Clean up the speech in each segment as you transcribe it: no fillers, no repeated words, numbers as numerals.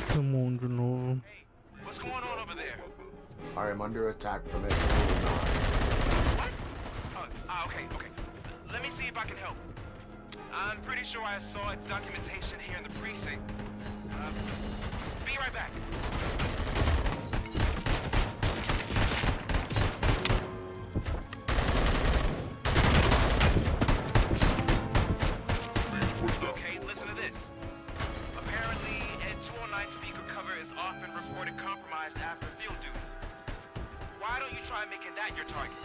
Tamo de novo. Hey, what's going on over there? I am under attack from it. What? Okay. Let me see if I can help. I'm pretty sure I saw its documentation here in the precinct. Be right back. Okay, listen to this. Apparently, Ed 209 speaker cover is often reported compromised after field duty. Why don't you try making that your target?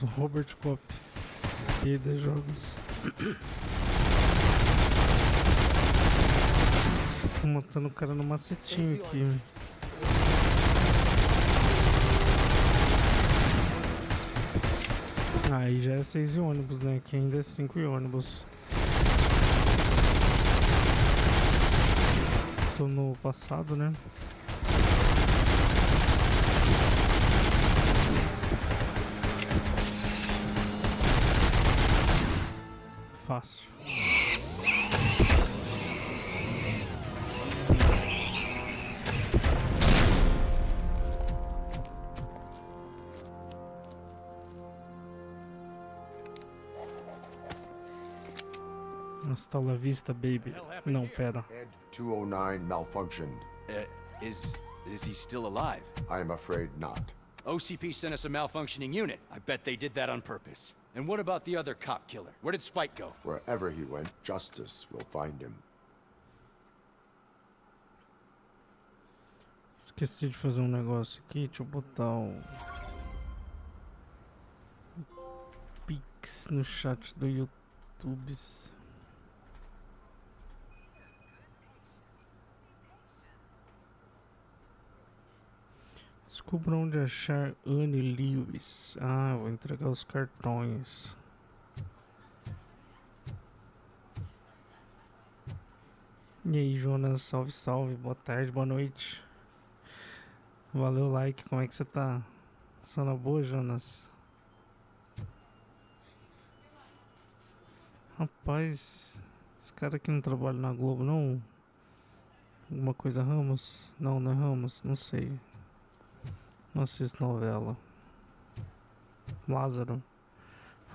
famoso Robocop e de jogos. Tô matando o cara no macetinho aqui. Aí já é 6 e ônibus, né? Aqui ainda é 5 e ônibus. Tô no passado, né? Fácil. Hasta la vista, baby. Não, pera. Ed 209 malfunctioned. Is he still alive? I am afraid not. OCP sent us a malfunctioning unit. I bet they did that on purpose. And what about the other cop killer? Where did Spike go? Wherever he went, justice will find him. Esqueci de fazer um negócio aqui. Deixa eu botar o Pix no chat do YouTube. Descubra onde achar Annie Lewis. Ah, vou entregar os cartões. E aí, Jonas, salve, salve, boa tarde, boa noite. Valeu o like, como é que você tá? Só na boa, Jonas? Rapaz, esse cara aqui não trabalha na Globo, não? Alguma coisa Ramos? Não, não é Ramos, não sei. Não assisto novela. Lázaro.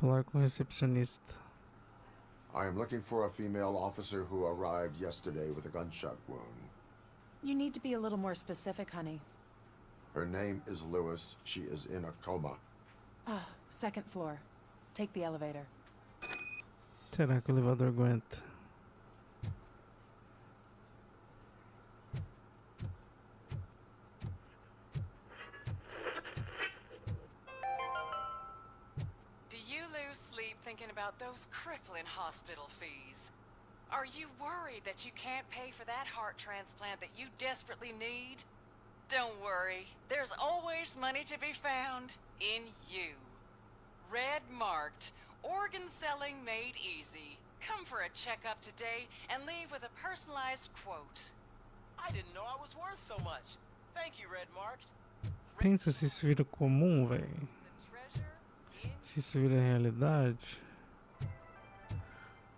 Falar com o recepcionista. I am looking for a female officer who arrived yesterday with a gunshot wound. You need to be a little more specific, honey. Her name is Lewis. She is in a coma. Ah, second floor. Take the elevator. Será que o elevador aguenta? Do you lose sleep thinking about those crippling hospital fees? Are you worried that you can't pay for that heart transplant that you desperately need? Don't worry, there's always money to be found in you. Red marked, organ selling made easy. Come for a checkup today and leave with a personalized quote. I didn't know I was worth so much. Thank you, Red Marked. Pensa se isso vira comum, velho. The treasure in Se isso vira realidade.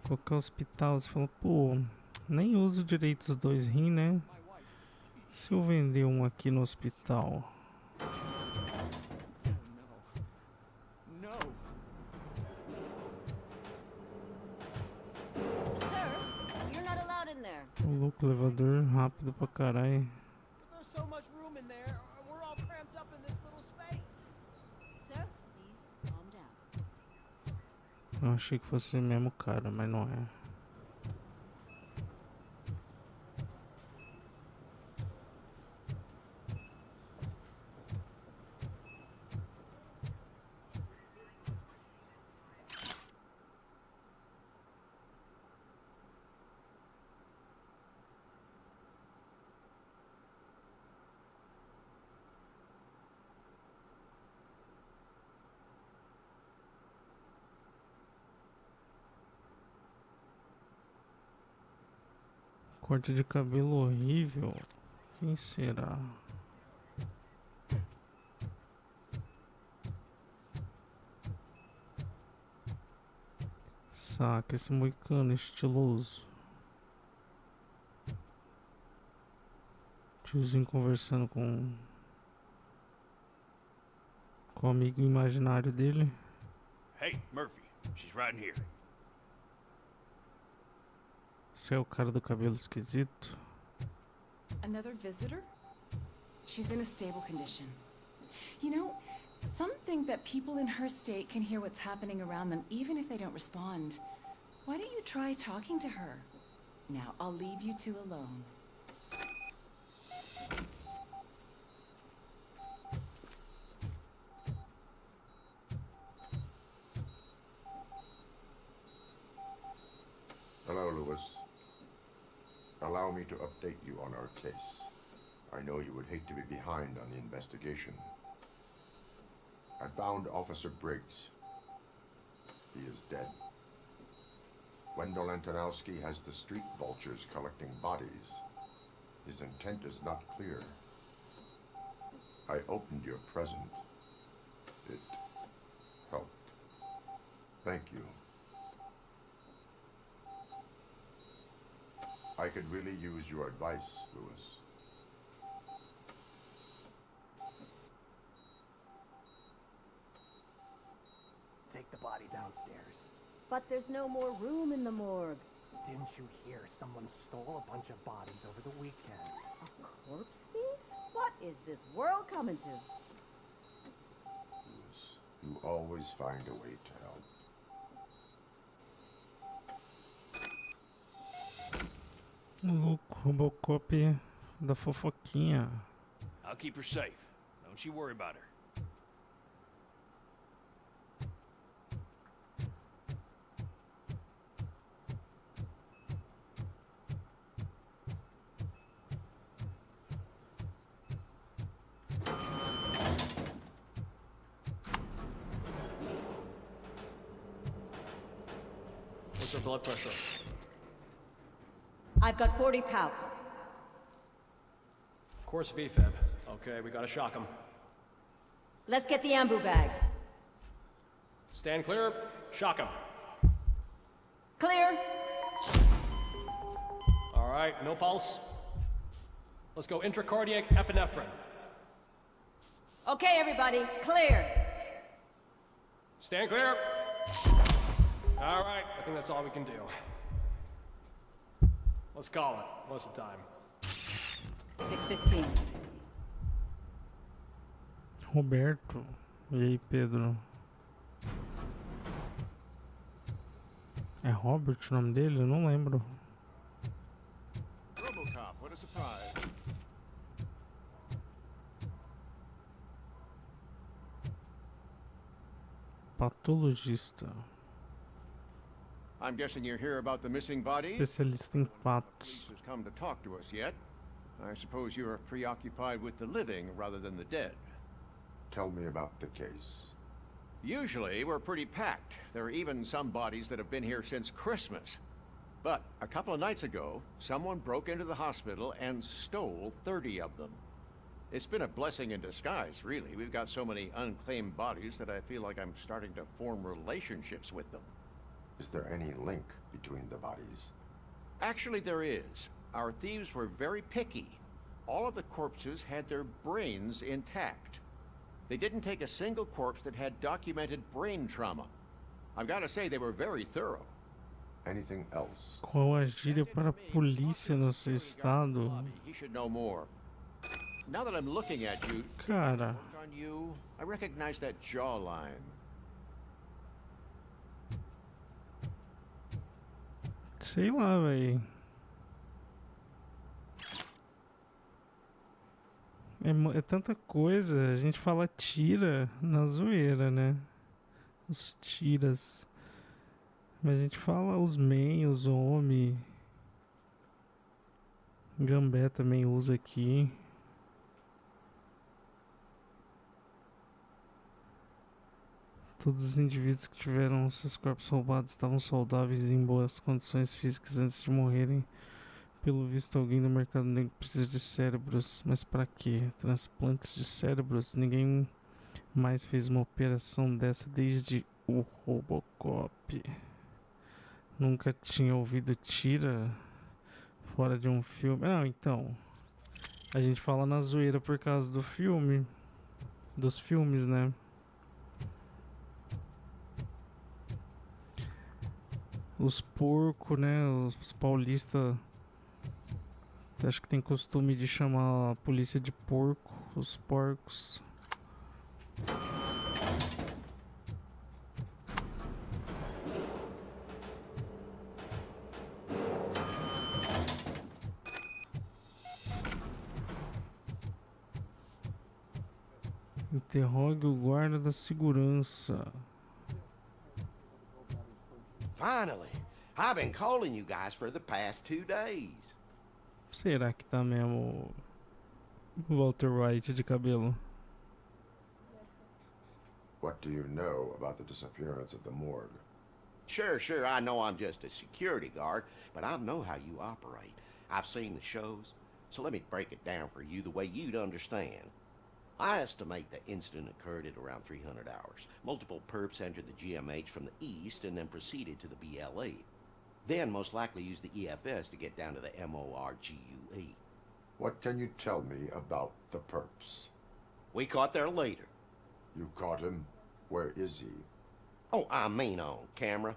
Qualquer hospital, você fala, pô, nem uso direito os dois rins, né? Se eu vender um aqui no hospital. No. Sir, you're not allowed in there. O louco elevador rápido pra caralho. There's so much room in there, and we're all cramped up in this little space. Sir, please calm down. Eu achei que fosse o mesmo cara, mas não é. Corte de cabelo horrível. Quem será? Saca, esse moicano estiloso. Tiozinho conversando com o amigo imaginário dele. Hey, Murphy. She's right in here. Esse é o cara do cabelo esquisito. Another visitor? She's in a stable condition. You know, some think that people in her state can hear what's happening around them even if they don't respond. Why don't you try talking to her? Now, I'll leave you two alone. Lewis, allow me to update you on our case. I know you would hate to be behind on the investigation. I found Officer Briggs. He is dead. Wendell Antonowski has the street vultures collecting bodies. His intent is not clear. I opened your present. It helped. Thank you. I could really use your advice, Lewis. Take the body downstairs. But there's no more room in the morgue. Didn't you hear someone stole a bunch of bodies over the weekend? A corpse thief? What is this world coming to? Lewis, you always find a way to help. Louco, Robocop da fofoquinha. I'll keep her safe. Don't you worry about her. What's her blood pressure? I've got 40 pow. Course VFib. Okay, we gotta shock him. Let's get the ambu bag. Stand clear. Shock him. Clear. All right, no pulse. Let's go intracardiac epinephrine. Okay, everybody, clear. Stand clear. All right, I think that's all we can do. Let's call it. What's the time? 6:15. Roberto. E aí, Pedro? É Robert o nome dele? Eu não lembro. Robocop, what a surprise. Patologista. I'm guessing you're here about the missing bodies? Especialista em patos. Police has come to talk to us yet. I suppose you are preoccupied with the living rather than the dead. Tell me about the case. Usually, we're pretty packed. There are even some bodies that have been here since Christmas. But a couple of nights ago, someone broke into the hospital and stole 30 of them. It's been a blessing in disguise, really. We've got so many unclaimed bodies that I feel like I'm starting to form relationships with them. Is there any link between the bodies? Actually, there is. Our thieves were very picky. All of the corpses had their brains intact. They didn't take a single corpse that had documented brain trauma. I've got to say, they were very thorough. Anything else? Qual a gíria para a polícia no seu estado? He should know more. Now that I'm looking at you, Cara, work on you, I recognize that jawline. sei lá, véi. É tanta coisa. A gente fala tira na zoeira, né? Os tiras. Mas a gente fala os men, os homem. Gambé também usa aqui. Todos os indivíduos que tiveram seus corpos roubados estavam saudáveis e em boas condições físicas antes de morrerem. Pelo visto, alguém do mercado negro precisa de cérebros. Mas para quê? Transplantes de cérebros? Ninguém mais fez uma operação dessa desde o Robocop. Nunca tinha ouvido tira fora de um filme. Não, então. A gente fala na zoeira por causa do filme. Dos filmes, né? Os porcos, né? Os paulistas. Acho que tem costume de chamar a polícia de porco. Os porcos. Interrogue o guarda da segurança. Finally! I've been calling you guys for the past 2 days. Será que tá mesmo o Walter White de cabelo? What do you know about the disappearance at the morgue? Sure, I know I'm just a security guard, but I know how you operate. I've seen the shows, so let me break it down for you the way you'd understand. I estimate the incident occurred at around 300 hours. Multiple perps entered the GMH from the east and then proceeded to the BLE. Then most likely used the EFS to get down to the MORGUE. What can you tell me about the perps? We caught their leader. You caught him? Where is he? Oh, I mean on camera.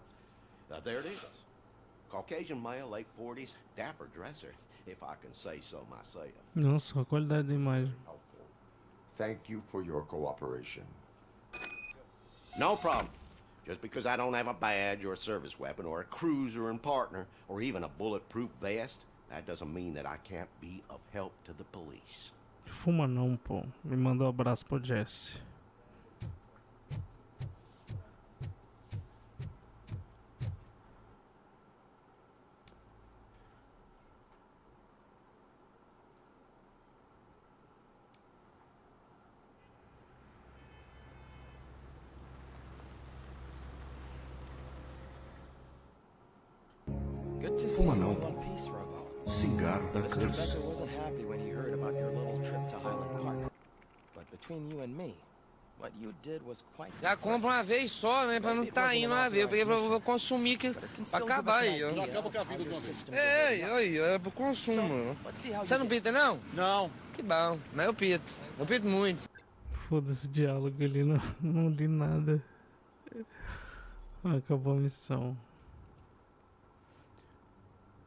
There it is. Caucasian male, late 40s, dapper dresser, if I can say so myself. Nossa, a qualidade da imagem. Helpful. Thank you for your cooperation. No problem. Just because I don't have a badge or a service weapon or a cruiser and partner or even a bulletproof vest, that doesn't mean that I can't be of help to the police. Fuma não, pô. Me manda abraço pro Jesse. Good to see you in one piece, Robo. Mr. Becker wasn't happy when he heard about your little trip to Highland Park. But between you and me, what you did was quite Já compra uma vez só, né? Pra não tá indo uma vez. Eu vou consumir que pra acabar aí, ó. É pro consumo. Você não pita, não? Não. Que bom. Mas eu pito. Eu pito muito. Foda-se diálogo ali, não li nada. Acabou a missão.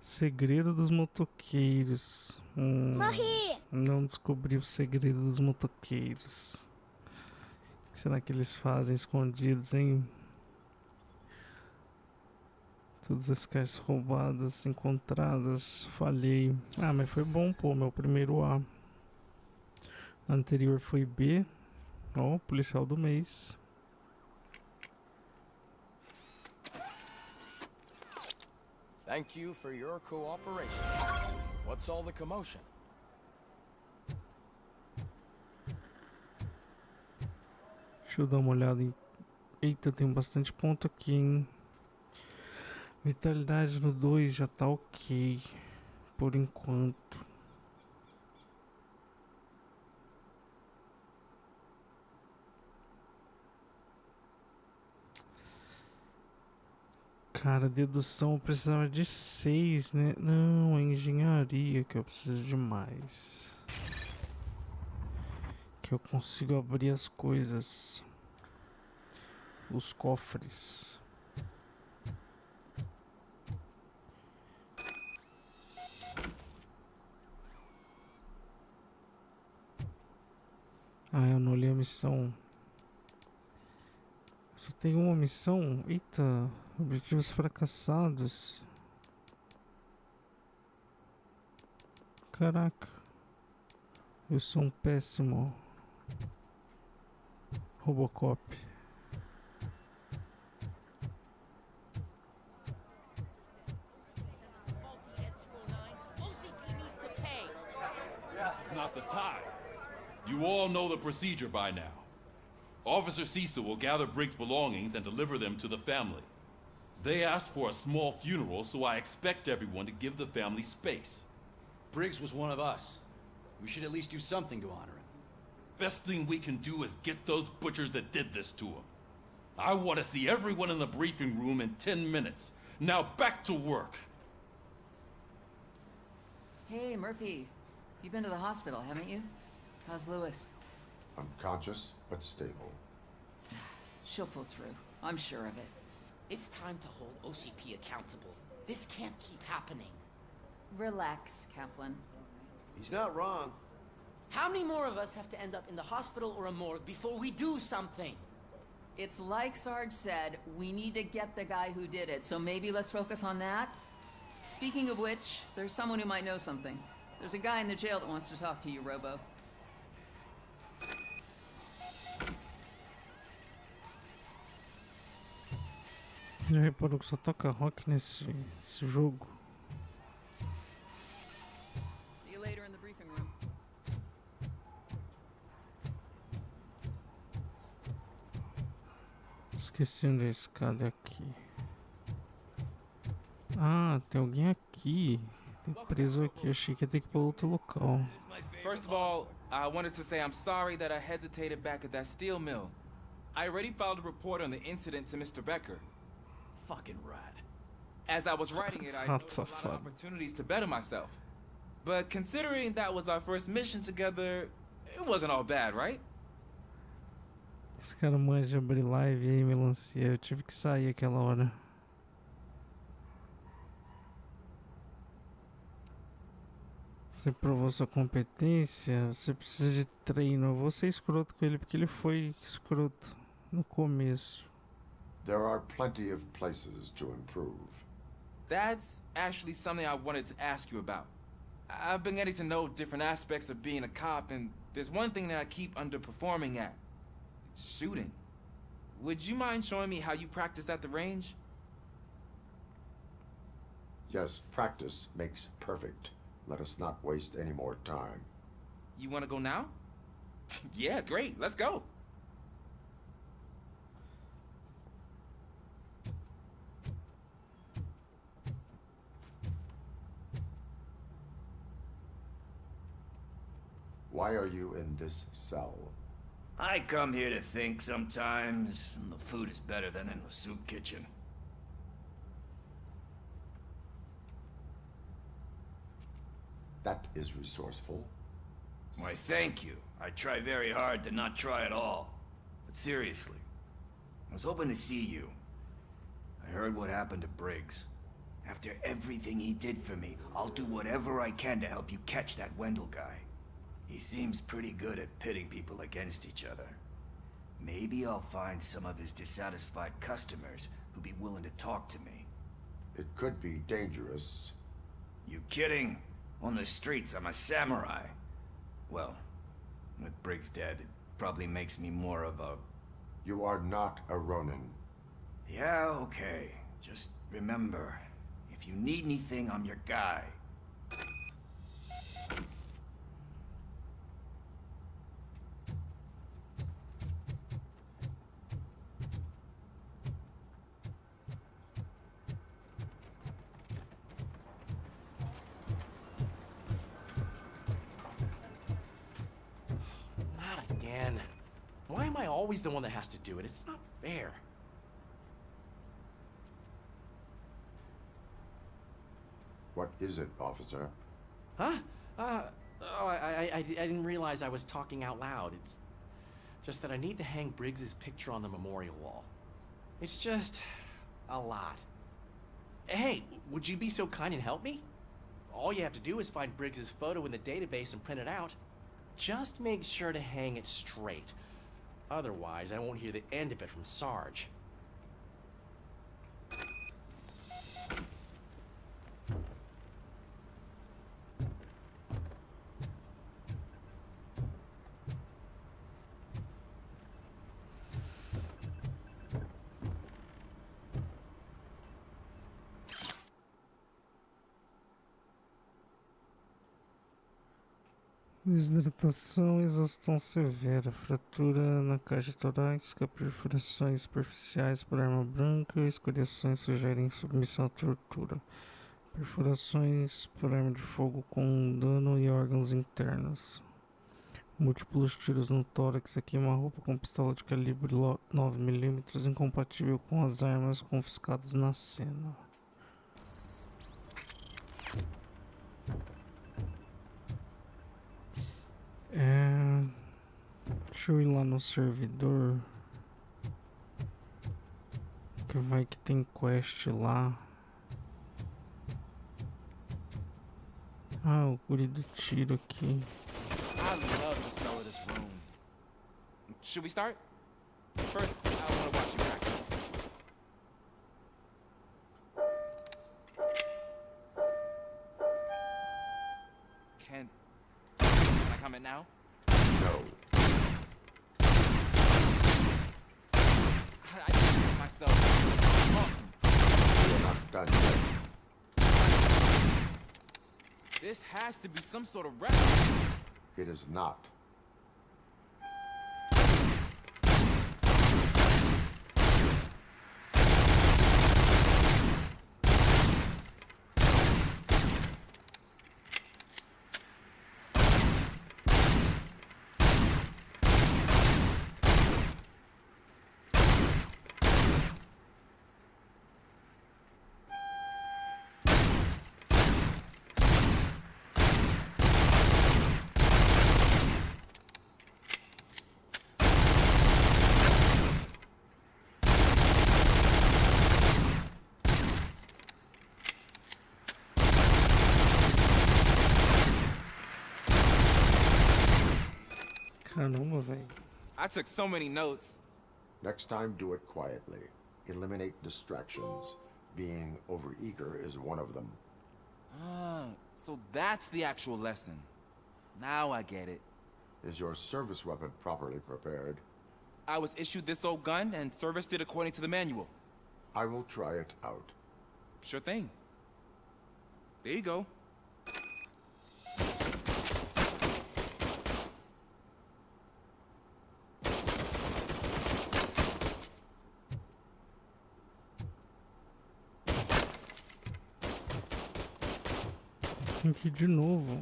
Segredo dos motoqueiros. Morri! Não descobri o segredo dos motoqueiros. O que será que eles fazem escondidos, hein? Todas as caixas roubadas, encontradas. Falhei. Ah, mas foi bom, pô. Meu primeiro A. Anterior foi B. Ó, policial do mês. Thank you for your cooperation. What's all the commotion? Deixa eu dar uma olhada em... Eita, tem bastante ponto aqui, hein? Vitalidade no 2 já tá ok. Por enquanto. Cara, dedução eu precisava de 6, né? Não, é engenharia que eu preciso de mais. Que eu consigo abrir as coisas. Os cofres. Ah, eu não olhei a missão. Só tem uma missão? Eita, objetivos fracassados. Caraca. Eu sou um péssimo Robocop. This is not the time. You all know the procedure by now. Officer Cecil will gather Briggs' belongings and deliver them to the family. They asked for a small funeral, so I expect everyone to give the family space. Briggs was one of us. We should at least do something to honor him. Best thing we can do is get those butchers that did this to him. I want to see everyone in the briefing room in 10 minutes. Now back to work. Hey, Murphy. You've been to the hospital, haven't you? How's Lewis? Unconscious, but stable. She'll pull through. I'm sure of it. It's time to hold OCP accountable. This can't keep happening. Relax, Kaplan. He's not wrong. How many more of us have to end up in the hospital or a morgue before we do something? It's like Sarge said, we need to get the guy who did it, so maybe let's focus on that? Speaking of which, there's someone who might know something. There's a guy in the jail that wants to talk to you, Robo. Já reparou que só toca rock nesse jogo? See you later in the briefing room. Esqueci onde é a escada aqui. Ah, tem alguém aqui. Tem preso aqui. Eu achei que ia ter que ir pra outro local. First of all, I wanted to say I'm sorry that I hesitated back at that steel mill. I already filed a report on the incident to Mr. Becker. Fucking rat. As I was writing it, I noticed a lot of opportunities to better myself. But considering that was our first mission together, it wasn't all bad, right? Esse cara manja abrir live aí, melancia. Eu tive que sair aquela hora. Você provou sua competência, você precisa de treino. Eu vou ser escroto com ele porque ele foi escroto no começo. There are plenty of places to improve. That's actually something I wanted to ask you about. I've been getting to know different aspects of being a cop, and there's one thing that I keep underperforming at. Shooting. Would you mind showing me how you practice at the range? Yes, practice makes perfect. Let us not waste any more time. You want to go now? Yeah, great. Let's go. Why are you in this cell? I come here to think sometimes, and the food is better than in the soup kitchen. That is resourceful. Why, thank you. I try very hard to not try at all. But seriously, I was hoping to see you. I heard what happened to Briggs. After everything he did for me, I'll do whatever I can to help you catch that Wendell guy. He seems pretty good at pitting people against each other. Maybe I'll find some of his dissatisfied customers who'd be willing to talk to me. It could be dangerous. You kidding? On the streets, I'm a samurai. Well, with Briggs dead, it probably makes me more of a... You are not a Ronin. Yeah, okay. Just remember, if you need anything, I'm your guy. Again. Why am I always the one that has to do it? It's not fair. What is it, officer? Huh? I didn't realize I was talking out loud. It's just that I need to hang Briggs's picture on the memorial wall. It's just a lot. Hey, would you be so kind and help me? All you have to do is find Briggs's photo in the database and print it out. Just make sure to hang it straight. Otherwise, I won't hear the end of it from Sarge. Desidratação, exaustão severa, fratura na caixa torácica, perfurações superficiais por arma branca, escoriações sugerem submissão à tortura, perfurações por arma de fogo com dano e órgãos internos, múltiplos tiros no tórax, aqui uma roupa com pistola de calibre 9mm incompatível com as armas confiscadas na cena. Deixa eu ir lá no servidor. Que vai que tem quest lá. Ah, o guri do tiro aqui. I love the smell of this room. Should we start? First, I want to watch you practice. Can I comment now? No. I did it myself. Awesome. This has to be some sort of rap. It is not. Caramba, velho. I took so many notes. Next time, do it quietly. Eliminate distractions. Being overeager is one of them. Ah, so that's the actual lesson. Now I get it. Is your service weapon properly prepared? I was issued this old gun and serviced it according to the manual. I will try it out. Sure thing. There you go. Tem que ir de novo.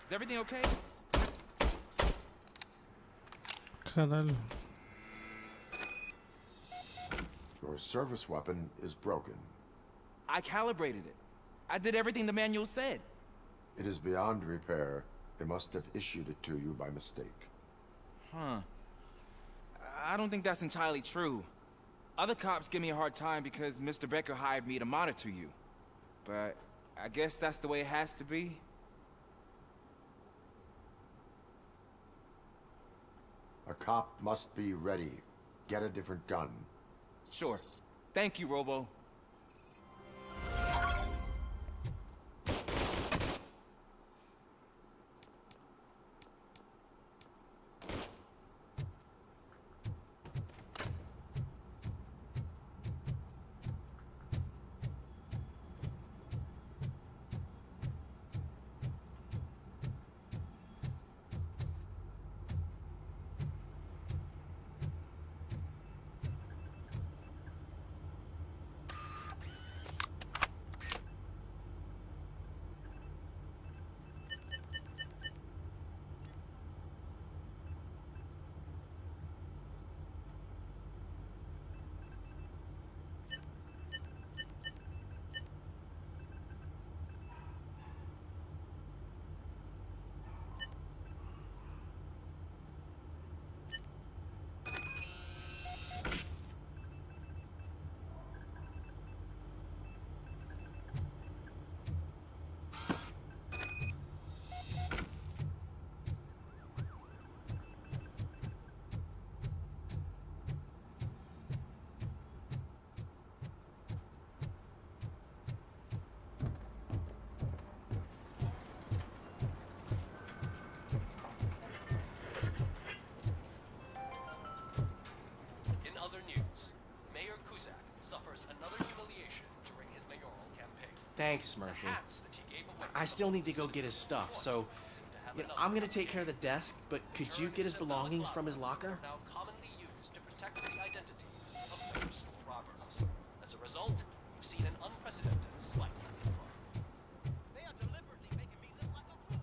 Is everything okay? Caralho. Your service weapon is broken. I calibrated it. I did everything the manual said. It is beyond repair. They must have issued it to you by mistake. Huh. I don't think that's entirely true. Other cops give me a hard time because Mr. Becker hired me to monitor you. But I guess that's the way it has to be. A cop must be ready. Get a different gun. Sure. Thank you, Robo. Thanks, Murphy. I still need to go get his stuff, so I'm gonna take care of the desk, but could you get his belongings from his locker? As a result, we've seen an unprecedented spike in crime. They are deliberately making me look like a fool.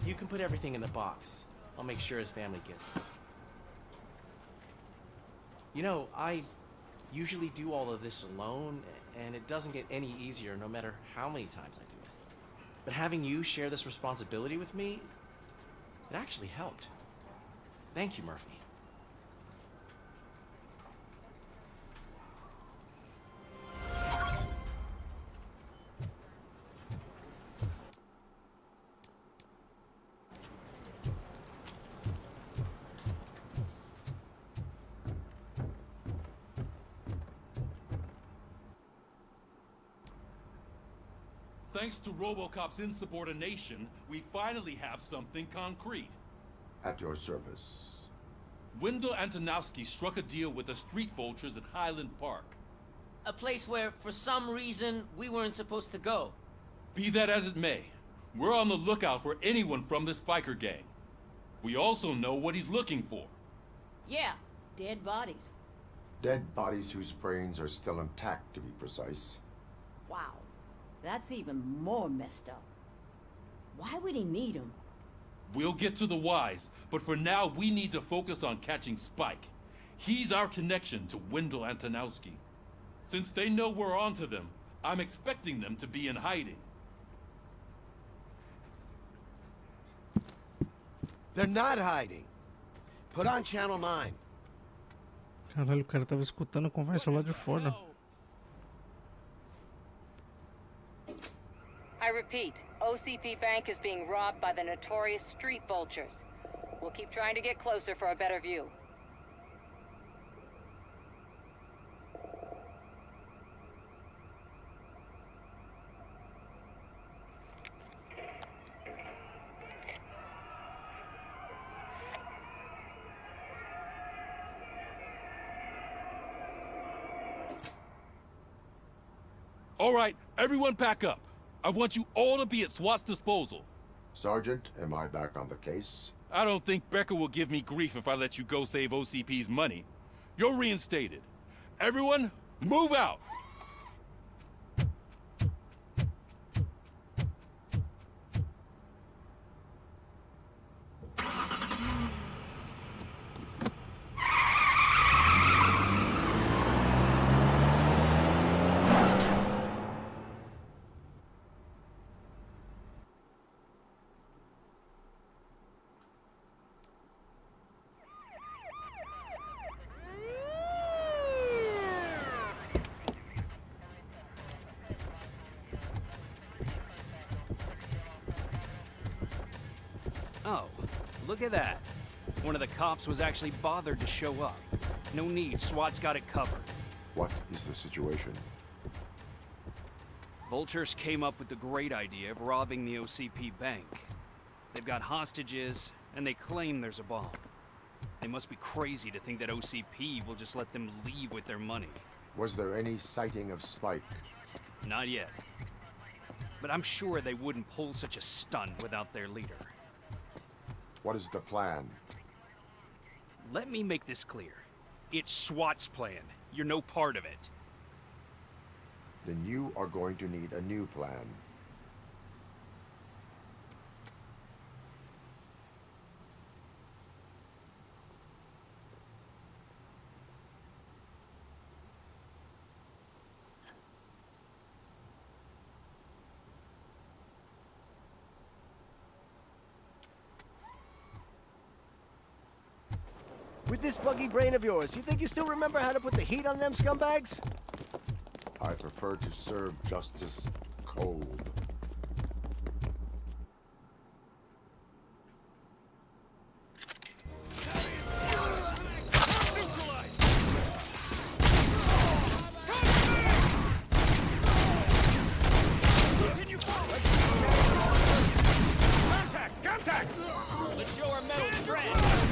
You can put everything in the box. I'll make sure his family gets it. You know, I usually do all of this alone, and it doesn't get any easier no matter how many times I do it. But having you share this responsibility with me, it actually helped. Thank you, Murphy. Thanks to Robocop's insubordination, we finally have something concrete. At your service. Wendell Antonowski struck a deal with the street vultures at Highland Park. A place where, for some reason, we weren't supposed to go. Be that as it may, we're on the lookout for anyone from this biker gang. We also know what he's looking for. Yeah, dead bodies. Dead bodies whose brains are still intact, to be precise. Wow, that's even more messed up. Why would he need them? We'll get to the whys, but for now we need to focus on catching Spike. He's our connection to Wendell Antonowski. Since they know we're onto them, I'm expecting them to be in hiding. They're not hiding. Put on Channel 9. Caralho, o cara tava escutando a conversa lá de fora. I repeat, OCP Bank is being robbed by the notorious street vultures. We'll keep trying to get closer for a better view. All right, everyone pack up. I want you all to be at SWAT's disposal. Sergeant, am I back on the case? I don't think Becker will give me grief if I let you go save OCP's money. You're reinstated. Everyone, move out! Oh, look at that. One of the cops was actually bothered to show up. No need, SWAT's got it covered. What is the situation? Vultures came up with the great idea of robbing the OCP bank. They've got hostages, and they claim there's a bomb. They must be crazy to think that OCP will just let them leave with their money. Was there any sighting of Spike? Not yet. But I'm sure they wouldn't pull such a stunt without their leader. What is the plan? Let me make this clear. It's SWAT's plan. You're no part of it. Then you are going to need a new plan. With this buggy brain of yours, you think you still remember how to put the heat on them scumbags? I prefer to serve justice cold. Contact! Let's show our metal strength!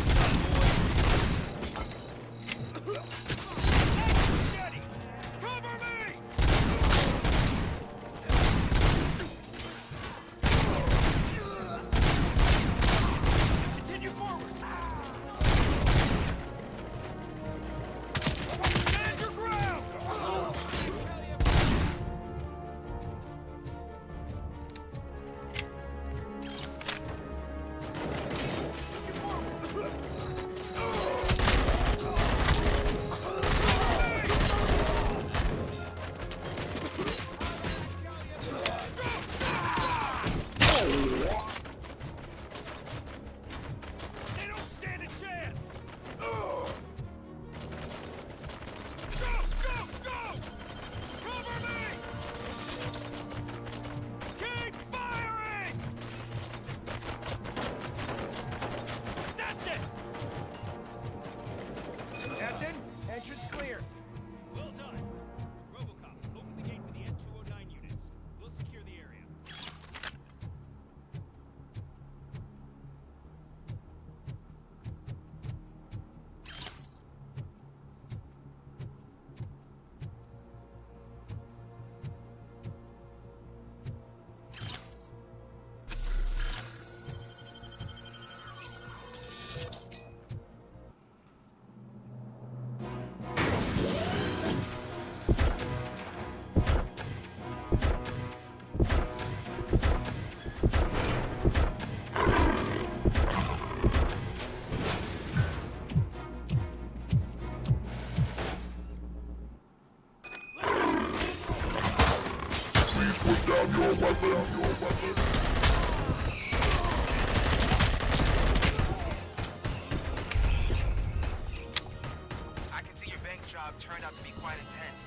route turned out to be quite intense.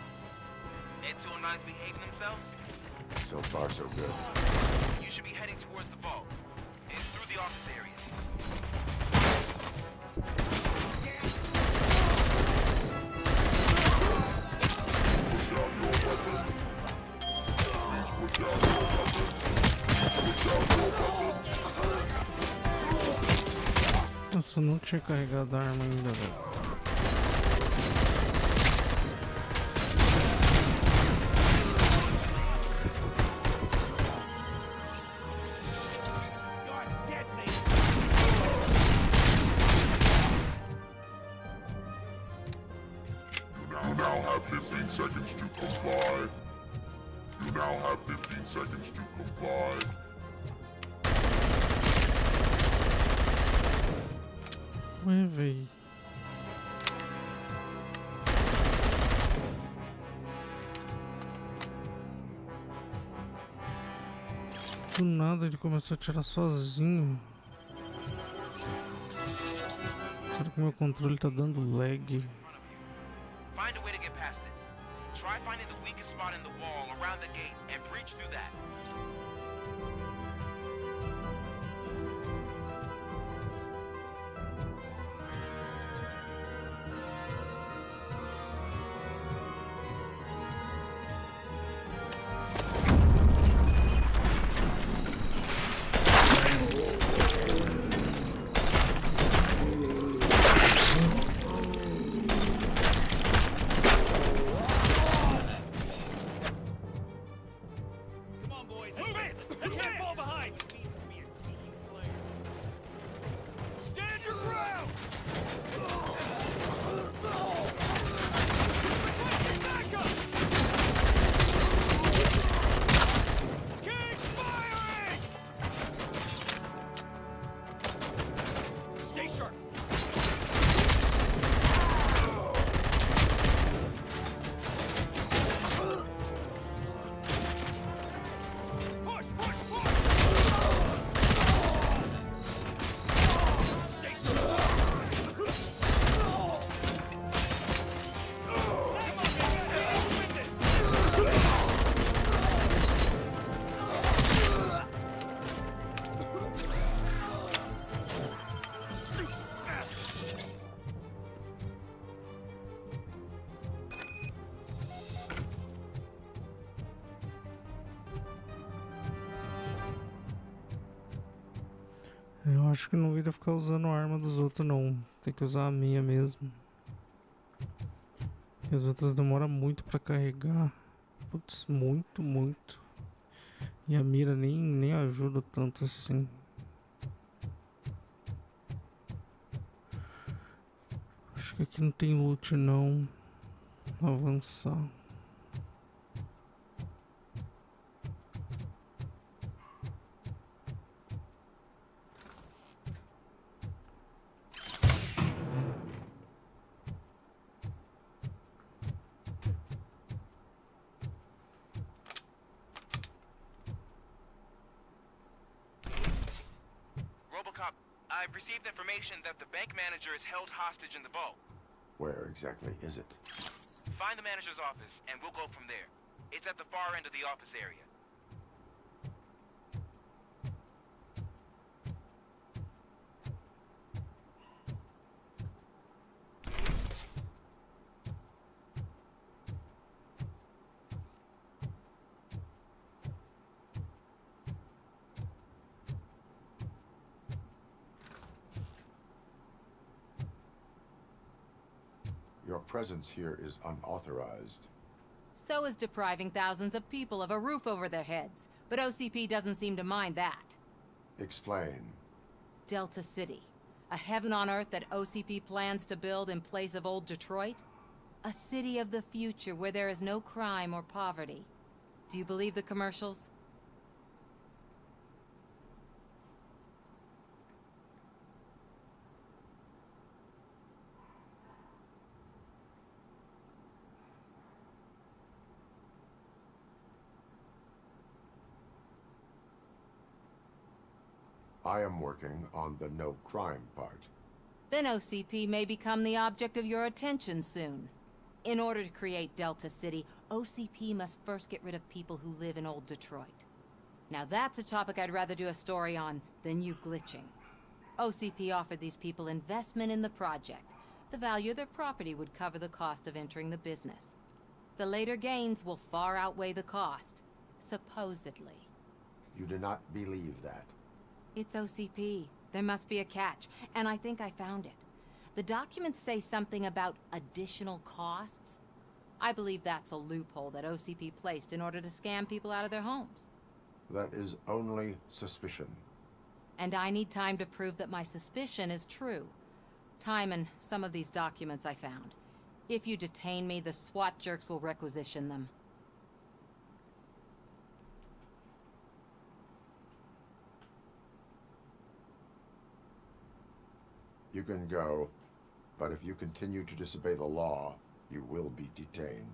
And 209's behaving themselves? So far, so good. You should be heading towards the vault. It's through the office area. Put down your weapon. Please put down your weapon. Put down your weapon. Nossa, eu não tinha carregado a arma ainda, velho. You now have 15 seconds to comply. You now have 15 seconds to comply. Ué, véi. Do nada ele começou a atirar sozinho. Será que meu controle tá dando lag? Find a way to get past it. Try finding the weakest spot in the wall around the gate and breach through that. Eu acho que não vira ficar usando a arma dos outros não. Tem que usar a minha mesmo. E as outras demoram muito pra carregar. Putz, muito. E a mira nem ajuda tanto assim. Acho que aqui não tem loot não. Avançar. Robocop, I've received information that the bank manager is held hostage in the vault. Where exactly is it? Find the manager's office, and we'll go from there. It's at the far end of the office area. Your presence here is unauthorized. So is depriving thousands of people of a roof over their heads. But OCP doesn't seem to mind that. Explain. Delta City. A heaven on earth that OCP plans to build in place of old Detroit? A city of the future where there is no crime or poverty. Do you believe the commercials? I am working on the no crime part. Then OCP may become the object of your attention soon. In order to create Delta City, OCP must first get rid of people who live in old Detroit. Now that's a topic I'd rather do a story on than you glitching. OCP offered these people investment in the project. The value of their property would cover the cost of entering the business. The later gains will far outweigh the cost, supposedly. You do not believe that? It's OCP. There must be a catch, and I think I found it. The documents say something about additional costs. I believe that's a loophole that OCP placed in order to scam people out of their homes. That is only suspicion. And I need time to prove that my suspicion is true. Time and some of these documents I found. If you detain me, the SWAT jerks will requisition them. You can go, but if you continue to disobey the law, you will be detained.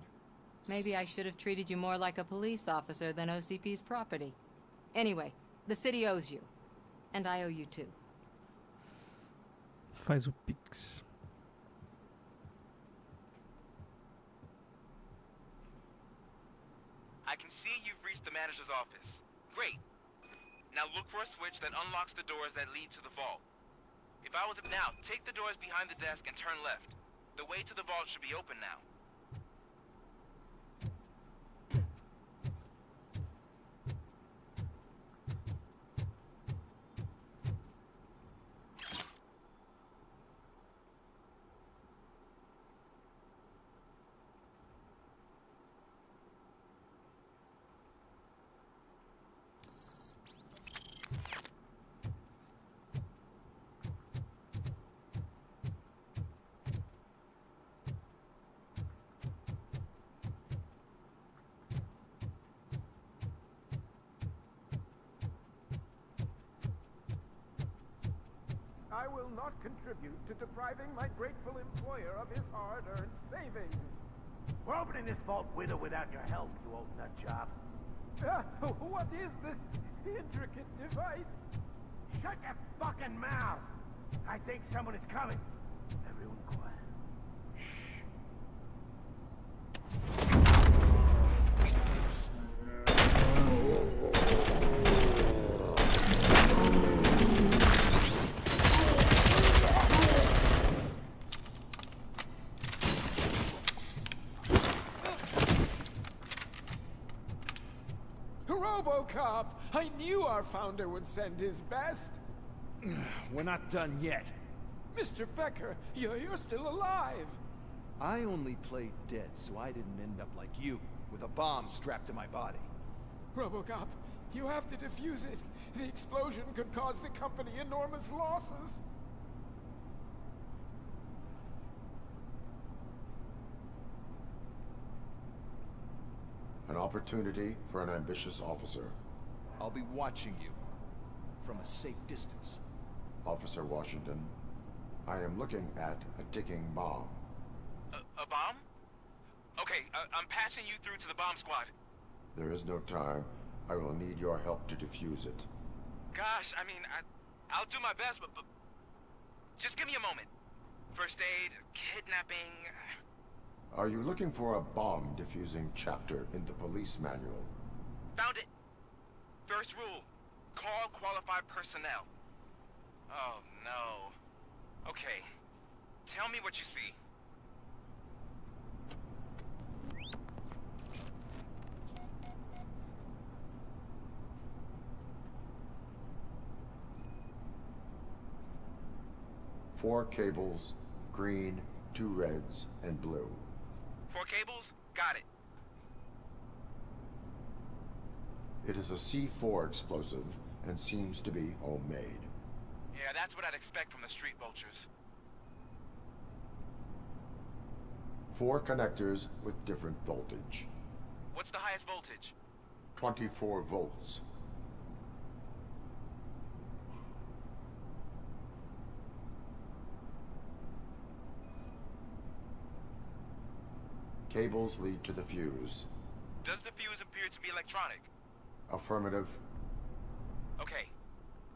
Maybe I should have treated you more like a police officer than OCP's property. Anyway, the city owes you. And I owe you too. Faz o Pix. I can see you've reached the manager's office. Great. Now look for a switch that unlocks the doors that lead to the vault. If I was now, take the doors behind the desk and turn left. The way to the vault should be open now. I will not contribute to depriving my grateful employer of his hard-earned savings. We're opening this vault with or without your help, you old nutjob. What is this intricate device? Shut your fucking mouth! I think someone is coming. Everyone quiet. Robocop! I knew our founder would send his best. We're not done yet. Mr. Becker, you're still alive. I only played dead, so I didn't end up like you, with a bomb strapped to my body. Robocop, you have to defuse it. The explosion could cause the company enormous losses. An opportunity for an ambitious officer. I'll be watching you from a safe distance. Officer Washington, I am looking at a ticking bomb. A bomb? Okay, I'm passing you through to the bomb squad. There is no time. I will need your help to defuse it. Gosh, I mean, I'll do my best, but just give me a moment. First aid, kidnapping... Are you looking for a bomb defusing chapter in the police manual? Found it. First rule, call qualified personnel. Oh, no. Okay, tell me what you see. Four cables, green, 2 reds, and blue. 4 cables? Got it. It is a C4 explosive and seems to be homemade. Yeah, that's what I'd expect from the street vultures. 4 connectors with different voltage. What's the highest voltage? 24 volts. Cables lead to the fuse. Does the fuse appear to be electronic? Affirmative. Okay,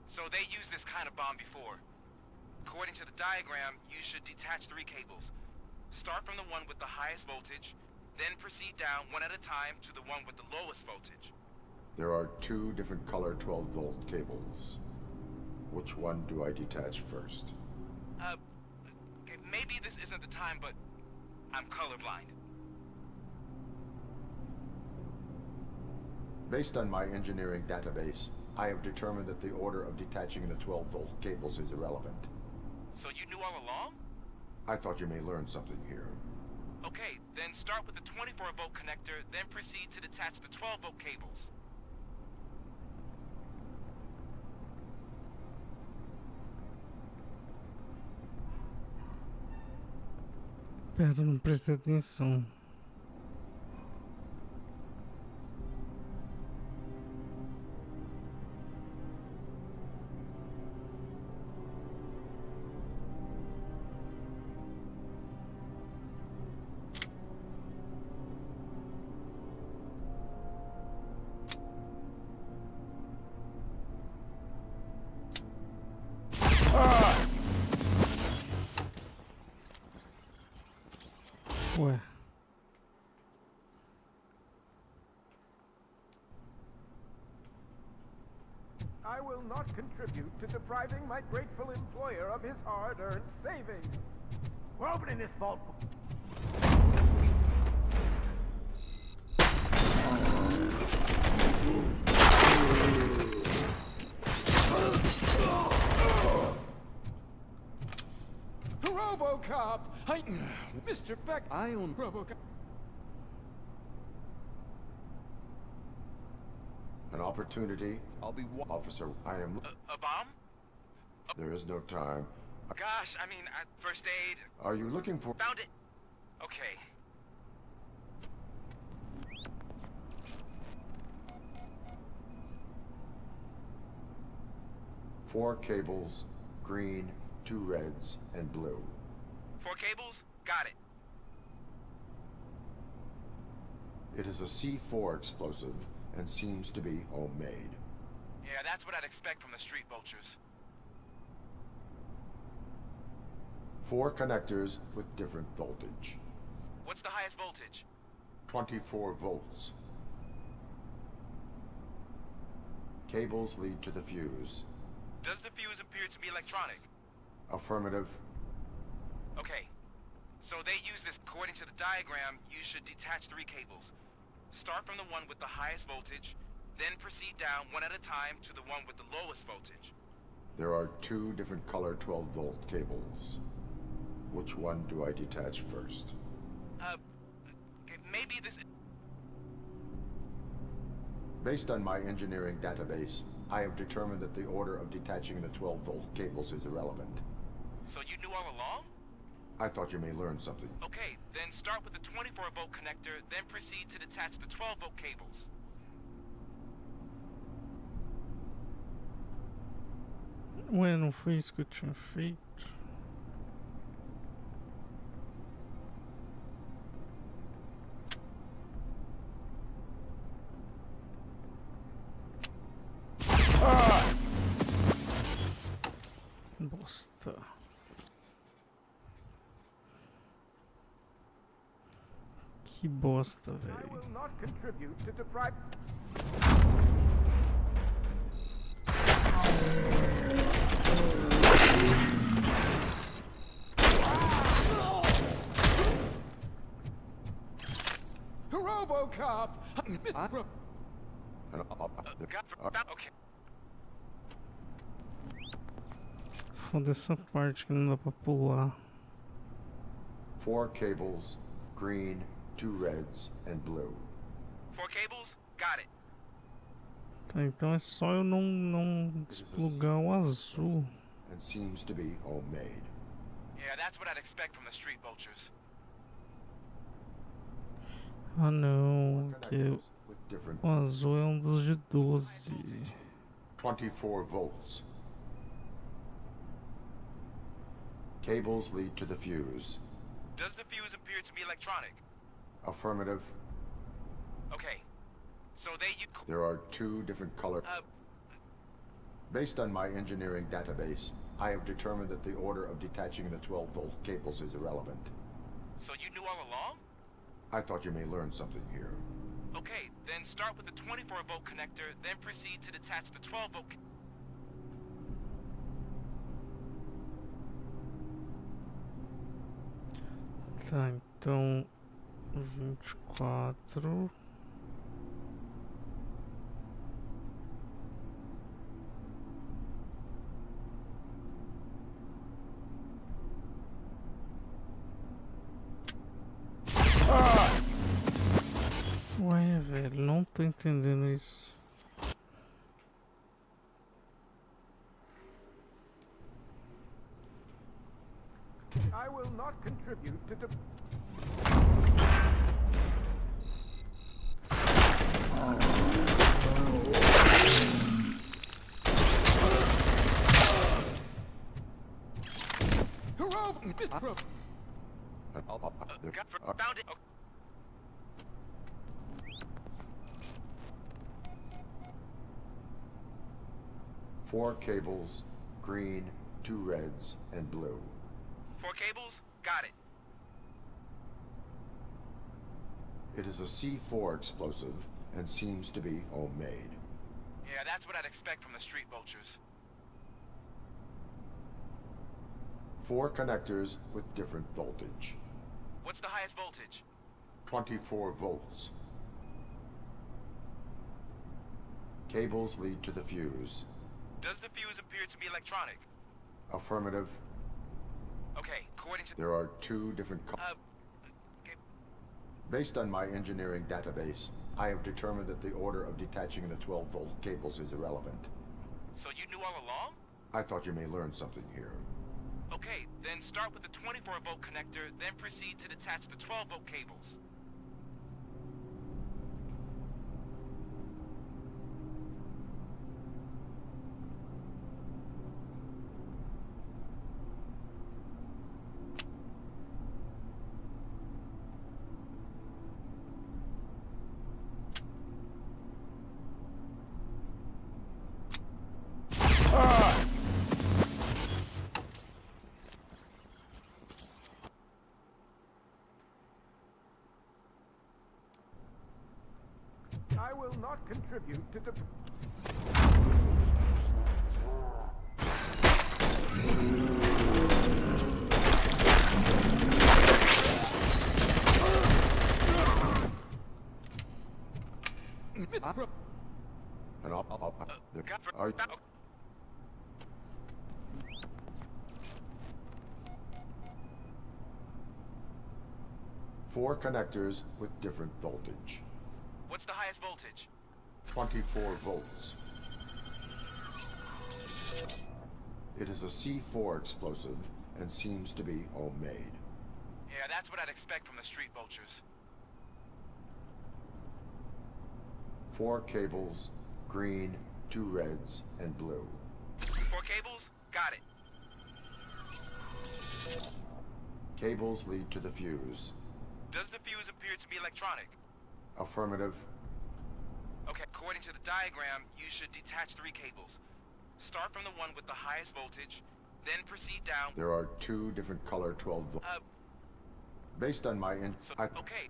so they used this kind of bomb before. According to the diagram, you should detach 3 cables. Start from the one with the highest voltage, then proceed down one at a time to the one with the lowest voltage. There are 2 different color 12-volt cables. Which one do I detach first? Okay, maybe this isn't the time, but I'm colorblind. Based on my engineering database, I have determined that the order of detaching the 12-volt cables is irrelevant. So you knew all along? I thought you may learn something here. Okay, then start with the 24-volt connector, then proceed to detach the 12-volt cables. Pera, não prestei atenção. Ué. I will not contribute to depriving my grateful employer of his hard-earned savings. We're opening this vault. Robocop! Mr. Beck, I own Robocop. An opportunity? I'll be officer. I am. A bomb? There is no time. Gosh, I mean, first aid. Are you looking for? Found it. Okay. Four cables, green, 2 reds, and blue. 4 cables? Got it. It is a C4 explosive and seems to be homemade. Yeah, that's what I'd expect from the street vultures. 4 connectors with different voltage. What's the highest voltage? 24 volts. Cables lead to the fuse. Does the fuse appear to be electronic? Affirmative. Okay. So they use this according to the diagram. You should detach 3 cables. Start from the one with the highest voltage, then proceed down one at a time to the one with the lowest voltage. There are 2 different color 12-volt cables. Which one do I detach first? Okay, maybe this... Based on my engineering database, I have determined that the order of detaching the 12-volt cables is irrelevant. So you knew all along? I thought you may learn something. Okay, then start with the 24-volt connector, then proceed to detach the 12-volt cables. Ué, não foi isso que eu tinha feito? Bosta. Que bosta, velho. I will not contribute to deprive... Robocop! Okay. Foda essa parte que não dá pra pular. 4 cables, green, 2 reds, and blue. 4 cables? Got it. Tá, então é só eu não desplugar o azul. And seems to be homemade. Yeah, that's what I'd expect from the street vultures. Ah não, que o azul é um dos de 12. 24 volts. Cables lead to the fuse. Does the fuse appear to be electronic? Affirmative. Okay. So There are 2 different color... Based on my engineering database, I have determined that the order of detaching the 12-volt cables is irrelevant. So you knew all along? I thought you may learn something here. Okay, then start with the 24-volt connector, then proceed to detach the 12-volt. Tá, então 24. Ué, velho, não tô entendendo isso. I will not contribute to Found it. Four cables, green, 2 reds, and blue. 4 cables? Got it. It is a C4 explosive and seems to be homemade. Yeah, that's what I'd expect from the street vultures. 4 connectors with different voltage. What's the highest voltage? 24 volts. Cables lead to the fuse. Does the fuse appear to be electronic? Affirmative. Okay, according to... There are 2 different... Based on my engineering database, I have determined that the order of detaching the 12-volt cables is irrelevant. So you knew all along? I thought you may learn something here. Okay, then start with the 24-volt connector, then proceed to detach the 12-volt cables. I will not contribute to And are you... Four connectors with different voltage. What's the highest voltage? 24 volts. It is a C4 explosive and seems to be homemade. Yeah, that's what I'd expect from the street vultures. 4 cables, green, 2 reds, and blue. 4 cables? Got it. Cables lead to the fuse. Does the fuse appear to be electronic? Affirmative. Okay, according to the diagram, you should detach 3 cables. Start from the one with the highest voltage, then proceed down. There are 2 different color 12 volts. Based on my okay.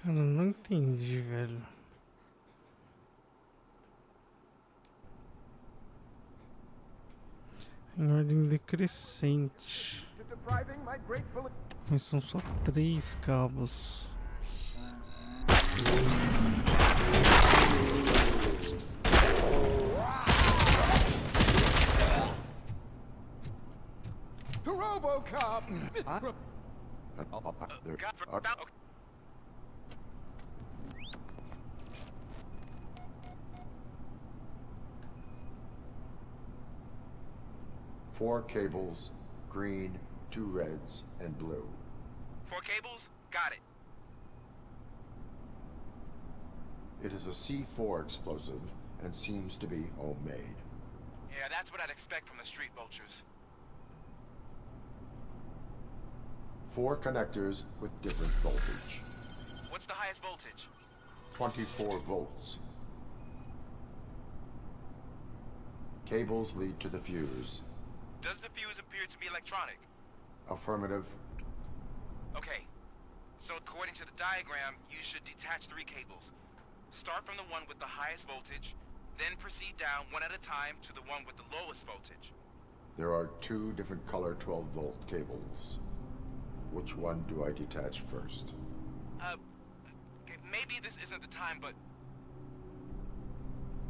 Cara, não entendi, velho. Em ordem decrescente. Mas são só 3 cabos. Robocop! 4 cables, green, 2 reds, and blue. 4 cables? Got it. It is a C4 explosive and seems to be homemade. Yeah, that's what I'd expect from the street vultures. 4 connectors with different voltage. What's the highest voltage? 24 volts. Cables lead to the fuse. Does the fuse appear to be electronic? Affirmative. Okay. So according to the diagram, you should detach 3 cables. Start from the one with the highest voltage, then proceed down one at a time to the one with the lowest voltage. There are 2 different color 12-volt cables. Which one do I detach first? Okay, maybe this isn't the time, but...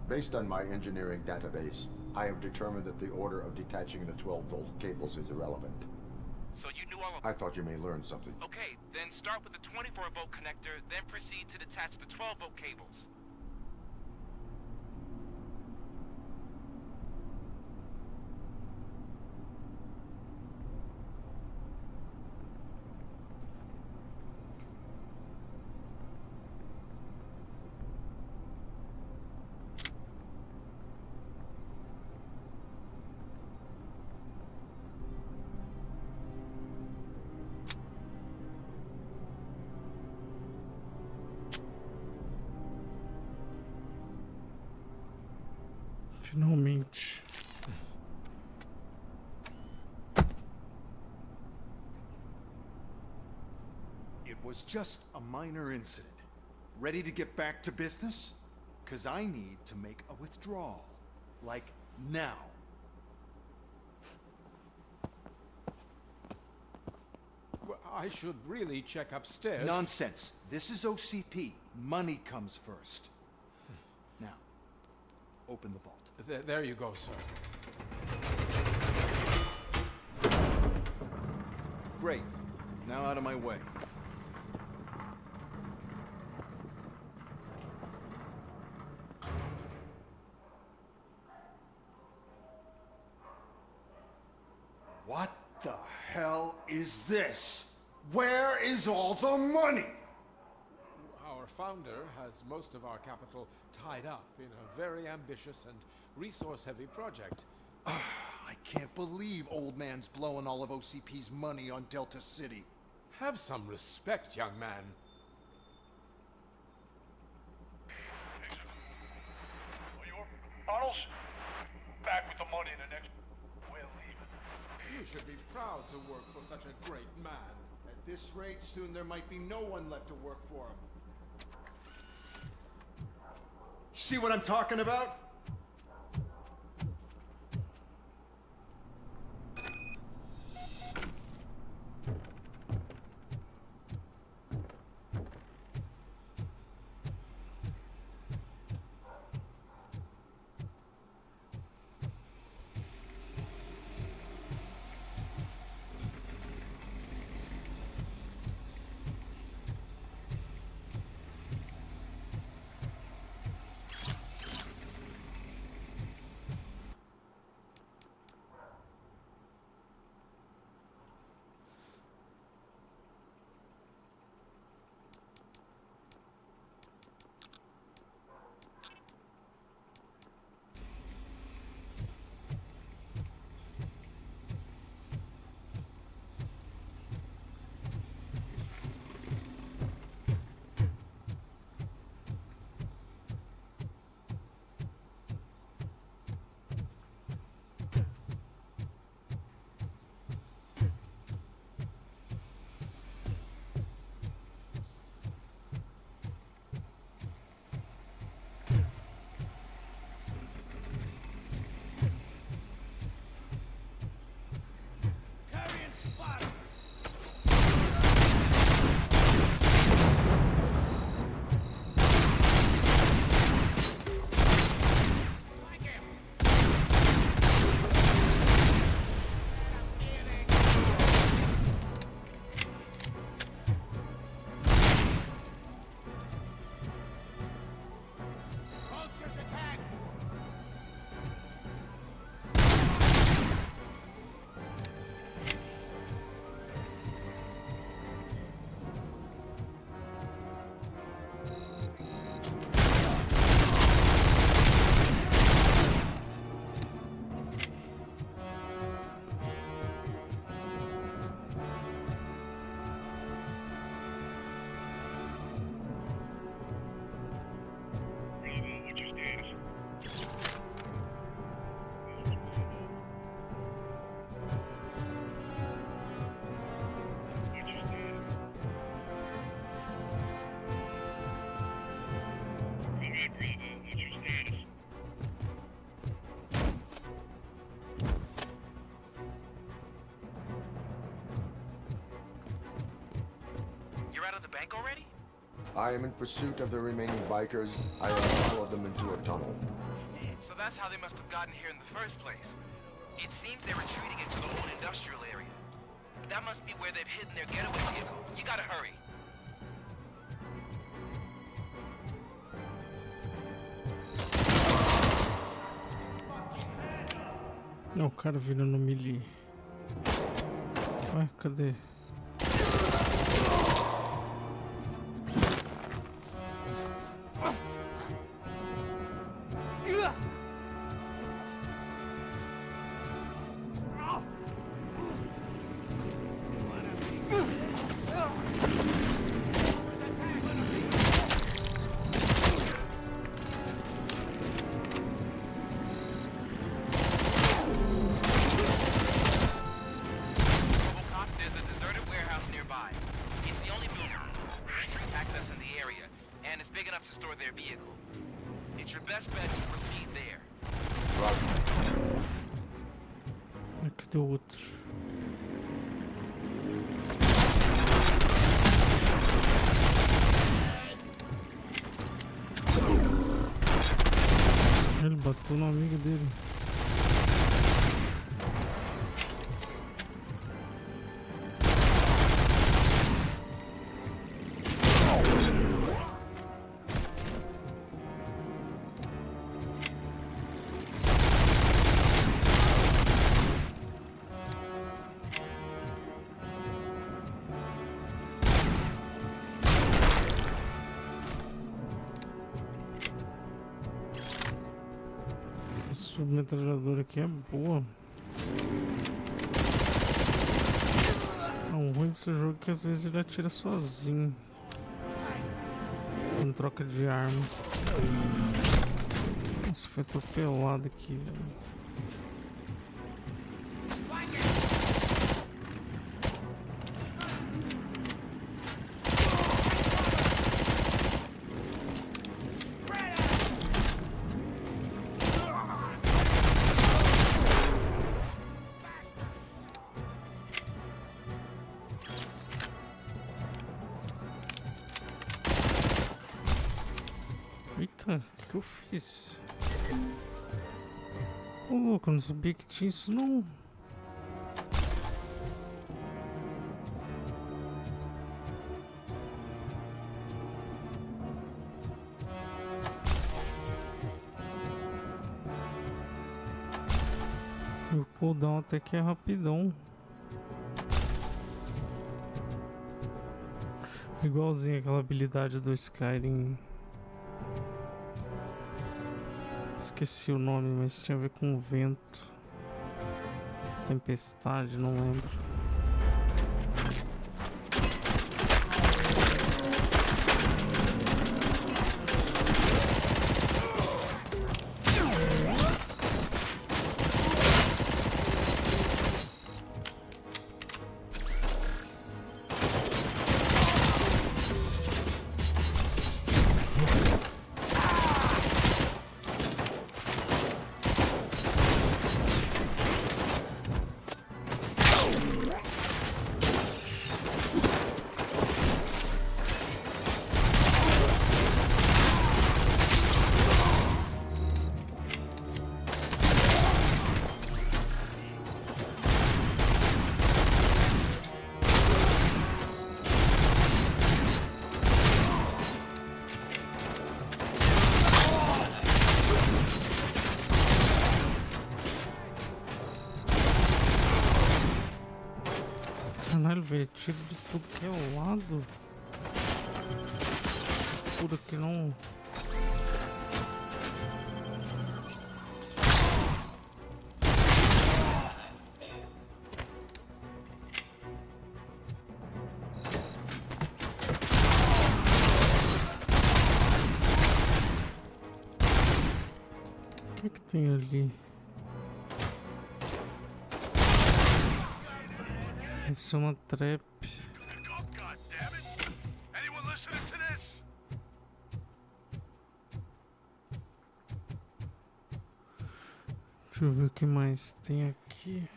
Based on my engineering database, I have determined that the order of detaching the 12-volt cables is irrelevant. So you knew all of... I thought you may learn something. Okay, then start with the 24-volt connector, then proceed to detach the 12-volt cables. Finalmente. It was just a minor incident. Ready to get back to business? 'Cause I need to make a withdrawal. Like, now. Well, I should really check upstairs. Nonsense. This is OCP. Money comes first. Now, open the vault. There you go, sir. Great. Now out of my way. What the hell is this? Where is all the money? Our founder has most of our capital tied up in a very ambitious and resource-heavy project. I can't believe old man's blowing all of OCP's money on Delta City. Have some respect, young man. Arnold's back with the money in the next... We're leaving. You should be proud to work for such a great man. At this rate, soon there might be no one left to work for him. See what I'm talking about? bank already? I am in pursuit of the remaining bikers. I have followed them into a tunnel. So that's how they must have gotten here in the first place. It seems they're retreating into the old industrial area. That must be where they've hidden their getaway vehicle. You gotta hurry. Não, o cara vira no melee. Ué, cadê? Robocop, there's a deserted warehouse nearby. It's the only building with street access in the area, and it's big enough to store their vehicle. It's your best bet to proceed there. Cadê o outro? Ele bateu no amigo dele. Essa submetralhadora aqui é boa. O ruim desse jogo é que às vezes ele atira sozinho. Em troca de arma. Nossa, foi atropelado aqui, velho. Eita, o que eu fiz? Ô louco, eu não sabia que tinha isso não. O cooldown até que é rapidão. Igualzinho aquela habilidade do Skyrim. Esqueci o nome, mas tinha a ver com vento. Tempestade, não lembro. Caralho, velho, tiro de tudo que é o lado. Por aqui não. O que é que tem ali? Deve ser uma trap. Deixa eu ver o que mais tem aqui.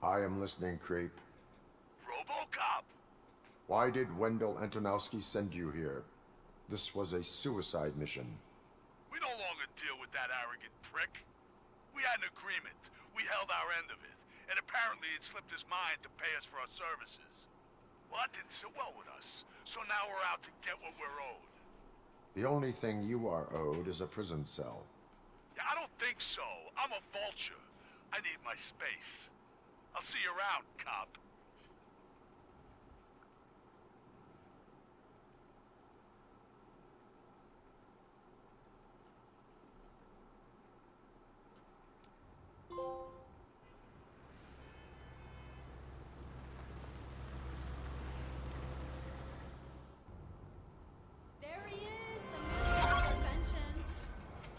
I am listening, Creep. Robocop! Why did Wendell Antonowski send you here? This was a suicide mission. We no longer deal with that arrogant prick. We had an agreement. We held our end of it. And apparently it slipped his mind to pay us for our services. Well, that didn't sit well with us. So now we're out to get what we're owed. The only thing you are owed is a prison cell. Yeah, I don't think so. I'm a vulture. I need my space. I'll see you around, cop. There he is, the man of inventions.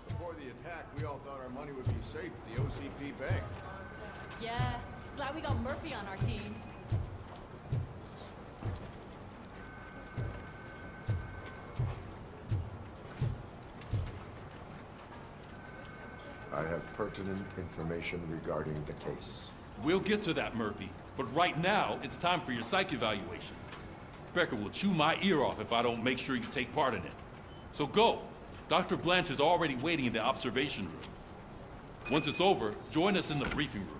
Before the attack, we all thought our money would be safe at the OCP bank. Yeah, glad we got Murphy on our team. I have pertinent information regarding the case. We'll get to that, Murphy. But right now, it's time for your psych evaluation. Becker will chew my ear off if I don't make sure you take part in it. So go. Dr. Blanche is already waiting in the observation room. Once it's over, join us in the briefing room.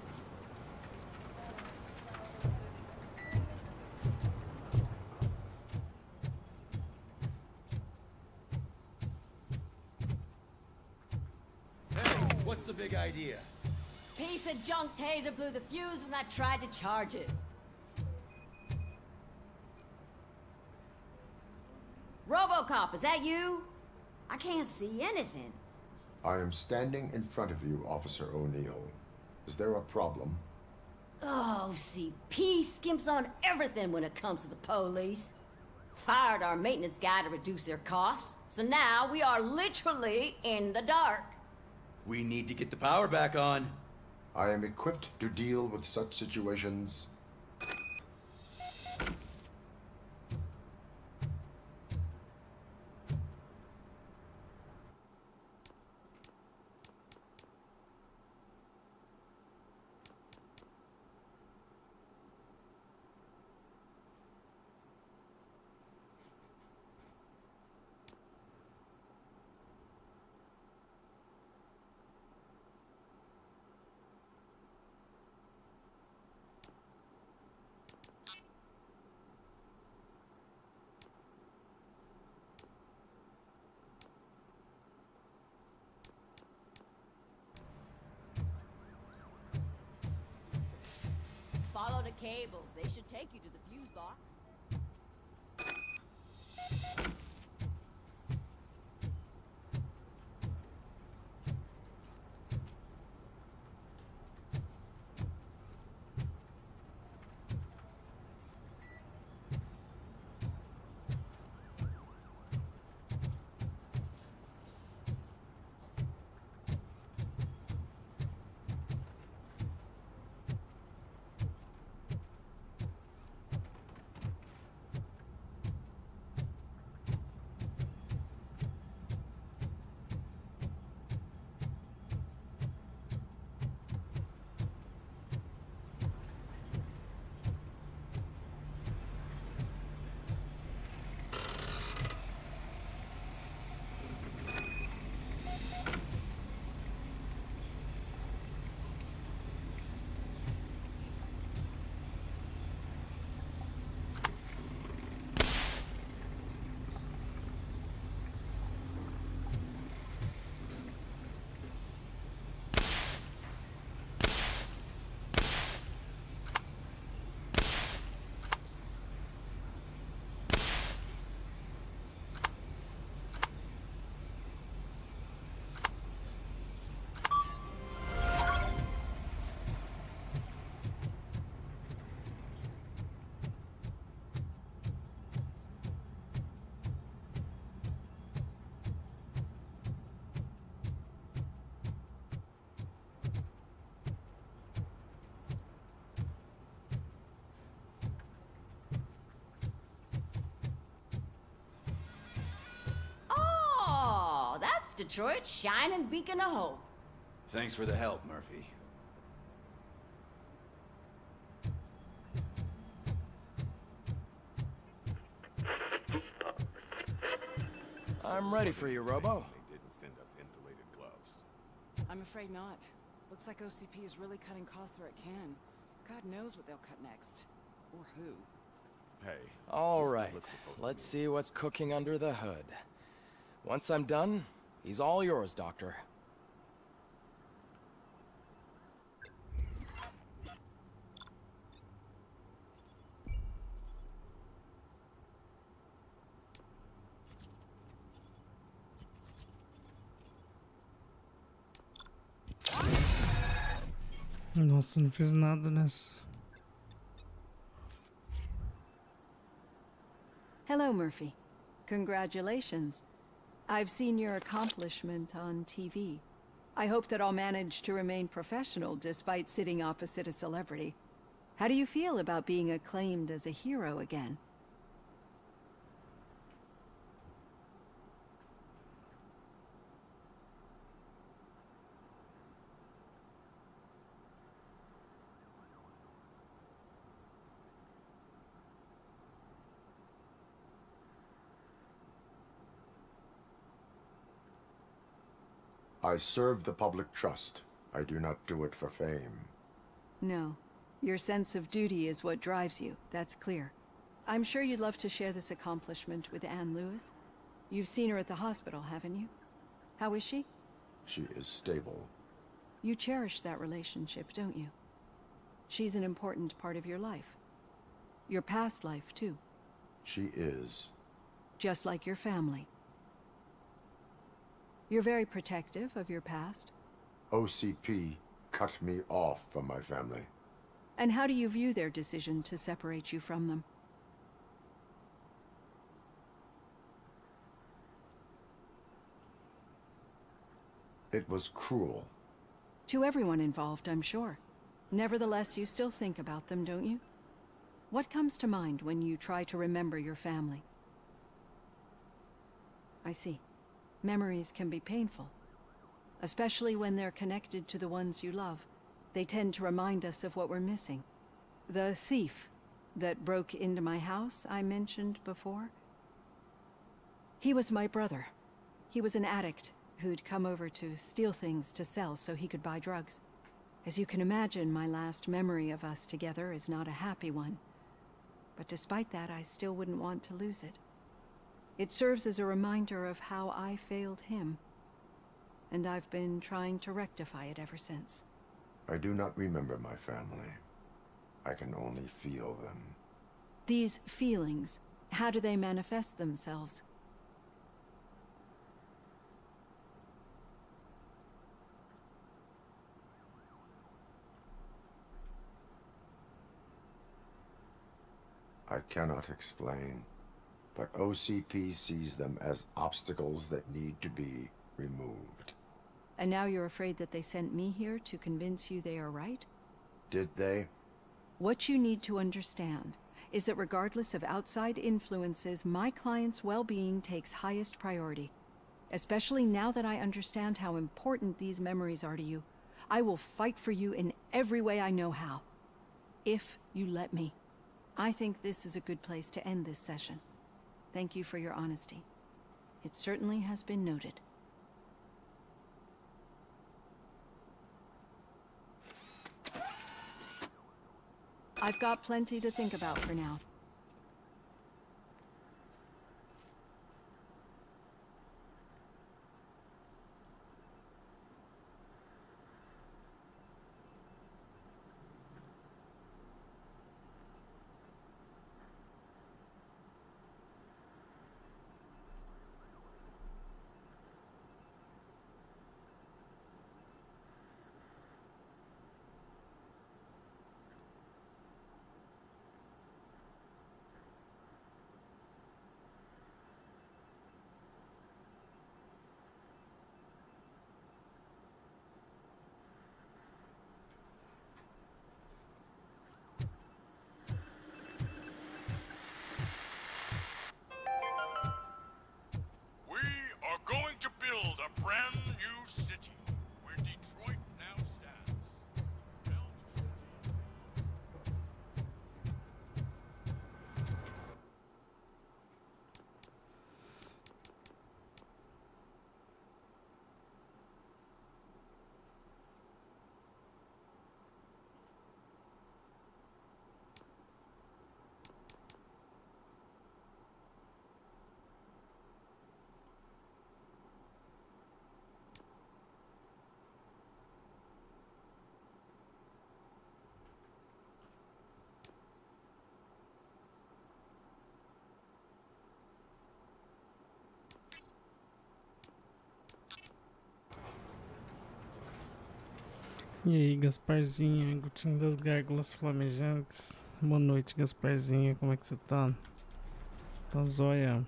What's the big idea? Piece of junk taser blew the fuse when I tried to charge it. Robocop, is that you? I can't see anything. I am standing in front of you, Officer O'Neill. Is there a problem? Oh, CP skimps on everything when it comes to the police. Fired our maintenance guy to reduce their costs, so now we are literally in the dark. We need to get the power back on. I am equipped to deal with such situations. Follow the cables. They should take you to the fuse box. Detroit's shining beacon of hope. Thanks for the help, Murphy. I'm ready for you, Robo. They didn't send us insulated gloves. I'm afraid not. Looks like OCP is really cutting costs where it can. God knows what they'll cut next. Or who. Hey. All right, let's see what's cooking under the hood. Once I'm done, he's all yours, Doctor. Nossa, não fiz nada nessa. Hello, Murphy. Congratulations. I've seen your accomplishment on TV. I hope that I'll manage to remain professional despite sitting opposite a celebrity. How do you feel about being acclaimed as a hero again? I serve the public trust. I do not do it for fame. No. Your sense of duty is what drives you, that's clear. I'm sure you'd love to share this accomplishment with Anne Lewis. You've seen her at the hospital, haven't you? How is she? She is stable. You cherish that relationship, don't you? She's an important part of your life. Your past life, too. She is. Just like your family. You're very protective of your past. OCP cut me off from my family. And how do you view their decision to separate you from them? It was cruel. To everyone involved, I'm sure. Nevertheless, you still think about them, don't you? What comes to mind when you try to remember your family? I see. Memories can be painful, especially when they're connected to the ones you love. They tend to remind us of what we're missing. The thief that broke into my house I mentioned before? He was my brother. He was an addict who'd come over to steal things to sell so he could buy drugs. As you can imagine, my last memory of us together is not a happy one. But despite that, I still wouldn't want to lose it. It serves as a reminder of how I failed him. And I've been trying to rectify it ever since. I do not remember my family. I can only feel them. These feelings, how do they manifest themselves? I cannot explain, but OCP sees them as obstacles that need to be removed. And now you're afraid that they sent me here to convince you they are right? Did they? What you need to understand is that regardless of outside influences, my client's well-being takes highest priority. Especially now that I understand how important these memories are to you. I will fight for you in every way I know how. If you let me. I think this is a good place to end this session. Thank you for your honesty. It certainly has been noted. I've got plenty to think about for now. E aí, Gasparzinha, Gutinho das Gárgulas Flamejantes. Boa noite, Gasparzinha, como é que você tá? Tá zóia.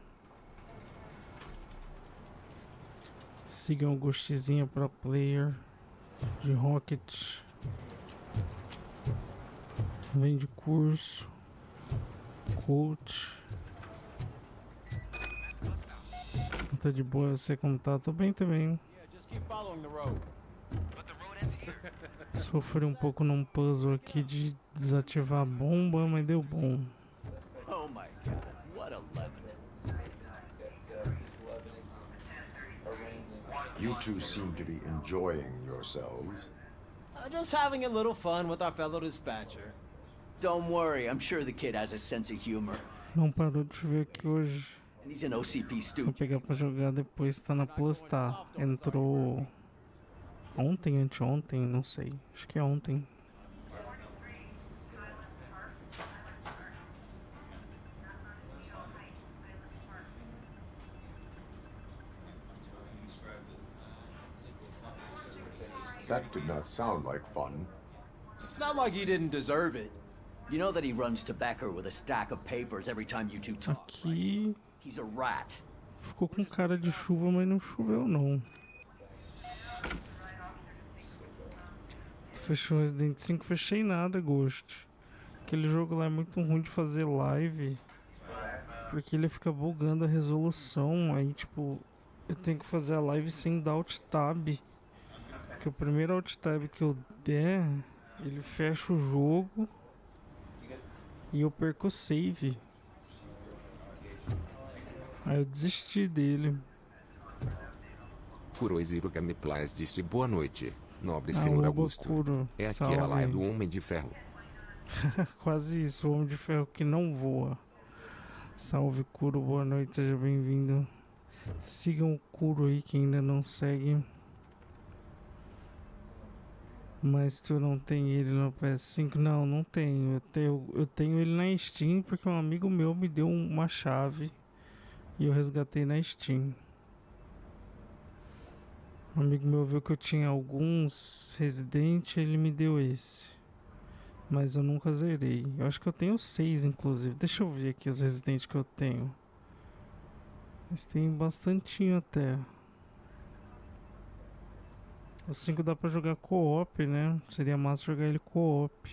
Sigam o Gostizinha Pro Player de Rocket. Vende curso, coach. Tá de boa, você como tá? Tô bem também. Sofri um pouco num puzzle aqui de desativar a bomba, mas deu bom. Oh my god, what a lemon. You two seem to be enjoying yourselves. Just having a little fun with our fellow dispatcher. Don't worry, I'm sure the kid has a sense of humor. Não parou de chover aqui hoje. And he's an OCP Vou student. pegar pra jogar depois, tá na Plus, tá? Entrou ontem, anteontem, não sei. Acho que é ontem. That did not sound like fun. It's not like he didn't deserve it. You know that he runs to Becker with a stack of papers every time you two talk. Aqui He's a rat. ficou com cara de chuva, mas não choveu não. Tu fechou Resident 5, fechei nada, Ghost. Aquele jogo lá é muito ruim de fazer live, porque ele fica bugando a resolução. Aí tipo, eu tenho que fazer a live sem dar alt tab. Porque o primeiro alt tab que eu der, ele fecha o jogo e eu perco o save. Aí eu desisti dele. Kuroiziru Gameplays disse boa noite, nobre Ah, senhor o Augusto. Bokuro, É aqui salve. a live do Homem de Ferro. Quase isso, o Homem de Ferro que não voa. Salve, Kuro, boa noite, seja bem-vindo. Sigam o Kuro aí que ainda não segue. Mas tu não tem ele no PS5? Não, não tenho. Eu tenho ele na Steam porque um amigo meu me deu uma chave e eu resgatei na Steam. Um amigo meu viu que eu tinha alguns Resident, ele me deu esse. Mas eu nunca zerei. Eu acho que eu tenho 6, inclusive. Deixa eu ver aqui os Resident que eu tenho. Mas tem bastantinho até. O 5 dá pra jogar co-op, né? Seria massa jogar ele co-op.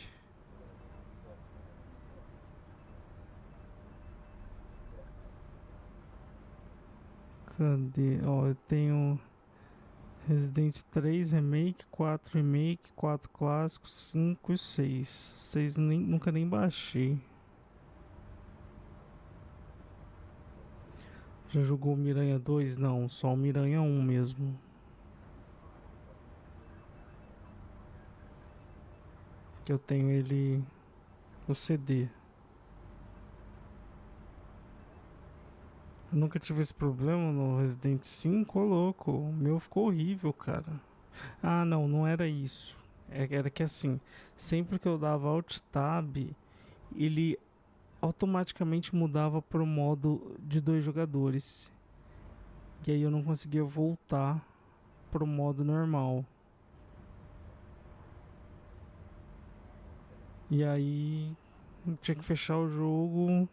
Cadê? Ó, eu tenho Resident 3 Remake, 4 Remake, 4 Clássicos, 5 e 6. 6 nunca nem baixei. Já jogou o Miranha 2? Não, só o Miranha 1 mesmo. Que eu tenho ele no CD. Eu nunca tive esse problema no Resident 5, ô louco. O meu ficou horrível, cara. Ah, não, não era isso. Era que assim, sempre que eu dava Alt Tab, ele automaticamente mudava pro modo de 2 jogadores. E aí eu não conseguia voltar pro modo normal. E aí eu tinha que fechar o jogo,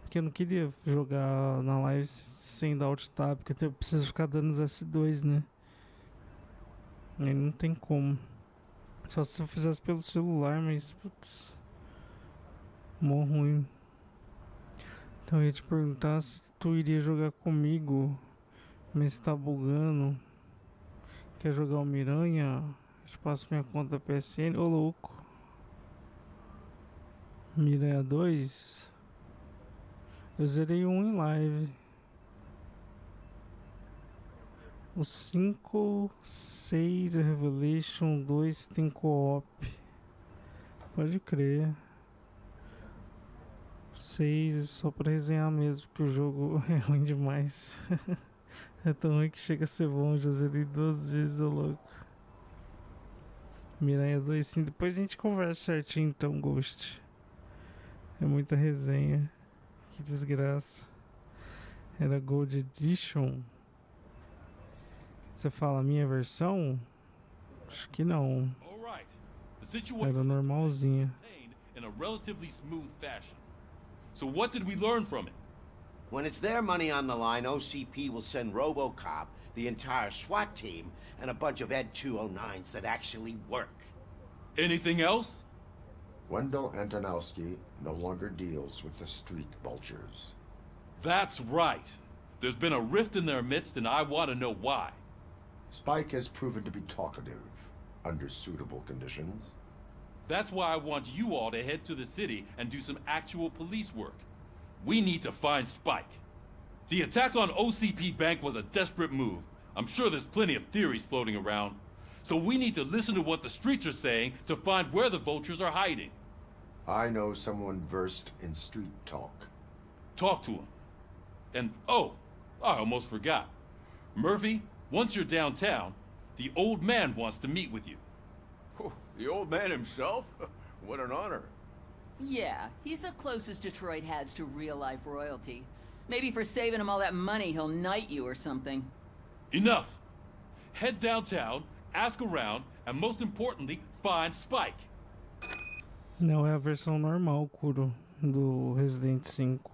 porque eu não queria jogar na live sem dar alt tab, porque eu preciso ficar dando os S2, né? Aí não tem como. Só se eu fizesse pelo celular, mas putz, mó ruim. Então eu ia te perguntar se tu iria jogar comigo, mas tá bugando. Quer jogar o Miranha? Eu te passo minha conta da PSN. Ô louco. Miranha 2. Eu zerei um em live. O 5, 6, Revelation 2 tem co-op. Pode crer. 6 é só pra resenhar mesmo, porque o jogo é ruim demais. É tão ruim que chega a ser bom. Já zerei 2 vezes, ô louco. Miranha 2 sim. Depois a gente conversa certinho então, Ghost. É muita resenha. Que desgraça. Era Gold Edition. Você fala a minha versão? Acho que não. All right. The situation Era normalzinha. in a relatively smooth fashion. So what did we learn from it? When it's their money on the line, OCP will send Robocop, the entire SWAT team, and a bunch of Ed 209s that actually work. Anything else? Wendell Antonowski no longer deals with the street vultures. That's right. There's been a rift in their midst, and I want to know why. Spike has proven to be talkative, under suitable conditions. That's why I want you all to head to the city and do some actual police work. We need to find Spike. The attack on OCP Bank was a desperate move. I'm sure there's plenty of theories floating around. So we need to listen to what the streets are saying to find where the vultures are hiding. I know someone versed in street talk. Talk to him. And, oh, I almost forgot. Murphy, once you're downtown, the old man wants to meet with you. Oh, the old man himself? What an honor. Yeah, he's the closest Detroit has to real-life royalty. Maybe for saving him all that money, he'll knight you or something. Enough! Head downtown, ask around, and most importantly, find Spike. Não é a versão normal, Kuro, do Resident 5.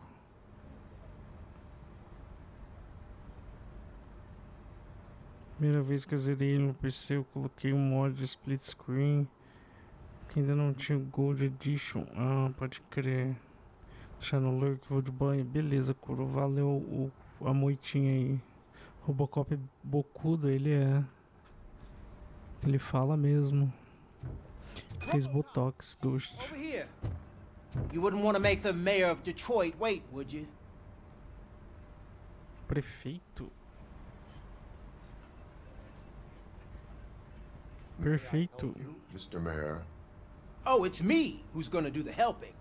Primeira vez que eu zerei no PC, eu coloquei um mod de split screen que ainda não tinha Gold Edition. Ah, pode crer. Deixar no lurk, vou de banho. Beleza, Kuro, valeu a moitinha aí. Robocop bocudo, ele é. Ele fala mesmo. Fez botox, Ghost. Over here. You wouldn't want to make the mayor of Detroit wait, would you? Prefeito. Perfeito. Mr. Mayor. Oh, it's me who's gonna do the helping.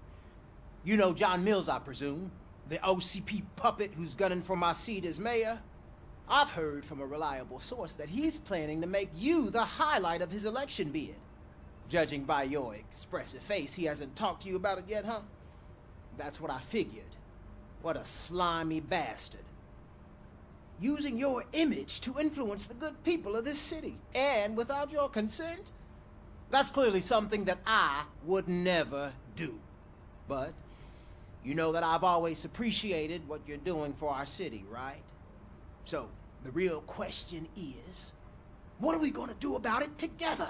You know John Mills, I presume. The OCP puppet who's gunning for my seat as mayor. I've heard from a reliable source that he's planning to make you the highlight of his election bid. Judging by your expressive face, he hasn't talked to you about it yet, huh? That's what I figured. What a slimy bastard. Using your image to influence the good people of this city, and without your consent? That's clearly something that I would never do. But you know that I've always appreciated what you're doing for our city, right? So, the real question is, what are we gonna do about it together?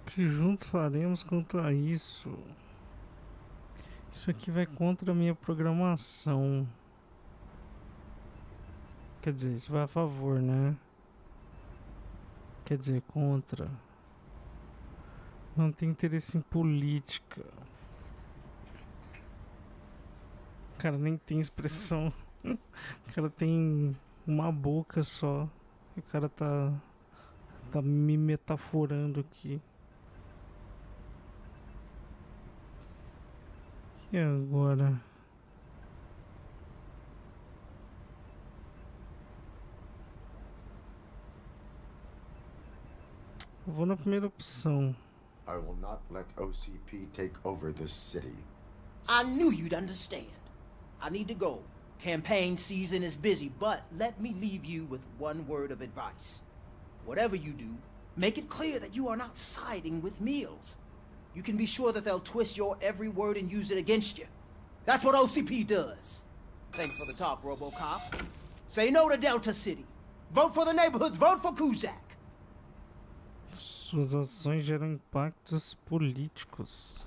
Que juntos faremos quanto a isso? Isso aqui vai contra a minha programação. Quer dizer, isso vai a favor, né? Quer dizer, contra. Não tem interesse em política. O cara nem tem expressão. O cara tem uma boca só. O cara tá me metaforando aqui. E agora? Eu vou na primeira opção. I will not let OCP take over this city. I knew you'd understand. I need to go. Campaign season is busy, but let me leave you with one word of advice. Whatever you do, make it clear that you are not siding with Mills. You can be sure that they'll twist your every word and use it against you. That's what OCP does. Thanks for the talk, Robocop. Say no to Delta City. Vote for the neighborhoods. Vote for Kuzak. Suas ações geram impactos políticos.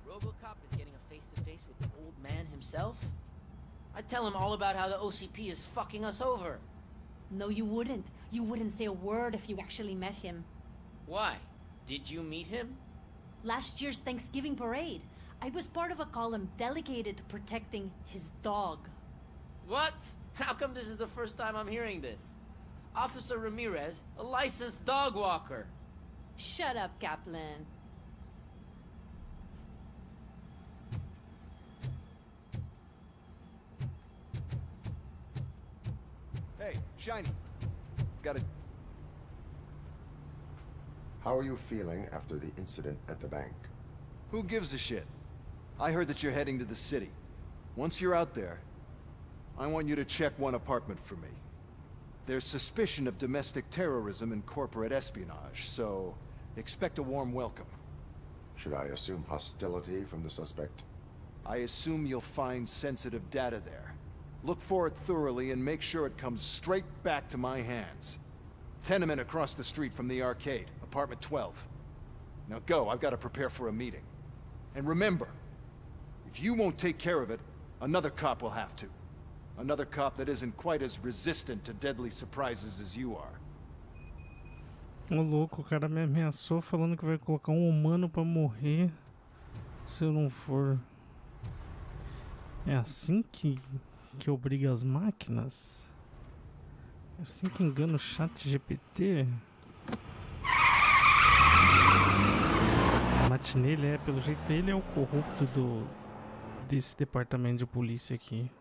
Robocop is getting a face-to-face with the old man himself? I'd tell him all about how the OCP is fucking us over. No, you wouldn't. You wouldn't say a word if you actually met him. Why? Did you meet him? Last year's Thanksgiving parade. I was part of a column delegated to protecting his dog. What? How come this is the first time I'm hearing this? Officer Ramirez, a licensed dog walker. Shut up, Kaplan. shiny. Got it. How are you feeling after the incident at the bank? Who gives a shit? I heard that you're heading to the city. Once you're out there, I want you to check one apartment for me. There's suspicion of domestic terrorism and corporate espionage, so expect a warm welcome. Should I assume hostility from the suspect? I assume you'll find sensitive data there. Look for it thoroughly and make sure it comes straight back to my hands. Tenement across the street from the arcade, apartment 12. Now go, I've got to prepare for a meeting. And remember, if you won't take care of it, another cop will have to. Another cop that isn't quite as resistant to deadly surprises as you are. Ô louco, o cara me ameaçou falando que vai colocar um humano pra morrer se eu não for. É assim que obriga as máquinas? É assim que engana o chat GPT? Mate nele, pelo jeito ele é o corrupto desse departamento de polícia aqui.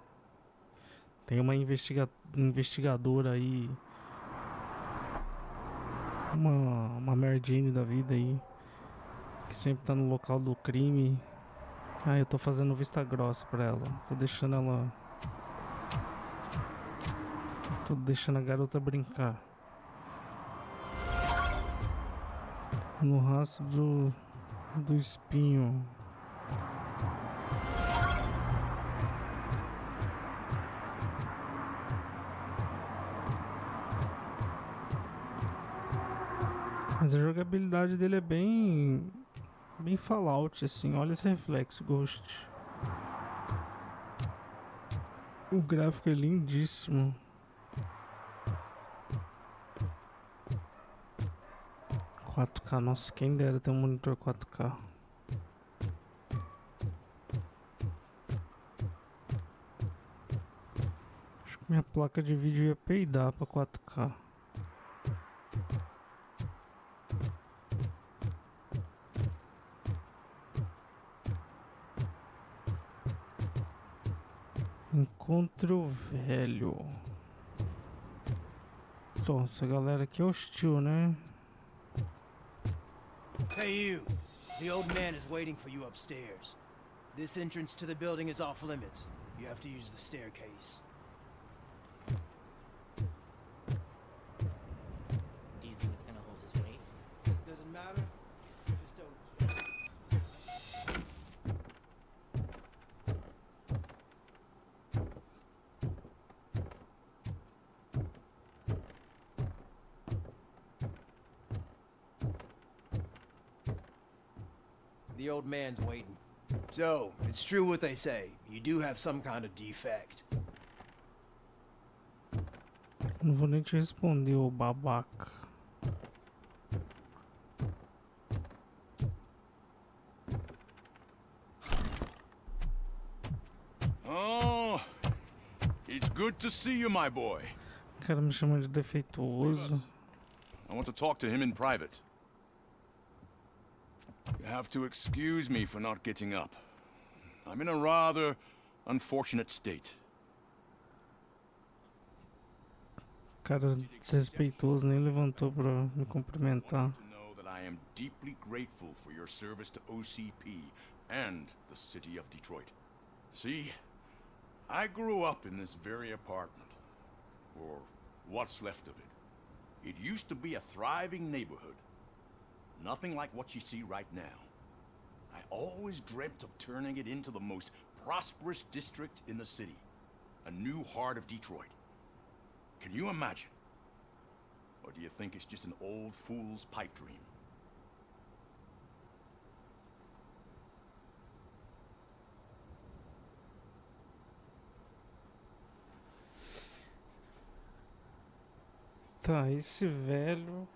Tem uma investigadora aí, uma Mary Jane da vida aí, que sempre tá no local do crime. Ah, eu tô fazendo vista grossa pra ela. Tô deixando a garota brincar. No rastro do espinho. Mas a jogabilidade dele é bem Fallout, assim. Olha esse reflexo, Ghost. O gráfico é lindíssimo. (4K), nossa, quem dera ter um monitor 4K. Acho que minha placa de vídeo ia peidar pra 4K. Encontro velho. Então, essa galera aqui é hostil, né? Hey you, the old man is waiting for you upstairs. This entrance to the building is off limits. You have to use the staircase. Do you think it's gonna hold his weight? Doesn't matter. Just don't. The old man's waiting. So, it's true what they say. You do have some kind of defect. Não vou nem te responder, ô babaca. Oh, it's good to see you, my boy. O cara me chama de defeituoso. I want to talk to him in private. You have to excuse me for not getting up. I'm in a rather unfortunate state. O cara desrespeitoso nem levantou pra me cumprimentar. To know that I am deeply grateful for your service to OCP and the city of Detroit. See, I grew up in this very apartment, or what's left of it. It used to be a thriving neighborhood. Nothing like what you see right now. I always dreamt of turning it into the most prosperous district in the city. A new heart of Detroit. Can you imagine? Or do you think it's just an old fool's pipe dream? Tá, esse velho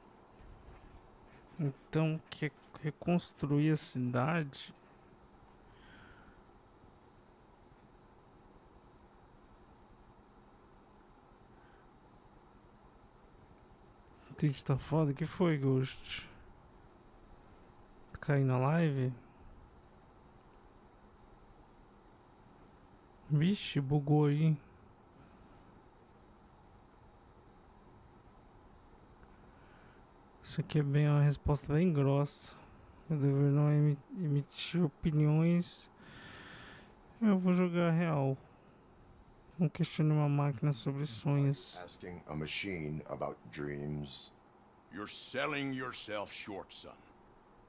então quer reconstruir a cidade. O Twitch tá foda. Que foi, Ghost? Cair na live? Vixe, bugou aí. Isso aqui é bem uma resposta bem grossa. Eu deveria não emitir opiniões. Eu vou jogar real. Não questione uma máquina sobre sonhos. Asking a machine about dreams. You're selling yourself short, son.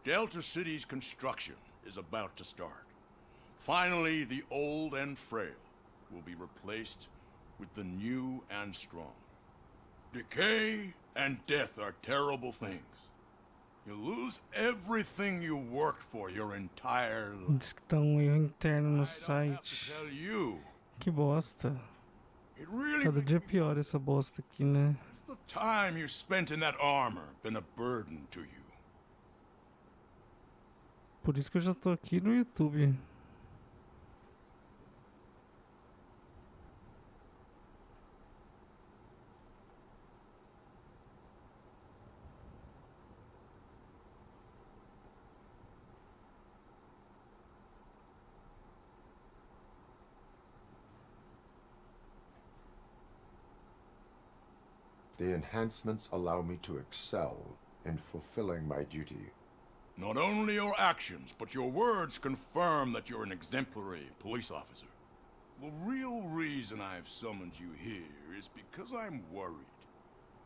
Delta City's construction is about to start. Finally, the old and frail will be replaced with the new and strong. Decay and death are terrible things. You lose everything you worked for your entire life. Diz que tá um erro interno no site. Tell you, Que bosta. it really Cada dia pior essa bosta aqui, né? has the time you spent in that armor been a burden to you. Por isso que eu já tô aqui no YouTube. The enhancements allow me to excel in fulfilling my duty. Not only your actions, but your words confirm that you're an exemplary police officer. The real reason I've summoned you here is because I'm worried.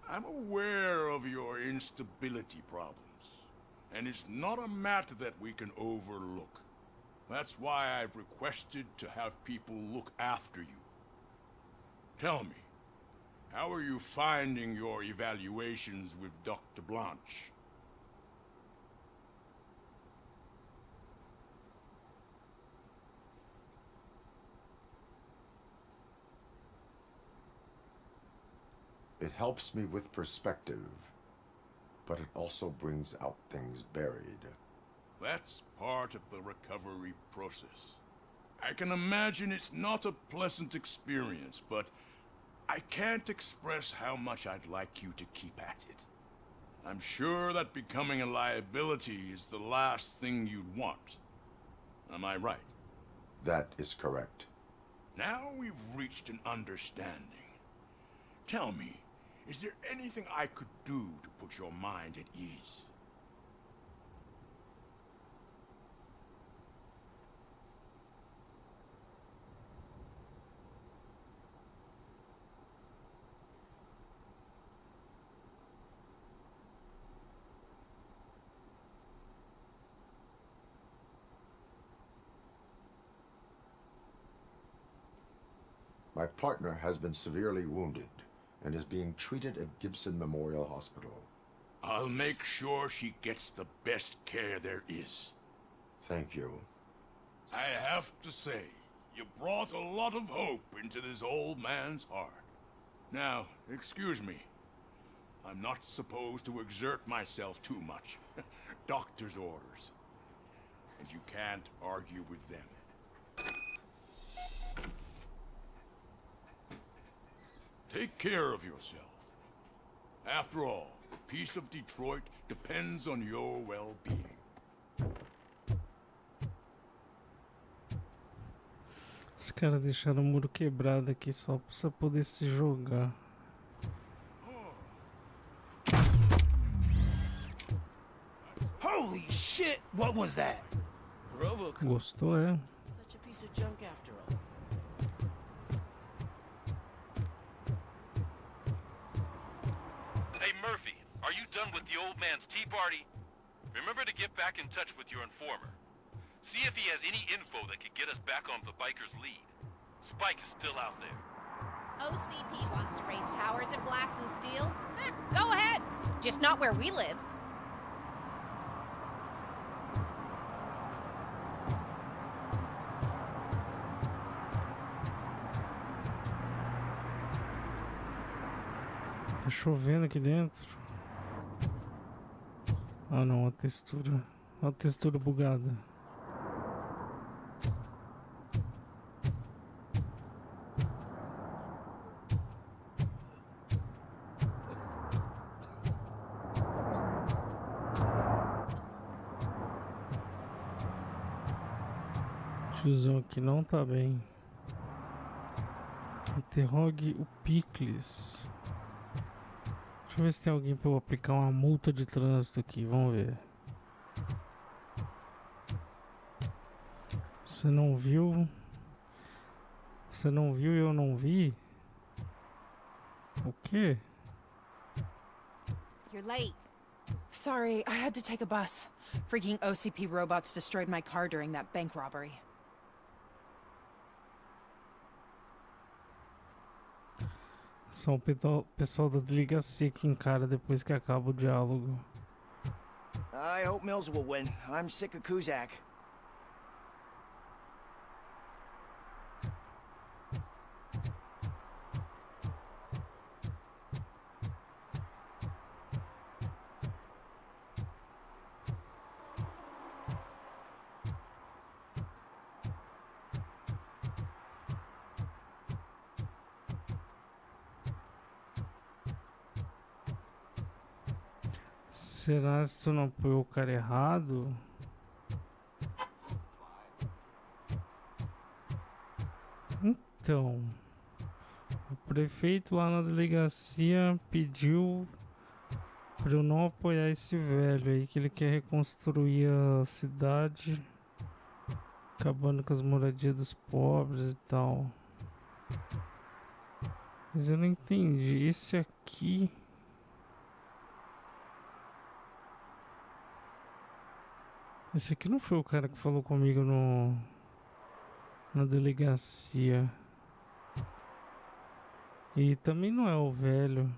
I'm aware of your instability problems, and it's not a matter that we can overlook. That's why I've requested to have people look after you. Tell me, how are you finding your evaluations with Dr. Blanche? It helps me with perspective, but it also brings out things buried. That's part of the recovery process. I can imagine it's not a pleasant experience, but I can't express how much I'd like you to keep at it. I'm sure that becoming a liability is the last thing you'd want. Am I right? That is correct. Now we've reached an understanding. Tell me, is there anything I could do to put your mind at ease? My partner has been severely wounded and is being treated at Gibson Memorial Hospital. I'll make sure she gets the best care there is. Thank you. I have to say, you brought a lot of hope into this old man's heart. Now, excuse me. I'm not supposed to exert myself too much. Doctor's orders. And you can't argue with them. Take care of yourself. After all, the peace of Detroit depends on your well-being. Os caras deixaram o muro quebrado aqui só pra você poder se jogar. Holy shit! What was that? Robocop. Gostou, é? Such a piece of junk after all. Hey, Murphy, are you done with the old man's tea party? Remember to get back in touch with your informer. See if he has any info that could get us back on the biker's lead. Spike is still out there. OCP wants to raise towers and blast and steal? Go ahead! Just not where we live. Tá chovendo aqui dentro. Ah não, a textura bugada. Tiozão aqui não tá bem. Interrogue o Picles. Deixa eu ver se tem alguém pra eu aplicar uma multa de trânsito aqui, vamos ver. Você não viu? Você não viu e eu não vi? O quê? You're late. Sorry, I had to take a bus. Freaking OCP robots destroyed my car during that bank robbery. Só o pessoal da delegacia que encara depois que acaba o diálogo. I hope Mills will win. I'm sick of Kuzak. Será que tu não apoiou o cara errado? Então, o prefeito lá na delegacia pediu pra eu não apoiar esse velho aí, que ele quer reconstruir a cidade, acabando com as moradias dos pobres e tal. Mas eu não entendi. Esse aqui... Esse aqui não foi o cara que falou comigo na delegacia. E também não é o velho.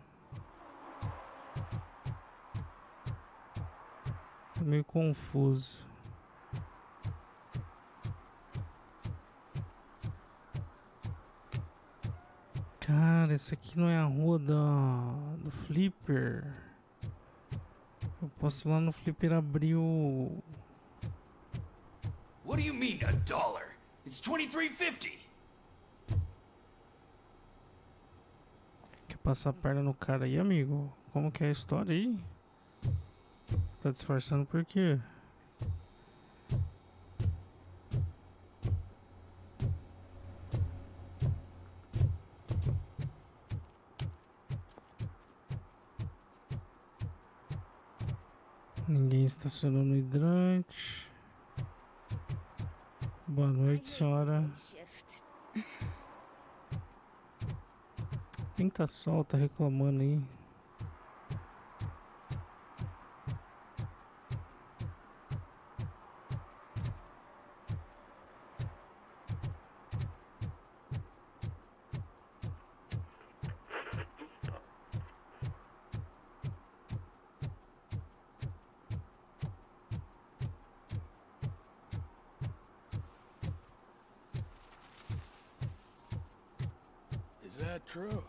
Tô meio confuso. Cara, esse aqui não é a rua do Flipper. Eu posso ir lá no Flipper abrir o... What do you mean, $1? It's $23.50. Quer passar a perna no cara aí, amigo? Como que é a história aí? Tá disfarçando por quê? Ninguém estacionou no hidrante. Boa noite, senhora. Quem tá sol, tá reclamando aí? Is that true?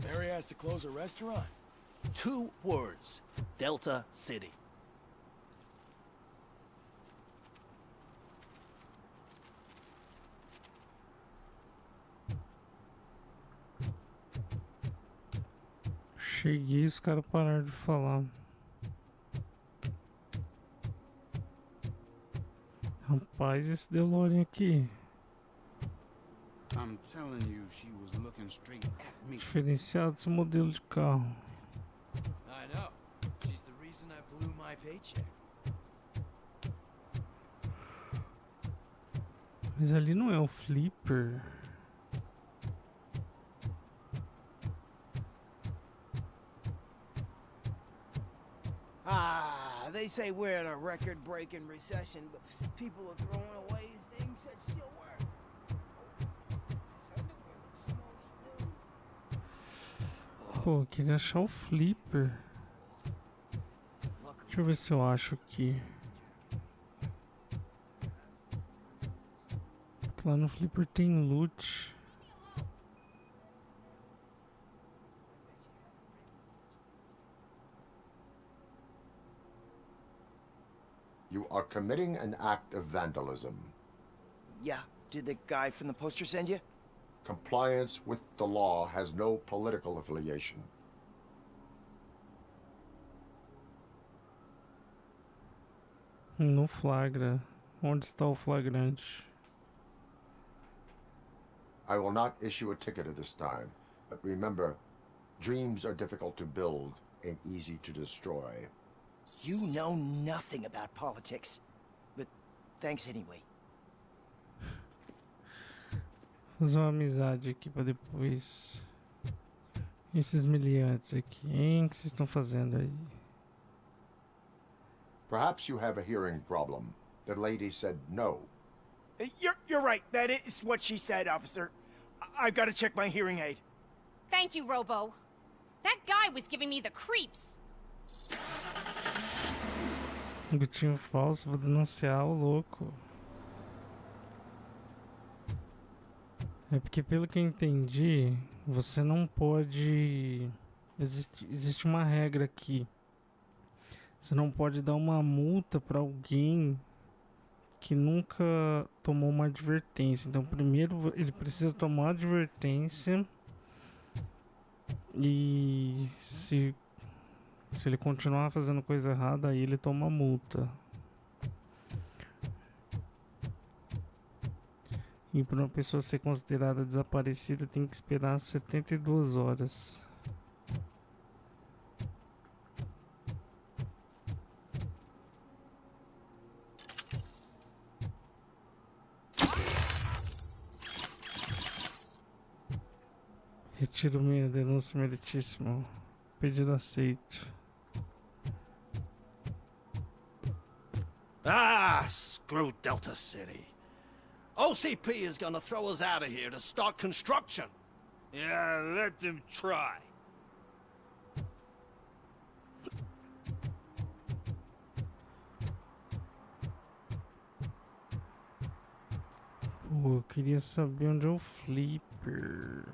Mary has to close a restaurant? 2 words. Delta City. Cheguei e os caras pararam de falar. Rapaz, esse DeLorean aqui. I'm telling you, she was looking straight at me. Diferenciado esse modelo de carro. I know. She's the reason I blew my paycheck. Mas ali não é o Flipper. They say we're in a record-breaking recession, but people are throwing away things that still work. Pô, queria achar o Flipper. Deixa eu ver se eu acho aqui. Porque lá no Flipper tem loot. You are committing an act of vandalism. Yeah, did the guy from the poster send you? Compliance with the law has no political affiliation. No flagra. Onde está o flagrante? I will not issue a ticket at this time, but remember, dreams are difficult to build and easy to destroy. You know nothing about politics. But thanks anyway. Fazer uma amizade aqui pra depois. Esses miliantes aqui, hein? O que vocês estão fazendo aí? Perhaps you have a hearing problem. The lady said no. You're right. That is what she said, officer. I've got to check my hearing aid. Thank you, Robo. That guy was giving me the creeps. Um gatinho falso, vou denunciar o louco. É porque, pelo que eu entendi, você não pode... Existe uma regra aqui. Você não pode dar uma multa pra alguém que nunca tomou uma advertência. Então, primeiro ele precisa tomar uma advertência e se ele continuar fazendo coisa errada, aí ele toma multa. E para uma pessoa ser considerada desaparecida tem que esperar 72 horas. Retiro minha denúncia, meritíssimo. Pedido aceito. Ah, screw Delta City. OCP is gonna throw us out of here to start construction. Yeah, let them try. Pô, eu queria saber onde é o Flipper.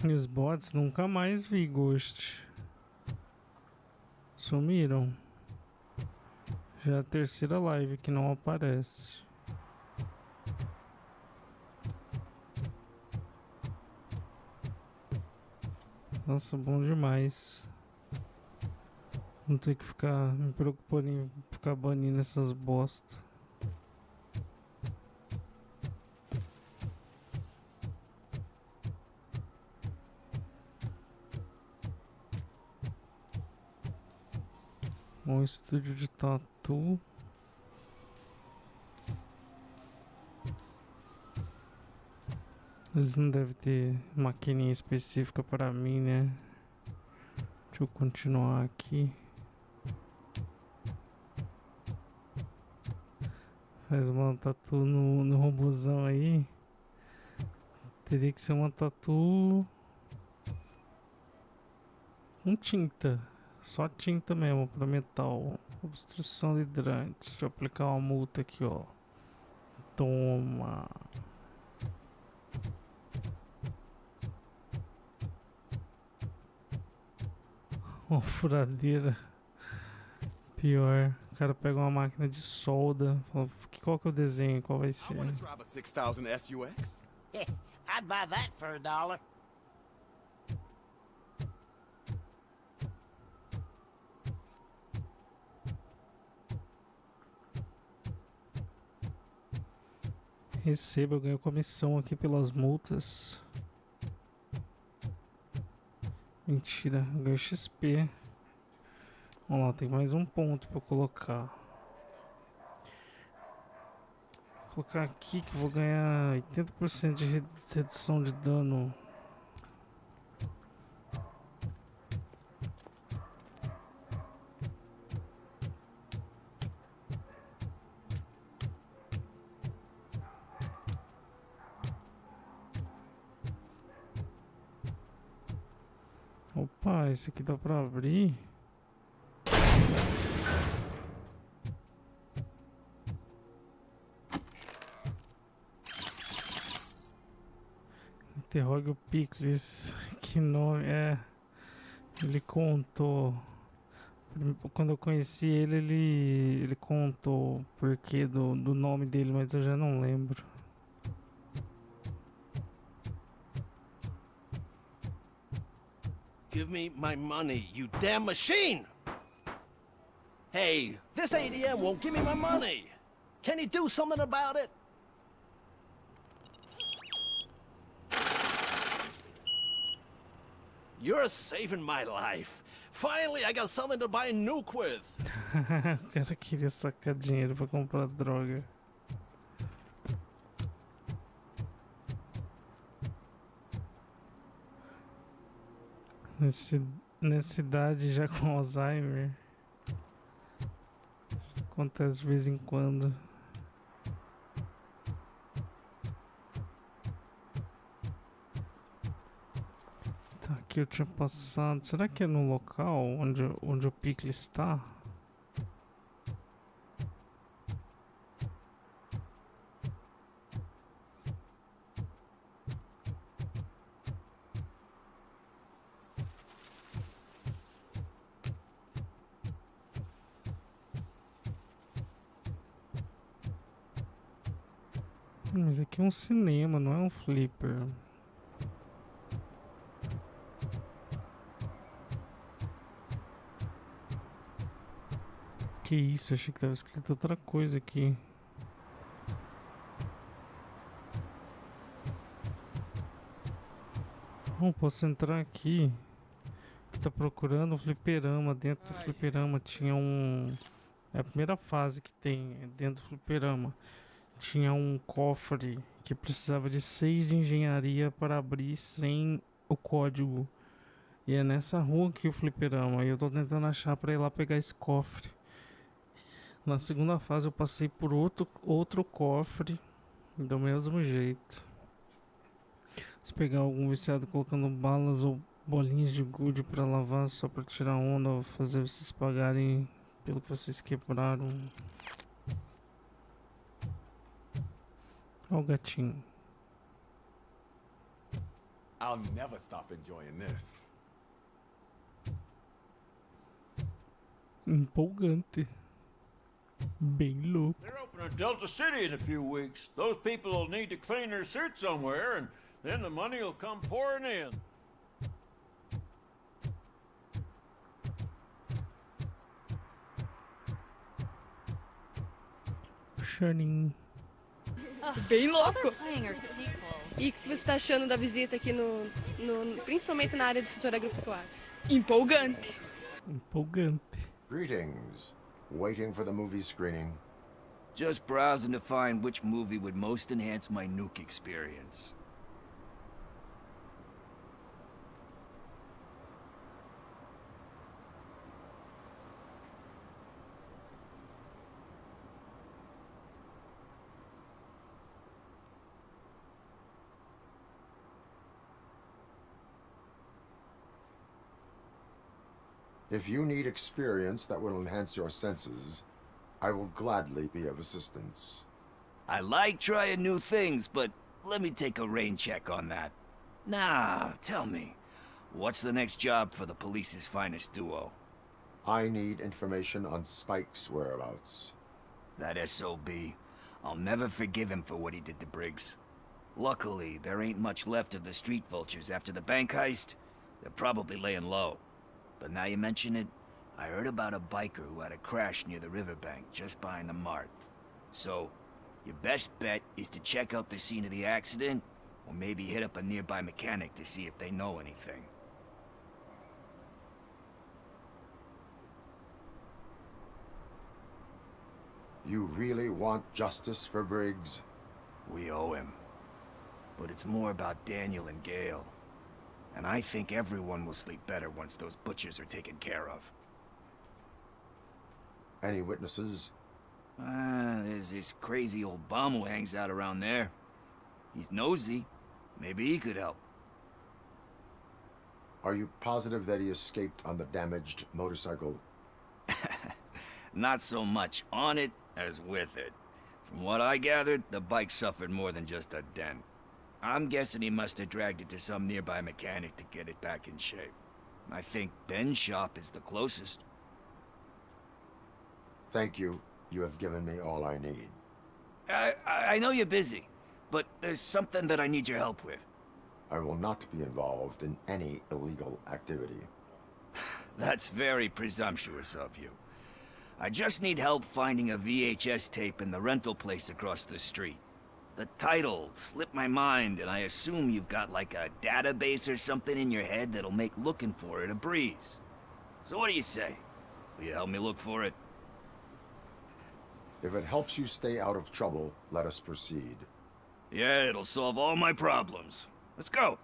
E os bots nunca mais vi, Ghost. Sumiram. Já é a terceira live que não aparece. Nossa, bom demais. Não ter que ficar me preocupando em ficar banindo essas bosta. Um estúdio de tatu. Eles não devem ter maquininha específica para mim, né? Deixa eu continuar aqui. Faz uma tatu no robozão aí. Teria que ser uma tatu com tinta. Só tinta mesmo para metal. Obstrução de hidrante. Deixa eu aplicar uma multa aqui, ó. Toma. Uma furadeira. Pior. O cara pega uma máquina de solda. Fala, qual que é o desenho? Qual vai ser? Drive a 6000 SUX. I'd buy that for $1. Receba, eu ganho comissão aqui pelas multas. Mentira, eu ganho XP. Vamos lá, tem mais um ponto pra eu colocar. Vou colocar aqui que eu vou ganhar 80% de redução de dano. Opa, esse aqui dá pra abrir. Interrogue o Picles. Que nome é? Ele contou. Quando eu conheci ele, ele contou o porquê do nome dele, mas eu já não lembro. Give me my money, you damn machine! Hey, this ADM won't give me my money! Can you do something about it? You're saving my life. Finally, I got something to buy a nuke with. O cara queria sacar dinheiro pra comprar droga. Nessa idade já com Alzheimer. Acontece de vez em quando. Tá, aqui eu tinha passado. Será que é no local onde o Pickle está? Mas aqui é um cinema, não é um flipper. Que isso, achei que tava escrito outra coisa aqui. Não posso entrar aqui. Que tá procurando o fliperama. Dentro do fliperama tinha um... É a primeira fase que tem dentro do fliperama. Tinha um cofre que precisava de 6 de engenharia para abrir sem o código. E é nessa rua aqui o fliperama. E eu tô tentando achar para ir lá pegar esse cofre. Na segunda fase eu passei por outro cofre do mesmo jeito. Se pegar algum viciado colocando balas ou bolinhas de gude para lavar só para tirar onda ou fazer vocês pagarem pelo que vocês quebraram. Olha o gatinho. I'll never stop enjoying this. Empolgante. Bem louco. They're opening Delta City in a few weeks. Those people will need to clean their suits somewhere, and then the money will come pouring in. Shining. Bem louco. E o que você está achando da visita aqui principalmente na área do setor agropecuário? Empolgante. Empolgante. Greetings. Waiting for the movie screening. Just browsing to find which movie would most enhance my nuke experience. If you need experience that will enhance your senses, I will gladly be of assistance. I like trying new things, but let me take a rain check on that. Nah, tell me, what's the next job for the police's finest duo? I need information on Spike's whereabouts. That SOB. I'll never forgive him for what he did to Briggs. Luckily, there ain't much left of the street vultures after the bank heist. They're probably laying low. But now you mention it, I heard about a biker who had a crash near the riverbank just behind the mart. So, your best bet is to check out the scene of the accident, or maybe hit up a nearby mechanic to see if they know anything. You really want justice for Briggs? We owe him. But it's more about Daniel and Gale. And I think everyone will sleep better once those butchers are taken care of. Any witnesses? There's this crazy old bum who hangs out around there. He's nosy. Maybe he could help. Are you positive that he escaped on the damaged motorcycle? Not so much on it as with it. From what I gathered, the bike suffered more than just a dent. I'm guessing he must have dragged it to some nearby mechanic to get it back in shape. I think Ben's shop is the closest. Thank you. You have given me all I need. I know you're busy, but there's something that I need your help with. I will not be involved in any illegal activity. That's very presumptuous of you. I just need help finding a VHS tape in the rental place across the street. The title slipped my mind, and I assume you've got like a database or something in your head that'll make looking for it a breeze. So what do you say? Will you help me look for it? If it helps you stay out of trouble, let us proceed. Yeah, it'll solve all my problems. Let's go!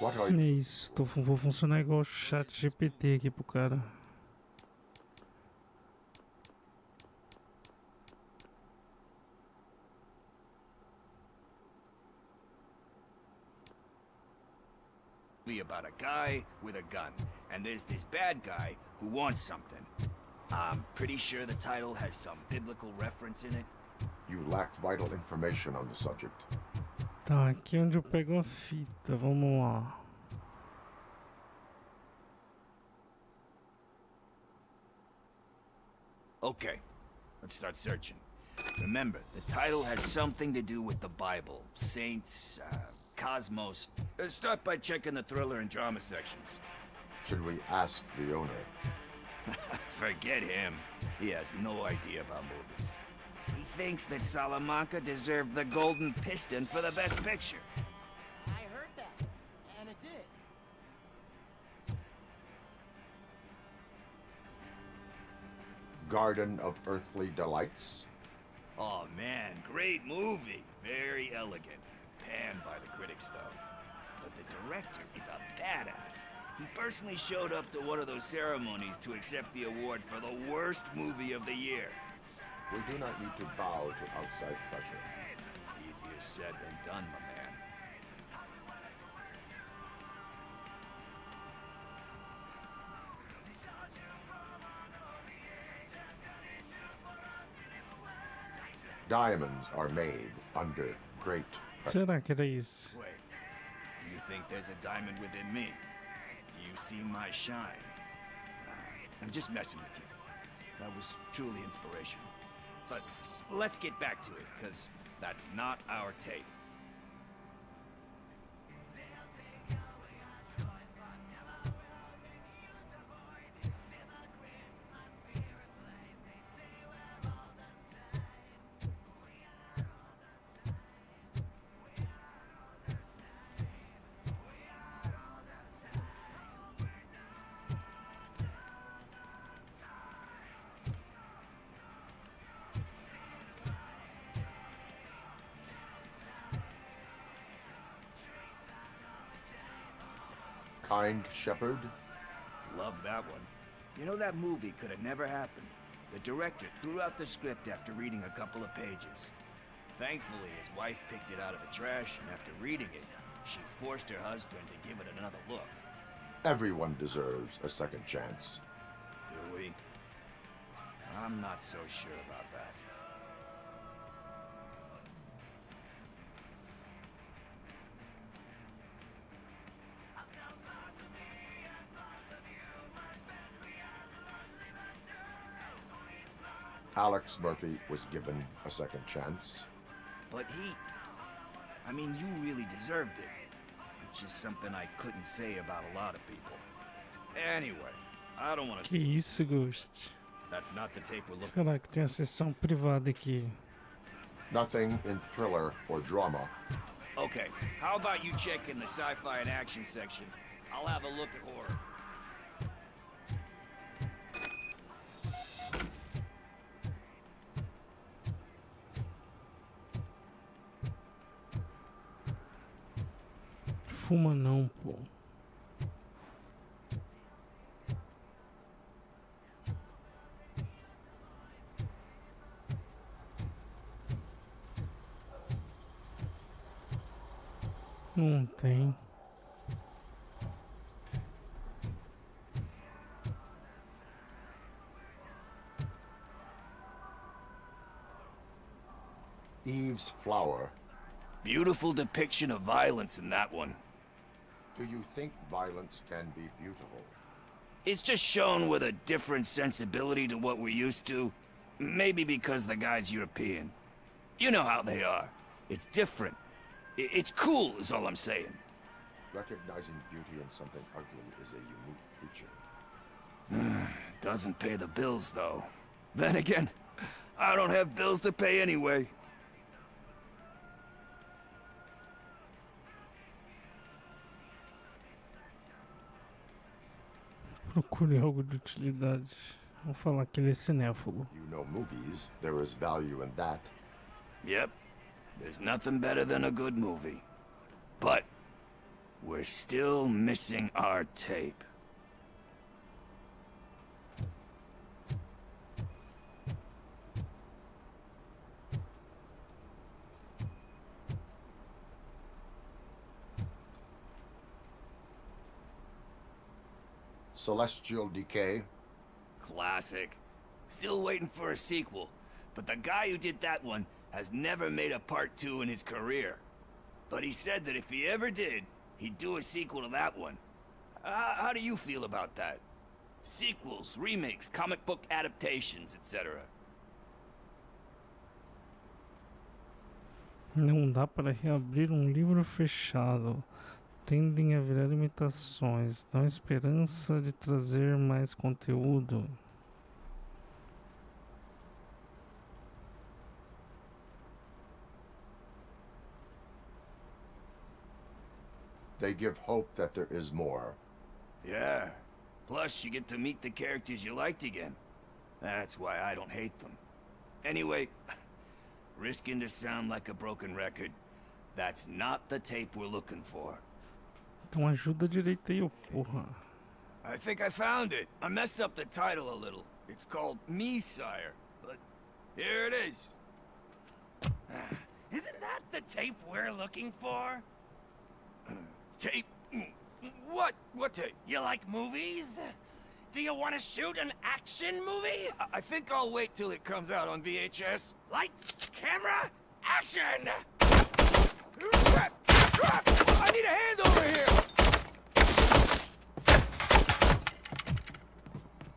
What are É isso, vou funcionar igual o chat GPT aqui pro cara. About a guy with a gun, and there's this bad guy who wants something. I'm pretty sure the title has some biblical reference in it. You lack vital information on the subject. Tá, aqui é onde eu pego a fita, vamos lá. Okay, let's start searching. Remember, the title has something to do with the Bible, saints, Cosmos. Start by checking the thriller and drama sections. Should we ask the owner? Forget him. He has no idea about movies. He thinks that Salamanca deserved the Golden Piston for the Best Picture. I heard that, and it did. Garden of Earthly Delights? Oh man, great movie. Very elegant. Panned by the critics, though. But the director is a badass. He personally showed up to one of those ceremonies to accept the award for the worst movie of the year. We do not need to bow to outside pressure. Easier said than done, my man. Diamonds are made under great pressure. Será que era isso? Wait, do you think there's a diamond within me? Do you see my shine? I'm just messing with you. That was truly inspirational. But let's get back to it, because that's not our tape. Kind Shepherd? Love that one. You know, that movie could have never happened. The director threw out the script after reading a couple of pages. Thankfully, his wife picked it out of the trash, and after reading it, she forced her husband to give it another look. Everyone deserves a second chance. Do we? I'm not so sure about that. Alex Murphy was given a second chance. But I mean, you really deserved it. Which is something I couldn't say about a lot of people. Anyway, I don't want to... Que isso, Ghost? That's not the tape we're looking for. Será que tem a sessão privada aqui? Nothing in thriller or drama. Okay, how about you check in the sci-fi and action section? I'll have a look at horror. Fuma não, pô. Não tem. Eve's Flower. Beautiful depiction of violence in that one. Do you think violence can be beautiful? It's just shown with a different sensibility to what we're used to. Maybe because the guy's European. You know how they are. It's different. It's cool, is all I'm saying. Recognizing beauty in something ugly is a unique feature. Doesn't pay the bills, though. Then again, I don't have bills to pay anyway. Procure algo de utilidade. Vou falar que ele é cinéfilo. You know movies. There is value in that. Yep. There's nothing better than a good movie. But we're still missing our tape. Celestial Decay. Classic. Still waiting for a sequel. But the guy who did that one has never made a part 2 in his career. But he said that if he ever did, he'd do a sequel to that one. How do you feel about that? Sequels, remakes, comic book adaptations, etc. Não dá para reabrir um livro fechado. Tendem a virar imitações. Dão esperança de trazer mais conteúdo. They give hope that there is more. Yeah. Plus, you get to meet the characters you liked again. That's why I don't hate them. Anyway, risking to sound like a broken record, that's not the tape we're looking for. Então ajuda direito aí, ô porra. I think I found it. I messed up the title a little. It's called Me, Sire. But here it is. Isn't that the tape we're looking for? Tape? What? What tape? You like movies? Do you want to shoot an action movie? I think I'll wait till it comes out on VHS. Lights, camera, action! Crap! Crap! I need a hand over here!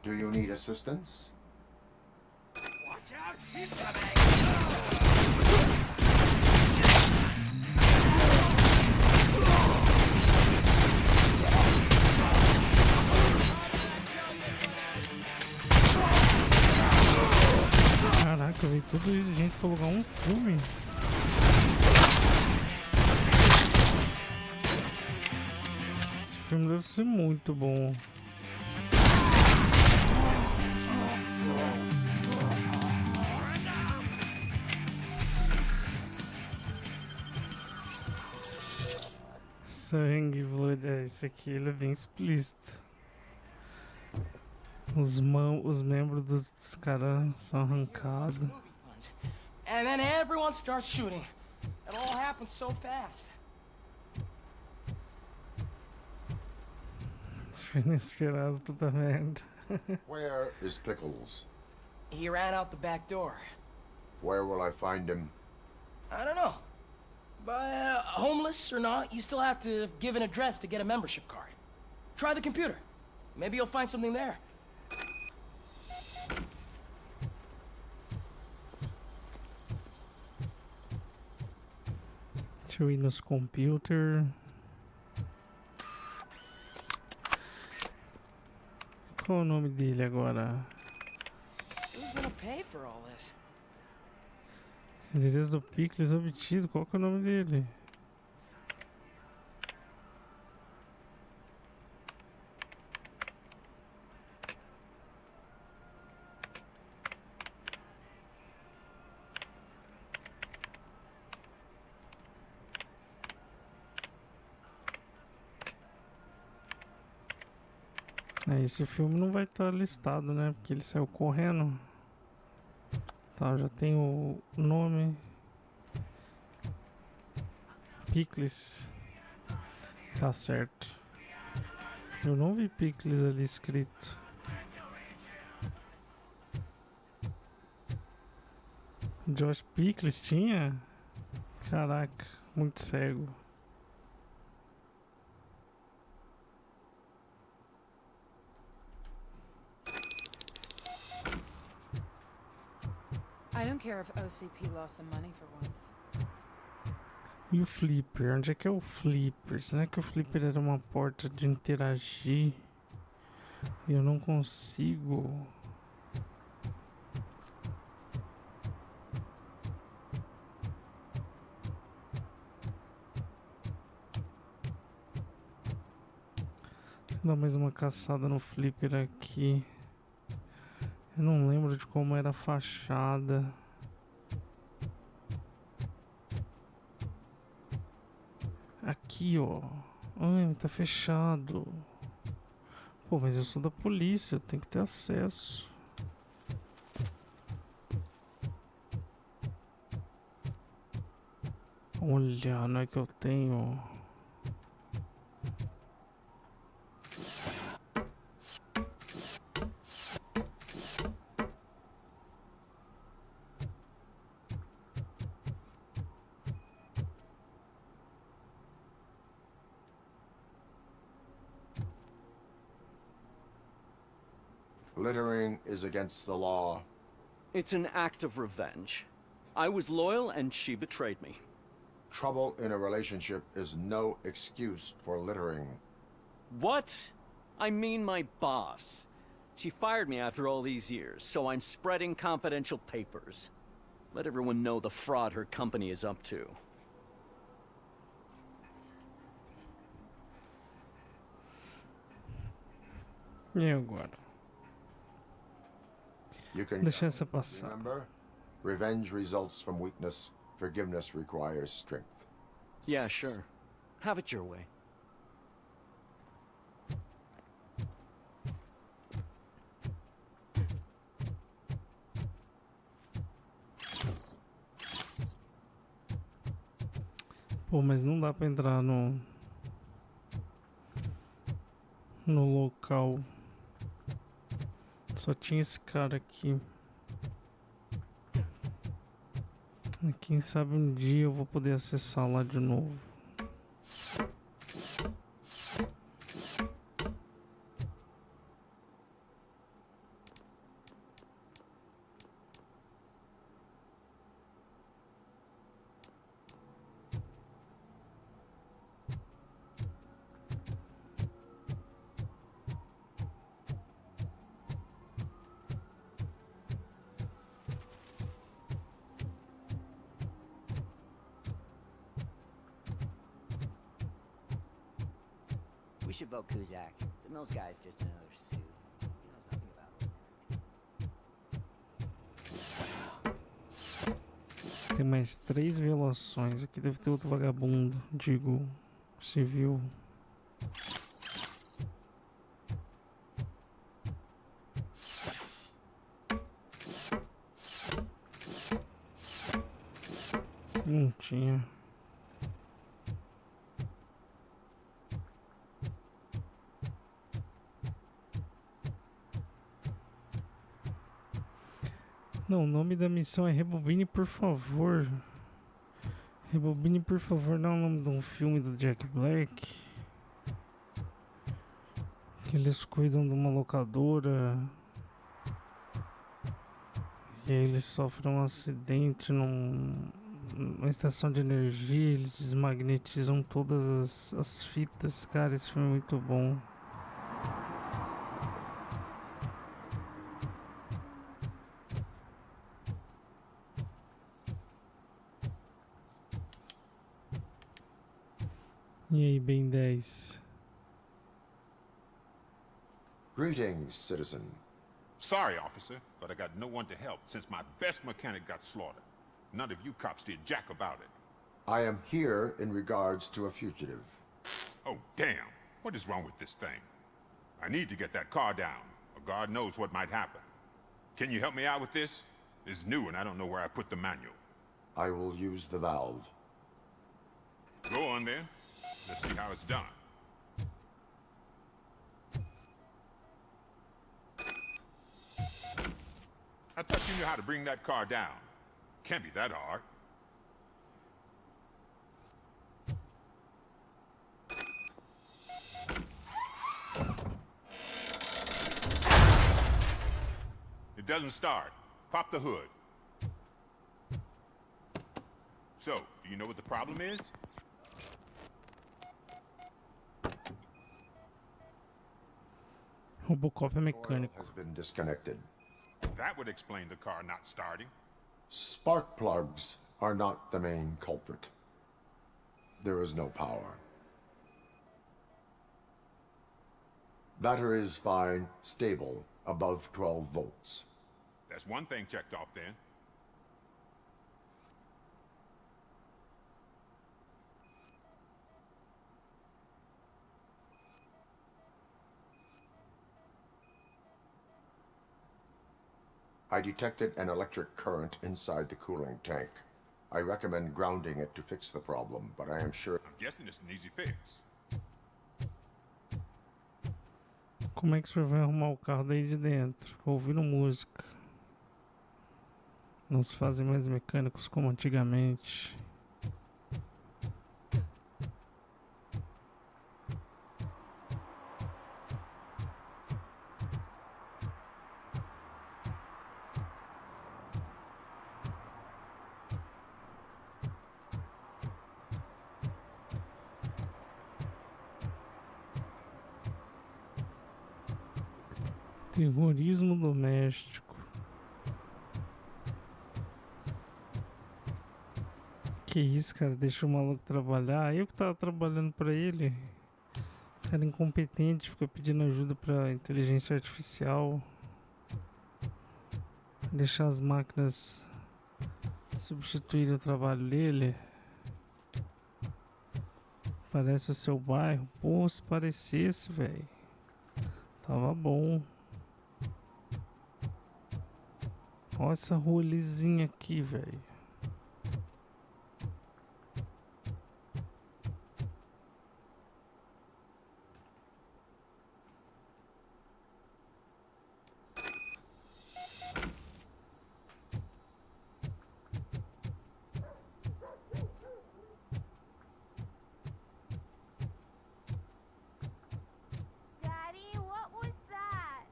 Do you need assistance? Watch out! He's coming! Caraca, veio tudo isso de gente pra alugar um filme. Esse filme deve ser muito bom. Sangue, blood, esse aqui ele é bem explícito. Os membros dos caras são arrancados. And then everyone starts shooting. It all happens so fast. Isso foi inesperado, puta merda. Where is Pickles? He ran out the back door. Where will I find him? I don't know. But homeless or not, you still have to give an address to get a membership card. Try the computer. Maybe you'll find something there. Deixa eu ir nos computer. Qual é o nome dele agora? Who's gonna pay for all this? Endereço do Pickles obtido. Qual que é o nome dele? Esse filme não vai estar listado, né? Porque ele saiu correndo. Tá, já tem o nome. Pickles. Tá certo. Eu não vi Pickles ali escrito. Josh Pickles tinha? Caraca, muito cego. I don't care if OCP lost some money for once. E o flipper? Onde é que é o flipper? Será que o flipper era uma porta de interagir? E eu não consigo. Deixa eu dar mais uma caçada no flipper aqui. Eu não lembro de como era a fachada. Aqui, ó. Ai, tá fechado. Pô, mas eu sou da polícia, eu tenho que ter acesso. Olha, não é que eu tenho. Littering is against the law. It's an act of revenge. I was loyal and she betrayed me. Trouble in a relationship is no excuse for littering. What? I mean my boss. She fired me after all these years, so I'm spreading confidential papers. Let everyone know the fraud her company is up to. E agora? You can Deixa essa passar. remember, revenge results from weakness. Forgiveness requires strength. Yeah, sure. Have it your way. Pô, mas não dá pra entrar no local. Só tinha esse cara aqui. Quem sabe um dia eu vou poder acessar lá de novo. We should vote Kuzak. The Mills guy's just another suit. He knows nothing about it. Tem mais 3 violações. Aqui deve ter outro vagabundo. Digo, civil. Não tinha. Não, o nome da missão é Rebobine, por favor. Rebobine, por favor, não é o nome de um filme do Jack Black. Que eles cuidam de uma locadora. E aí eles sofrem um acidente numa estação de energia. Eles desmagnetizam todas as fitas. Cara, esse filme é muito bom. E aí, Ben 10? Greetings, citizen. Sorry, officer, but I got no one to help since my best mechanic got slaughtered. None of you cops did jack about it. I am here in regards to a fugitive. Oh, damn. What is wrong with this thing? I need to get that car down, or God knows what might happen. Can you help me out with this? It's new and I don't know where I put the manual. I will use the valve. Go on then. Let's see how it's done. I thought you knew how to bring that car down. Can't be that hard. It doesn't start. Pop the hood. So, do you know what the problem is? Robocop é mecânico. Has been disconnected. That would explain the car not starting. Spark plugs are not the main culprit. There is no power. Battery is fine, stable, above 12 volts. That's one thing checked off then. I detected an electric current inside the cooling tank. I recommend grounding it to fix the problem, but I am sure... I'm guessing it's an easy fix. Como é que o senhor vai arrumar o carro daí de dentro? Ouvindo música. Não se fazem mais mecânicos como antigamente. Terrorismo doméstico. Que isso, cara? Deixa o maluco trabalhar. Eu que tava trabalhando pra ele. Cara incompetente, fica pedindo ajuda pra inteligência artificial. Deixar as máquinas substituírem o trabalho dele. Parece o seu bairro. Pô, se parecesse, velho. Tava bom. Olha essa rua lisinha aqui, velho. Daddy, what was that?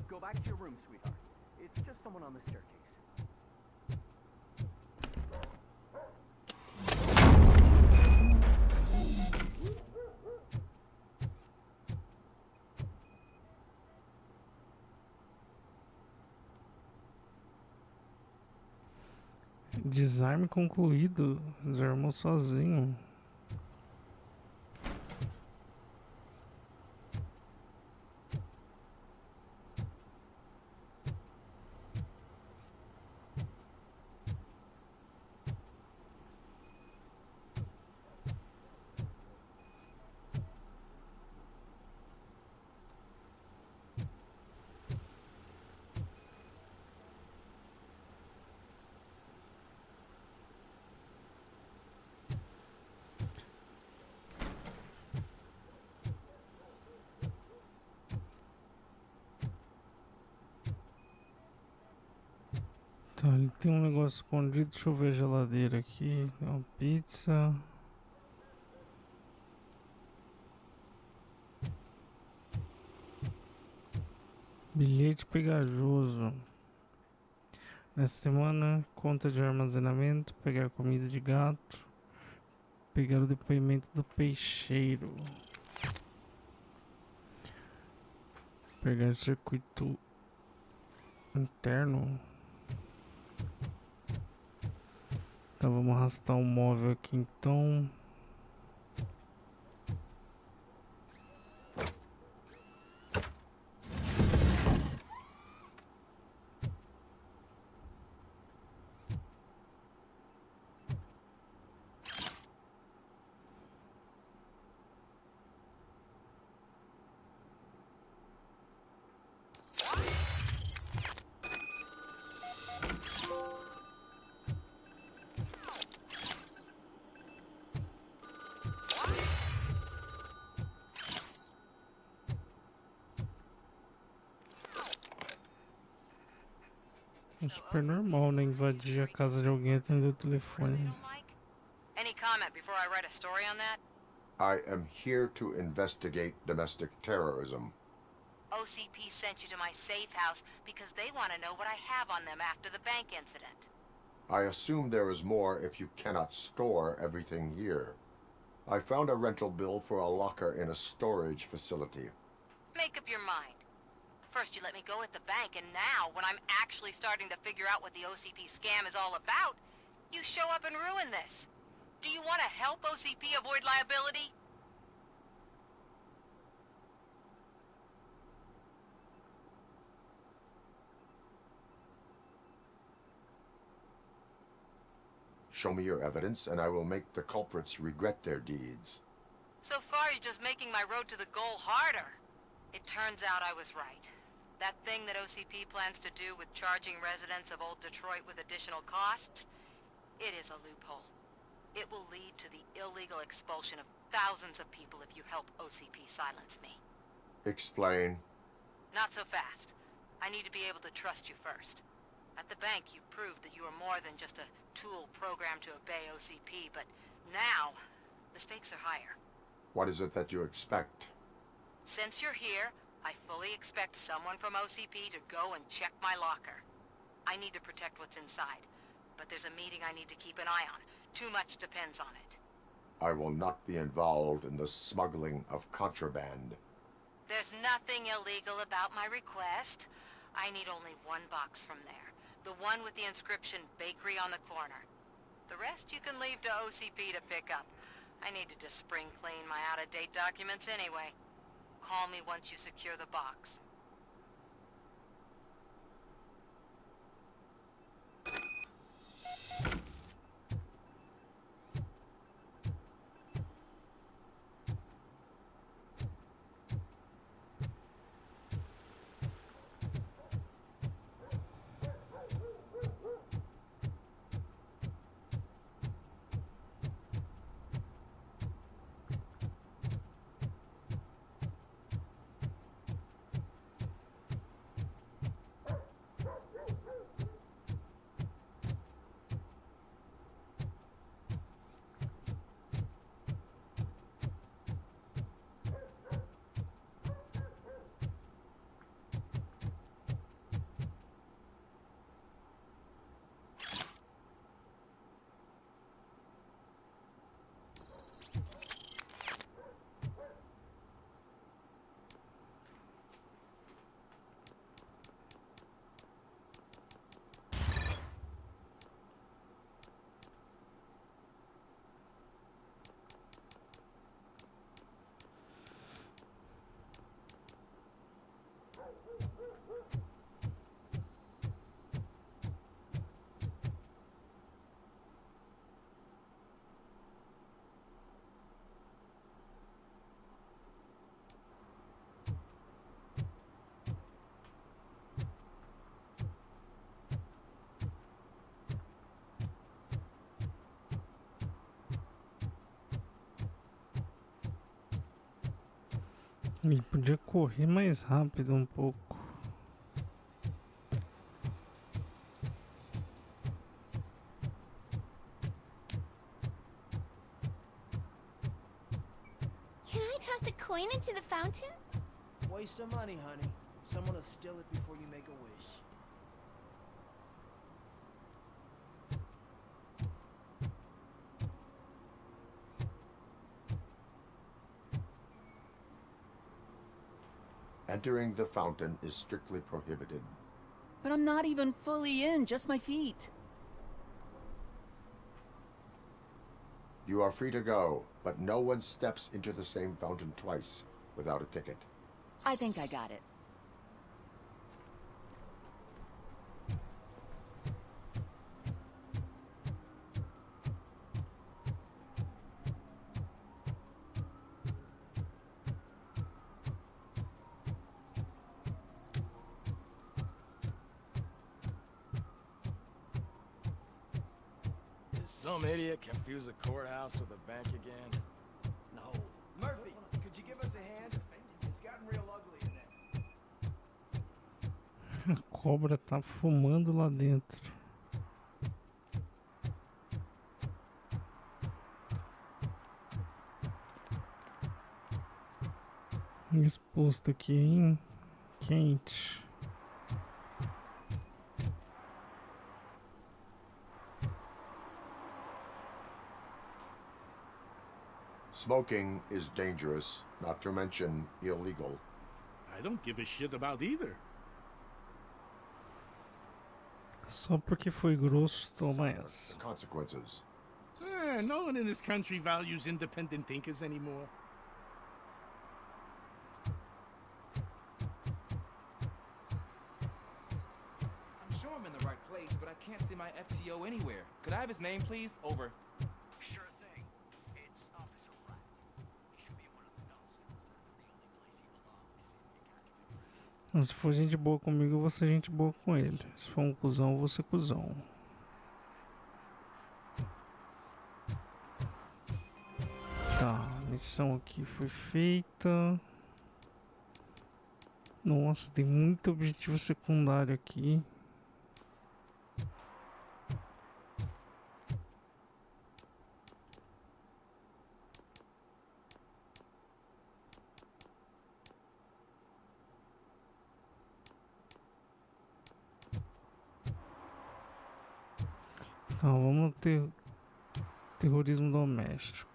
Go back to your room, sweetheart. It's just someone on the staircase. Desarme concluído. Desarmou sozinho. Tá, ele tem um negócio escondido. Deixa eu ver a geladeira aqui. Tem uma pizza. Bilhete pegajoso. Nessa semana, conta de armazenamento. Pegar comida de gato. Pegar o depoimento do peixeiro. Pegar circuito interno. Então vamos arrastar o móvel aqui então. É super normal, né? Invadir a casa de alguém e atender o telefone. Any comment before I write a story on that? I am here to investigate domestic terrorism. OCP sent you to my safe house because they want to know what I have on them after the bank incident. I assume there is more if you cannot store everything here. I found a rental bill for a locker in a storage facility. Make up your mind. First you let me go at the bank, and now, when I'm actually starting to figure out what the OCP scam is all about, you show up and ruin this. Do you want to help OCP avoid liability? Show me your evidence, and I will make the culprits regret their deeds. So far, you're just making my road to the goal harder. It turns out I was right. That thing that OCP plans to do with charging residents of Old Detroit with additional costs, it is a loophole. It will lead to the illegal expulsion of thousands of people if you help OCP silence me. Explain. Not so fast. I need to be able to trust you first. At the bank, you proved that you are more than just a tool programmed to obey OCP, but now, the stakes are higher. What is it that you expect? Since you're here, I fully expect someone from OCP to go and check my locker. I need to protect what's inside, but there's a meeting I need to keep an eye on. Too much depends on it. I will not be involved in the smuggling of contraband. There's nothing illegal about my request. I need only one box from there. The one with the inscription Bakery on the corner. The rest you can leave to OCP to pick up. I need to just spring clean my out-of-date documents anyway. Call me once you secure the box. Ele podia correr mais rápido um pouco. Can I toss a coin into the fountain? Waste of money, honey. Someone will steal it before you make a wish. Entering the fountain is strictly prohibited. But I'm not even fully in, just my feet. You are free to go, but no one steps into the same fountain twice without a ticket. I think I got it. Did some idiot confuse the courthouse with a bank again? No. Murphy, could you give us a hand? It's gotten real ugly in there. A cobra tá fumando lá dentro. Exposto aqui, hein? Quente. Smoking is dangerous, not to mention illegal. I don't give a shit about either. Só porque foi grosso, toma essa. Consequences. No one in this country values independent thinkers anymore. I'm sure I'm in the right place, but I can't see my FTO anywhere. Could I have his name, please? Over. Sure thing. It's Officer Black. He should be at one of the dumpsters. That's the only place he belongs. Então, se for gente boa comigo, eu vou ser gente boa com ele. Se for um cuzão, eu vou ser cuzão. Tá, a missão aqui foi feita. Nossa, tem muito objetivo secundário aqui. Então, vamos ter terrorismo doméstico.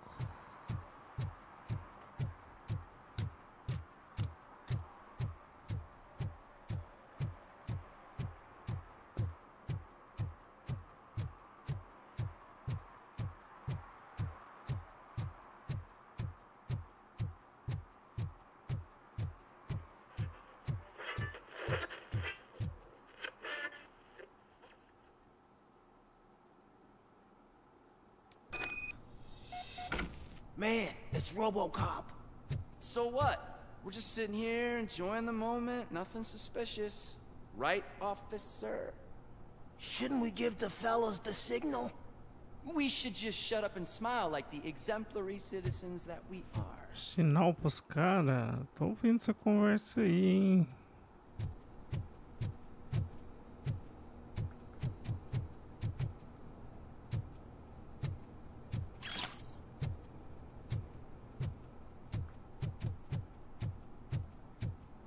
Man, it's Robocop. So what? We're just sitting here enjoying the moment, nothing suspicious. Right, officer? Shouldn't we give the fellas the signal? We should just shut up and smile like the exemplary citizens that we are. Sinal pros caras. Tô ouvindo essa conversa aí, hein?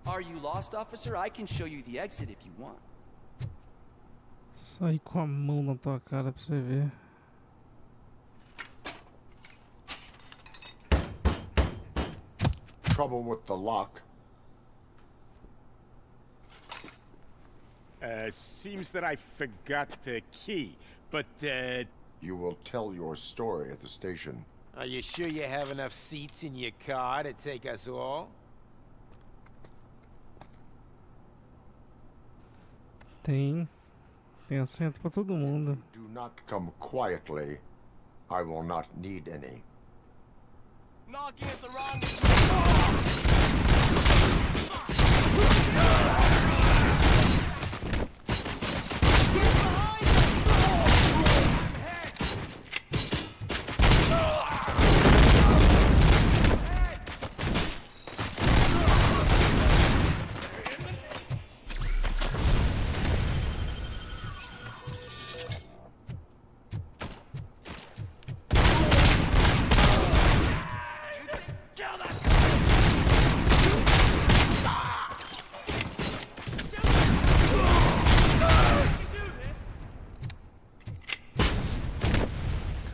Are you lost, officer? I can show you the exit if you want. Sai com a mão na tua cara pra você ver. Trouble with the lock. Seems that I forgot the key, but, You will tell your story at the station. Are you sure you have enough seats in your car to take us all? Tem assento pra todo mundo. Do not come quietly. I will not need any. Knocking at the wrong...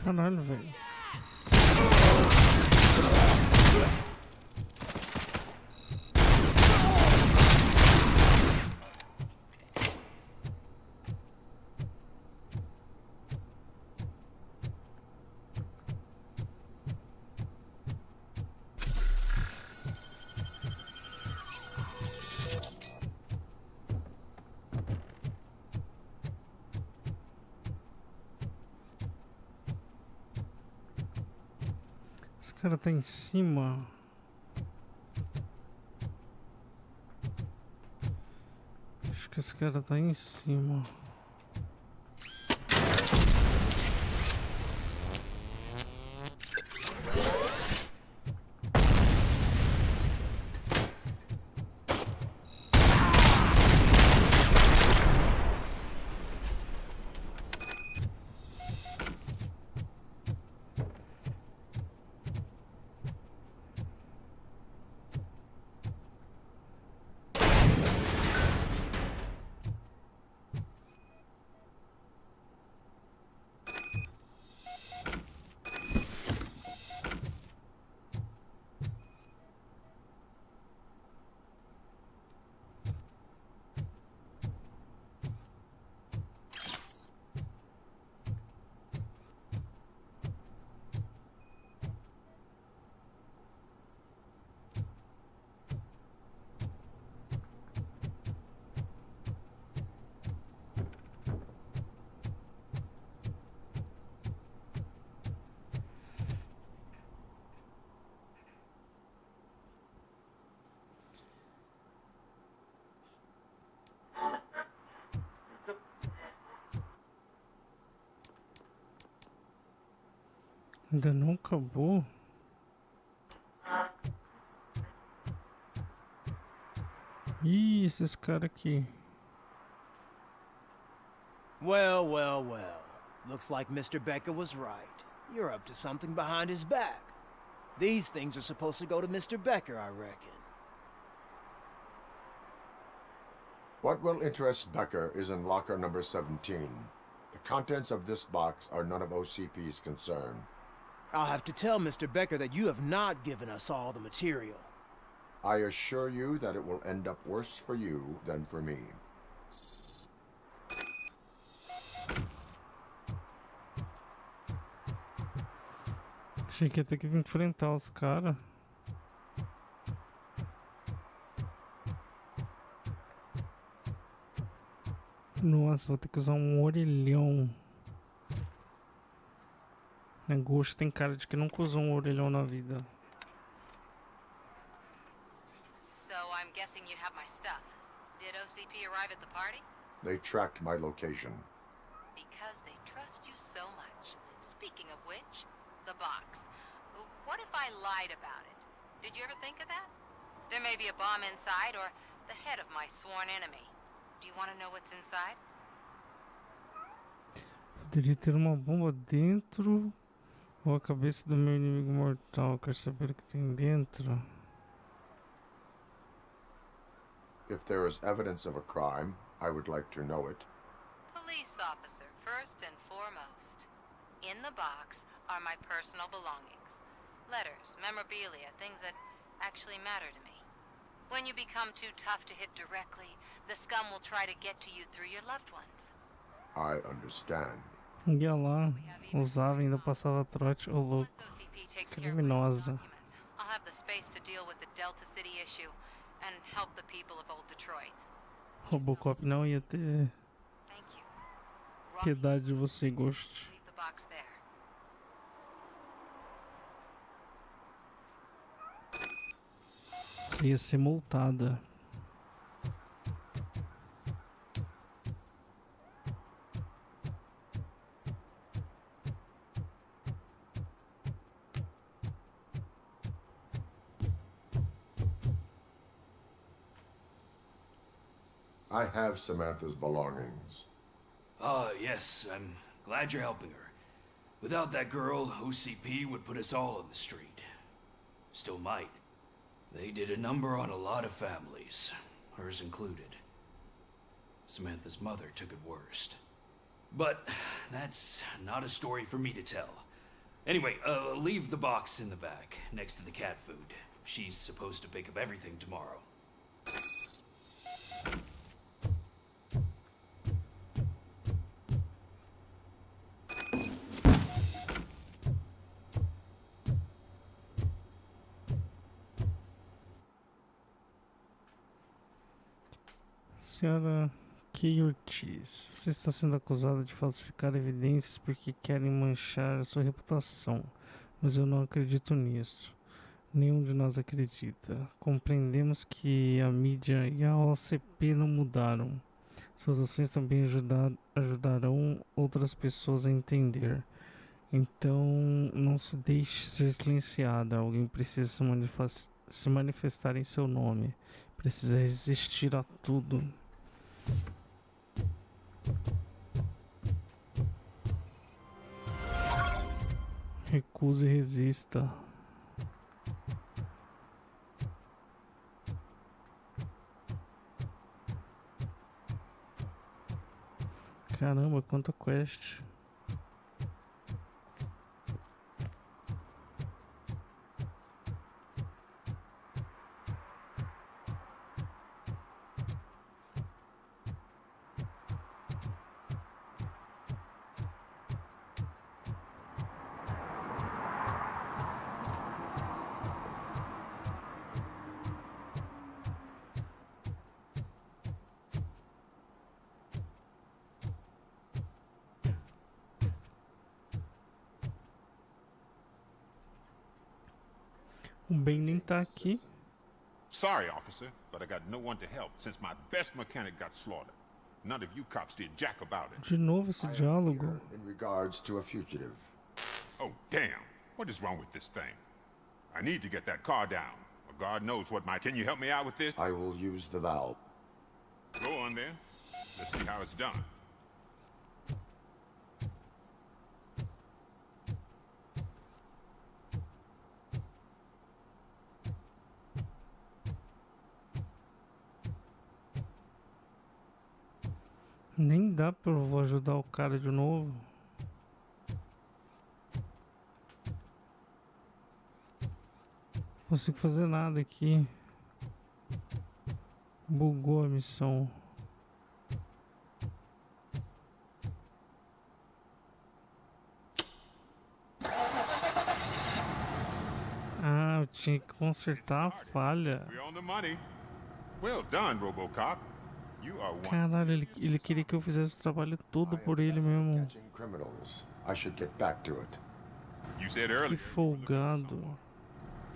Caralho, velho. Esse cara tá em cima. Acho que esse cara tá em cima. Ainda não acabou? Ih, esses caras aqui. Well, well, well. Looks like Mr. Becker was right. You're up to something behind his back. These things are supposed to go to Mr. Becker, I reckon. What will interest Becker is in locker number 17. The contents of this box are none of OCP's concern. I'll have to tell Mr. Becker that you have not given us all the material. I assure you that it will end up worse for you than for me. Achei que ia ter que enfrentar os caras. Nossa, vou ter que usar um orelhão. Negócio tem cara de que nunca usou um orelhão na vida. So I'm guessing you have my stuff. Did OCP arrive at the party? They tracked my location. Because they trust you so much. Speaking of which, the box. What if I lied about it? Did you ever think of that? There may be a bomb inside or the head of my sworn enemy. Do you want to know what's inside? Poderia ter uma bomba dentro ou a cabeça do meu inimigo mortal. Quero saber o que tem dentro. If there is evidence of a crime, I would like to know it. Police officer, first and foremost. In the box are my personal belongings. Letters, memorabilia, things that actually matter to me. When you become too tough to hit directly, the scum will try to get to you through your loved ones. I understand. Ia lá, usava e ainda passava trote, ô louco. Criminosa. I'll have the space to deal with the Delta City issue and help the people of Old Detroit. Robocop não ia ter piedade de você, Ghost. Leave the box there. Ia ser multada. I have Samantha's belongings. Yes, I'm glad you're helping her. Without that girl, OCP would put us all on the street. Still might. They did a number on a lot of families, hers included. Samantha's mother took it worst. But that's not a story for me to tell. Anyway, leave the box in the back, next to the cat food. She's supposed to pick up everything tomorrow. Senhora Curtis, você está sendo acusada de falsificar evidências porque querem manchar a sua reputação, mas eu não acredito nisso. Nenhum de nós acredita. Compreendemos que a mídia e a OCP não mudaram. Suas ações também ajudarão outras pessoas a entender. Então, não se deixe ser silenciada. Alguém precisa se manifestar em seu nome. Precisa resistir a tudo. Recuse e resista. Caramba, quanta quest. O Ben nem tá aqui. Sorry, officer, but I got no one to help since my best mechanic got slaughtered. None of you cops did jack about it. De novo esse diálogo. In regards to a fugitive. Oh, damn. What is wrong with this thing? I need to get that car down. Or God knows what might... Can you help me out with this? I will use the valve. Go on then. Let's see how it's done. Nem dá pra eu vou ajudar o cara de novo. Não consigo fazer nada aqui. Bugou a missão. Ah, eu tinha que consertar a falha. We're on the money. Well done, Robocop. You are one. Caralho, ele queria que eu fizesse o trabalho todo por ele mesmo. Criminals. I should get back to it. You said Que earlier. folgado.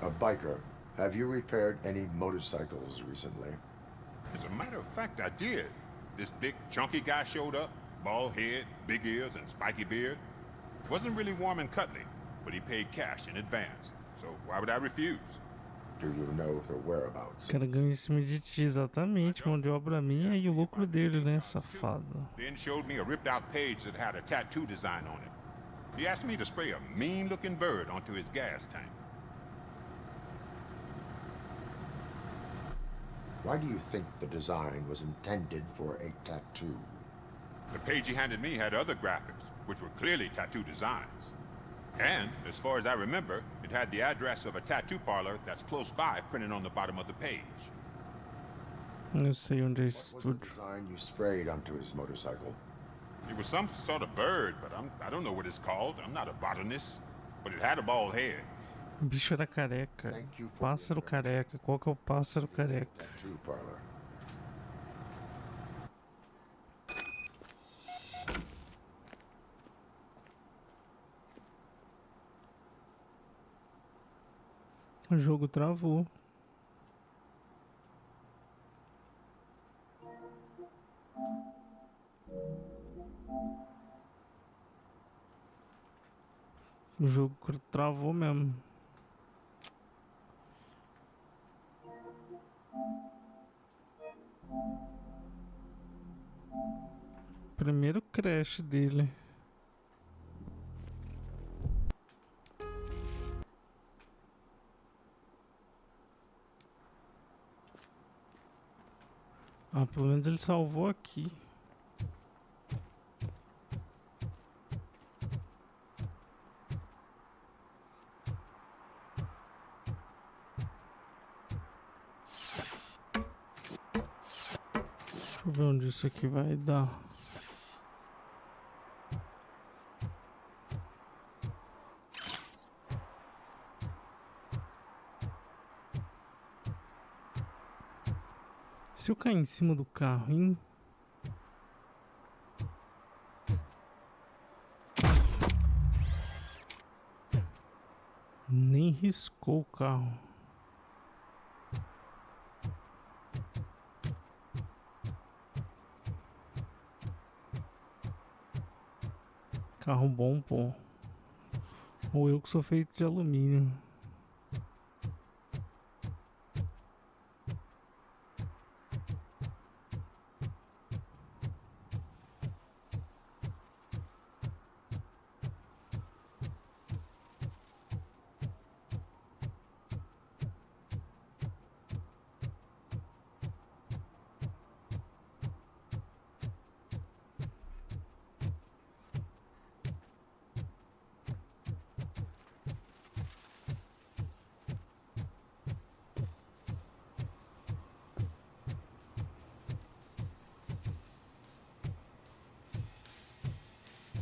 A biker. Have you repaired any motorcycles recently? As a matter of fact, I did. This big, chunky guy showed up. Bald head, big ears, and spiky beard. Wasn't really warm and cuddly, but he paid cash in advance. So why would I refuse? Do you know the whereabouts? O cara ganha em cima de ti, exatamente. Mão de obra minha e o lucro dele, né, safado. Then showed me a ripped-out page that had a tattoo design on it. He asked me to spray a mean-looking bird onto his gas tank. Why do you think the design was intended for a tattoo? The page he handed me had other graphics, which were clearly tattoo designs. And, as far as I remember, it had the address of a tattoo parlor that's close by printed on the bottom of the page. Eu sei onde é What esse was the estúdio. design you sprayed onto his motorcycle? It was some sort of bird, but I don't know what it's called. I'm not a botanist. But it had a bald head. O bicho era careca. Pássaro careca. Qual que é o pássaro careca? Tattoo parlor. O jogo travou. O jogo travou mesmo. Primeiro crash dele. Ah, pelo menos ele salvou aqui. Deixa eu ver onde isso aqui vai dar. Se eu cair em cima do carro, hein? Nem riscou o carro. Carro bom, pô. Ou eu que sou feito de alumínio.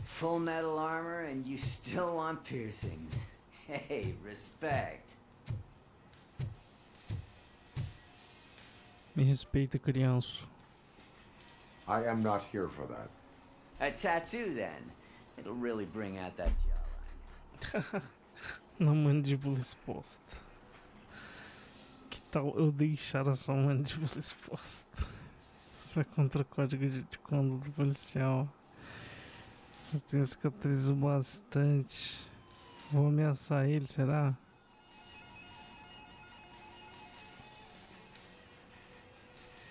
Full metal armor and you still want piercings. Hey, respect. Me respeita, criança. I am not here for that. A tattoo then. It'll really bring out that jawline. Na mandíbula exposta. Que tal eu deixar a sua mandíbula exposta? Isso é contra o código de conduta do policial. Já tenho cicatriz bastante. Vou ameaçar ele, será?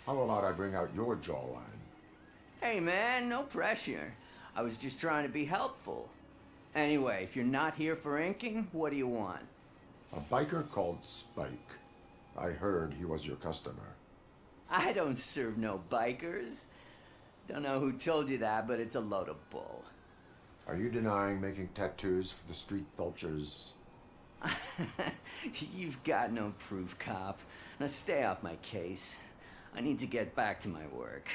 How about I bring out your jawline? Hey man, no pressure. I was just trying to be helpful. Anyway, if you're not here for inking, what do you want? A biker called Spike. I heard he was your customer. I don't serve no bikers. Don't know who told you that, but it's a load of bull. Are you denying making tattoos for the street vultures? You've got no proof, cop. Now stay off my case. I need to get back to my work.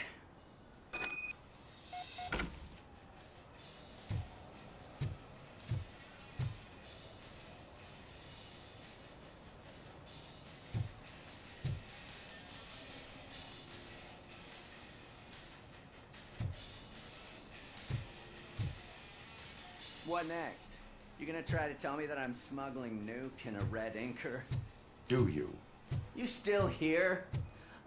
What next? You gonna try to tell me that I'm smuggling nuke in a red inker? Do you? You still here?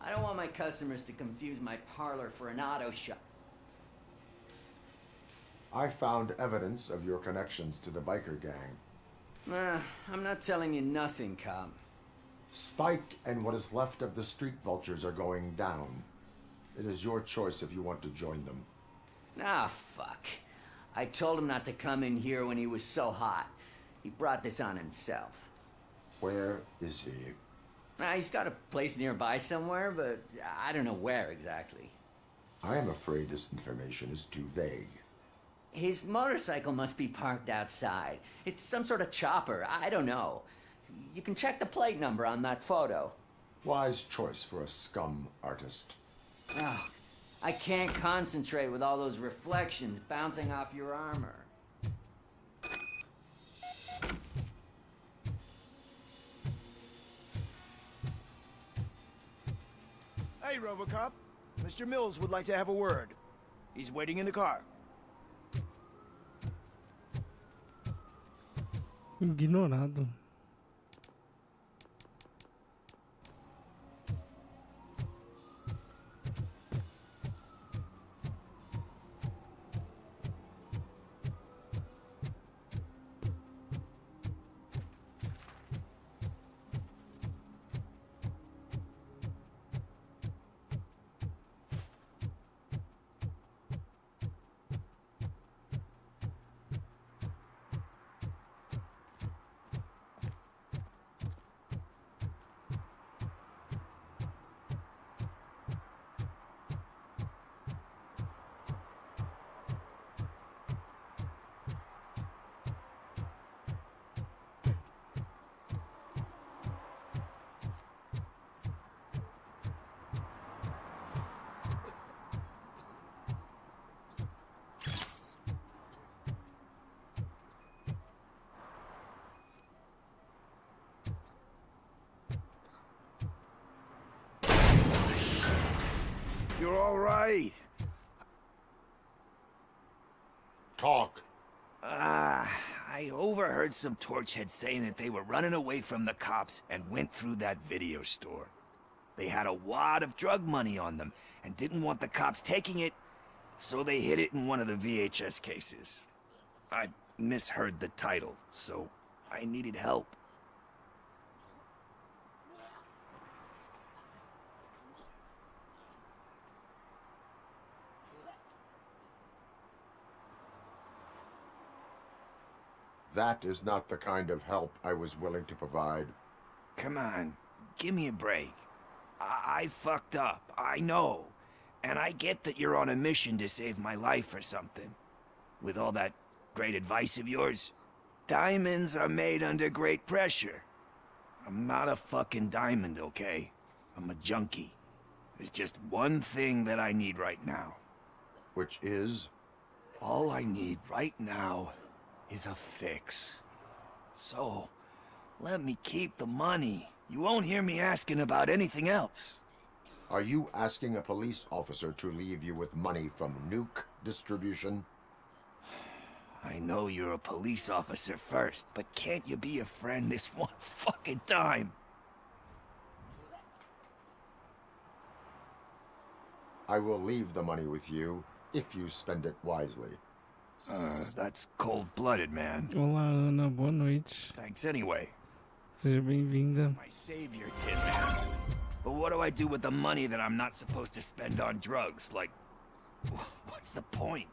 I don't want my customers to confuse my parlor for an auto shop. I found evidence of your connections to the biker gang. I'm not telling you nothing, cop. Spike and what is left of the street vultures are going down. It is your choice if you want to join them. Ah, fuck. I told him not to come in here when he was so hot. He brought this on himself. Where is he? He's got a place nearby somewhere, but I don't know where exactly. I am afraid this information is too vague. His motorcycle must be parked outside. It's some sort of chopper. I don't know. You can check the plate number on that photo. Wise choice for a scum artist. Oh, I can't concentrate with all those reflections bouncing off your armor. Hey, Robocop. Mr. Mills would like to have a word. He's waiting in the car. Ignorado. You're all right. Talk. I overheard some torchheads saying that they were running away from the cops and went through that video store. They had a wad of drug money on them and didn't want the cops taking it, so they hid it in one of the VHS cases. I misheard the title, so I needed help. That is not the kind of help I was willing to provide. Come on, give me a break. I fucked up, I know. And I get that you're on a mission to save my life or something. With all that great advice of yours, diamonds are made under great pressure. I'm not a fucking diamond, okay? I'm a junkie. There's just one thing that I need right now. Which is? All I need right now is a fix. So, let me keep the money. You won't hear me asking about anything else. Are you asking a police officer to leave you with money from nuke distribution? I know you're a police officer first, but can't you be a friend this one fucking time? I will leave the money with you if you spend it wisely. That's cold-blooded, man. Olá, Ana, boa noite. Thanks anyway. Seja bem-vinda. My savior, Tin Man. But what do I do with the money that I'm not supposed to spend on drugs? Like, what's the point?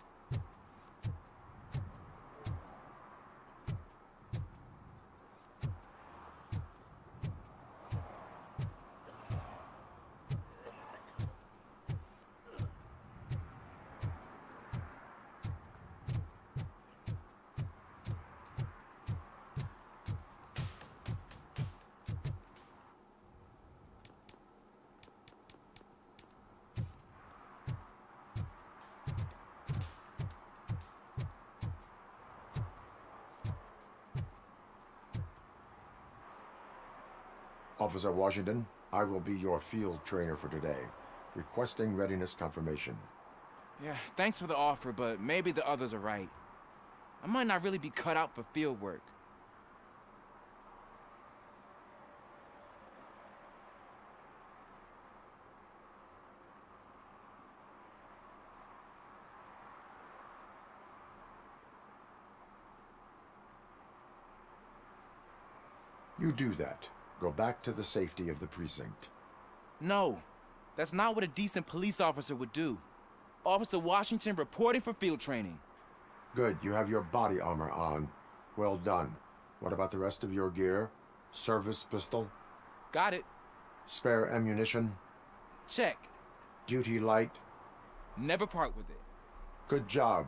Officer Washington, I will be your field trainer for today. Requesting readiness confirmation. Yeah, thanks for the offer, but maybe the others are right. I might not really be cut out for field work. You do that. Go back to the safety of the precinct. No, that's not what a decent police officer would do. Officer Washington reporting for field training. Good, you have your body armor on. Well done. What about the rest of your gear? Service pistol? Got it. Spare ammunition? Check. Duty light? Never part with it. Good job.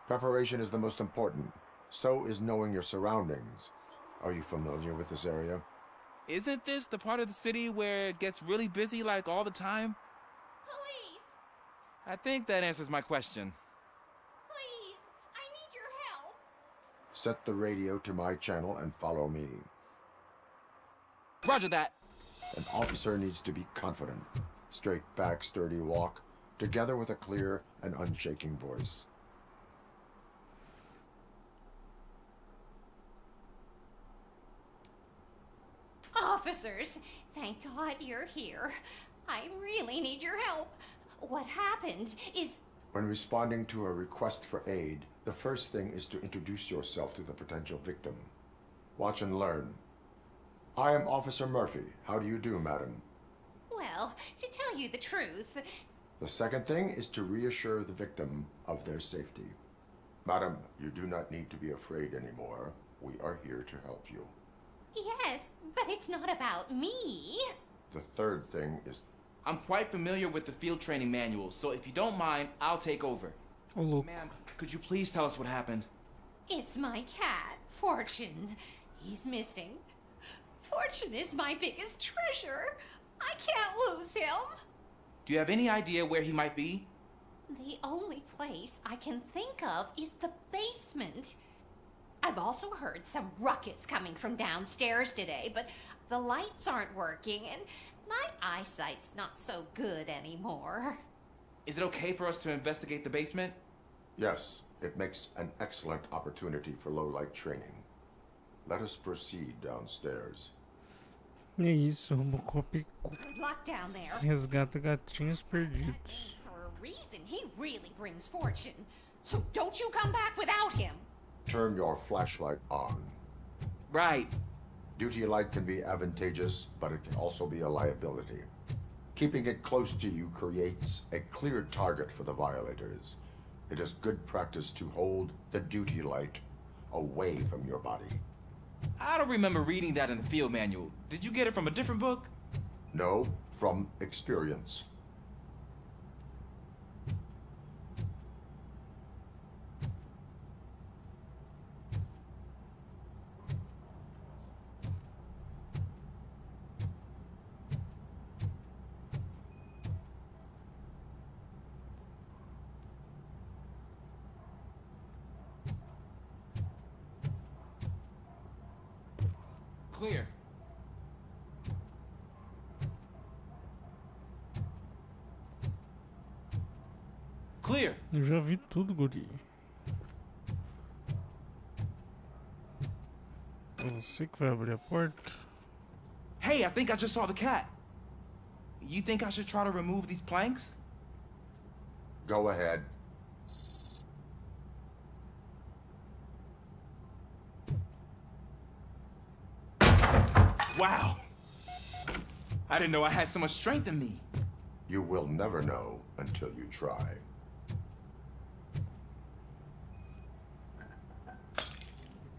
Preparation is the most important. So is knowing your surroundings. Are you familiar with this area? Isn't this the part of the city where it gets really busy like all the time? Police! I think that answers my question. Please! I need your help! Set the radio to my channel and follow me. Roger that. An officer needs to be confident. Straight back, sturdy walk, together with a clear and unshaking voice. Officers, thank God you're here. I really need your help. What happened is... When responding to a request for aid, the first thing is to introduce yourself to the potential victim. Watch and learn. I am Officer Murphy. How do you do, madam? Well, to tell you the truth... The second thing is to reassure the victim of their safety. Madam, you do not need to be afraid anymore. We are here to help you. Yes, but it's not about me. The third thing is... I'm quite familiar with the field training manual, so if you don't mind, I'll take over. Oh, look. Ma'am, could you please tell us what happened? It's my cat, Fortune. He's missing. Fortune is my biggest treasure. I can't lose him. Do you have any idea where he might be? The only place I can think of is the basement. I've also heard some ruckus coming from downstairs today, but the lights aren't working and my eyesight's not so good anymore. Is it okay for us to investigate the basement? Yes, it makes an excellent opportunity for low-light training. Let us proceed downstairs. É isso, Robocop Good luck down there. resgata gatinhos perdidos. For a reason, he really brings fortune. So don't you come back without him. Turn your flashlight on. Right. Duty light can be advantageous, but it can also be a liability. Keeping it close to you creates a clear target for the violators. It is good practice to hold the duty light away from your body. I don't remember reading that in the field manual. Did you get it from a different book? No, from experience. Clear. Clear. Eu já vi tudo, guri. Você que vai abrir a porta. Hey, I think I just saw the cat. You think I should try to remove these planks? Go ahead. Wow. I didn't know I had so much strength in me. You will never know until you try.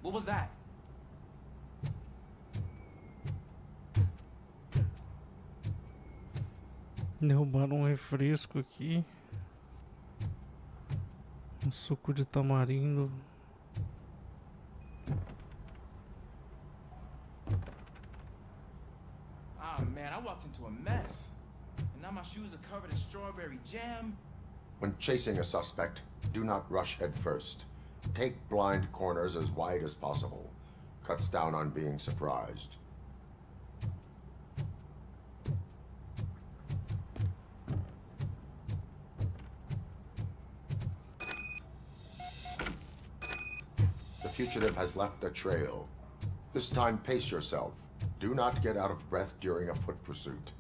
What was that? Derrubaram um refresco aqui. Um suco de tamarindo. Ah, man, I walked into a mess. And now my shoes are covered in strawberry jam. When chasing a suspect, do not rush head first. Take blind corners as wide as possible. Cuts down on being surprised. The fugitive has left a trail. This time, pace yourself. Do not get out of breath during a foot pursuit.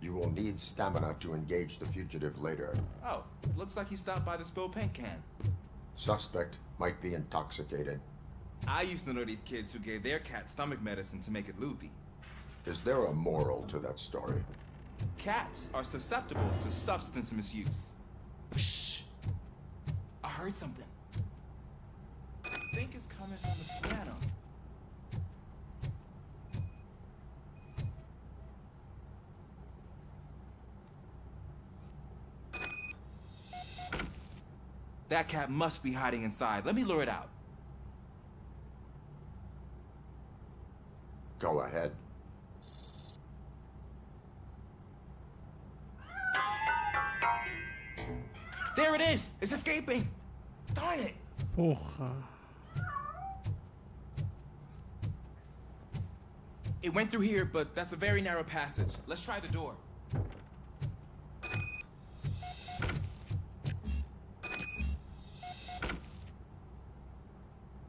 You will need stamina to engage the fugitive later. Oh, looks like he stopped by the spilled paint can. Suspect might be intoxicated. I used to know these kids who gave their cat stomach medicine to make it loopy. Is there a moral to that story? Cats are susceptible to substance misuse. Shh. I heard something. I think it's coming from the piano. That cat must be hiding inside. Let me lure it out. Go ahead. There it is! It's escaping! Darn it! Porra. It went through here, but that's a very narrow passage. Let's try the door.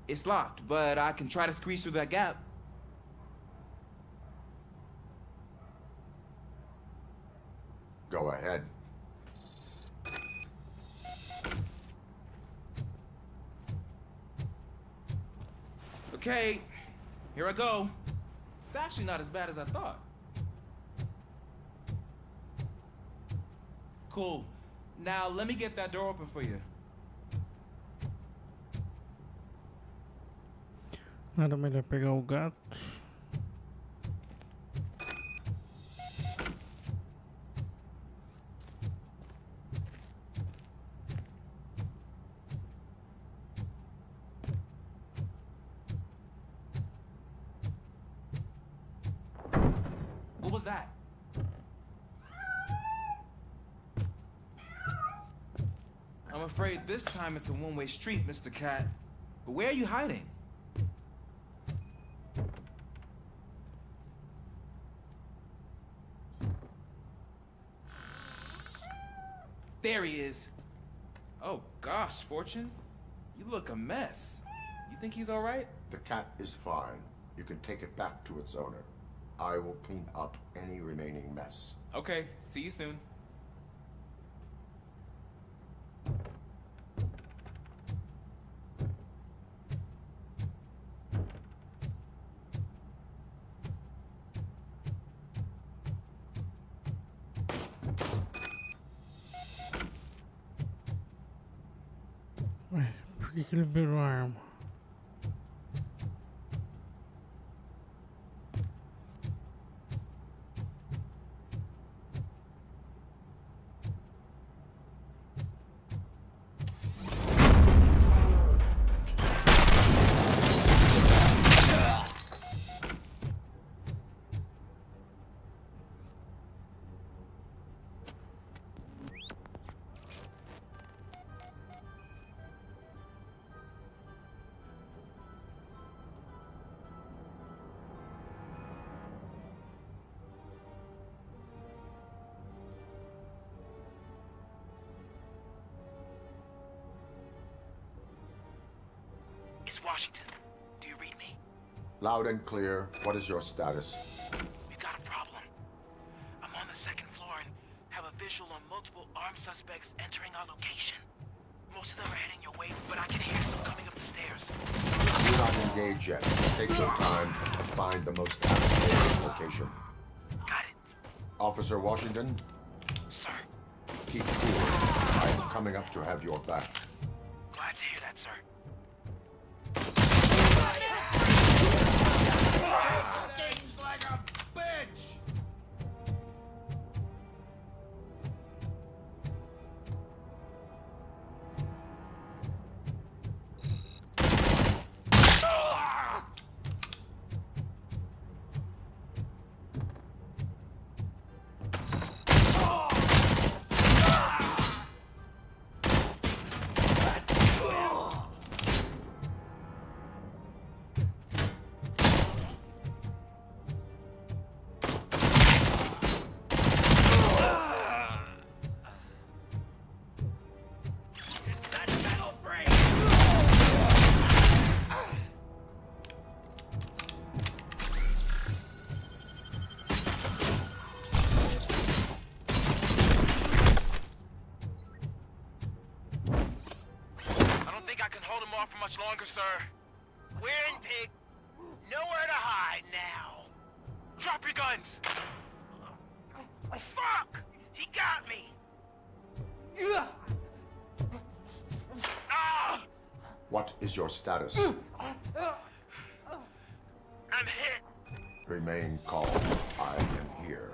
It's locked, but I can try to squeeze through that gap. Go ahead. Okay, here I go. It's actually not as bad as I thought. Cool. Now let me get that door open for you. Nada melhor pegar o gato. What was that? I'm afraid this time it's a one-way street, Mr. Cat. But where are you hiding? There he is. Oh gosh, Fortune. You look a mess. You think he's all right? The cat is fine. You can take it back to its owner. I will clean up any remaining mess. Okay, see you soon. Ué, por que ele liberou a arma? It's Washington. Do you read me? Loud and clear. What is your status? We've got a problem. I'm on the second floor and have a visual on multiple armed suspects entering our location. Most of them are heading your way, but I can hear some coming up the stairs. Do not engage yet. Take your time and find the most appropriate location. Got it. Officer Washington? Sir. Keep cool. I am coming up to have your back. Glad to hear that, sir. Stings like a bitch! Much longer, sir. We're in, pig. Nowhere to hide now. Drop your guns. Fuck! He got me. Ah! What is your status? I'm hit. Remain calm. I am here.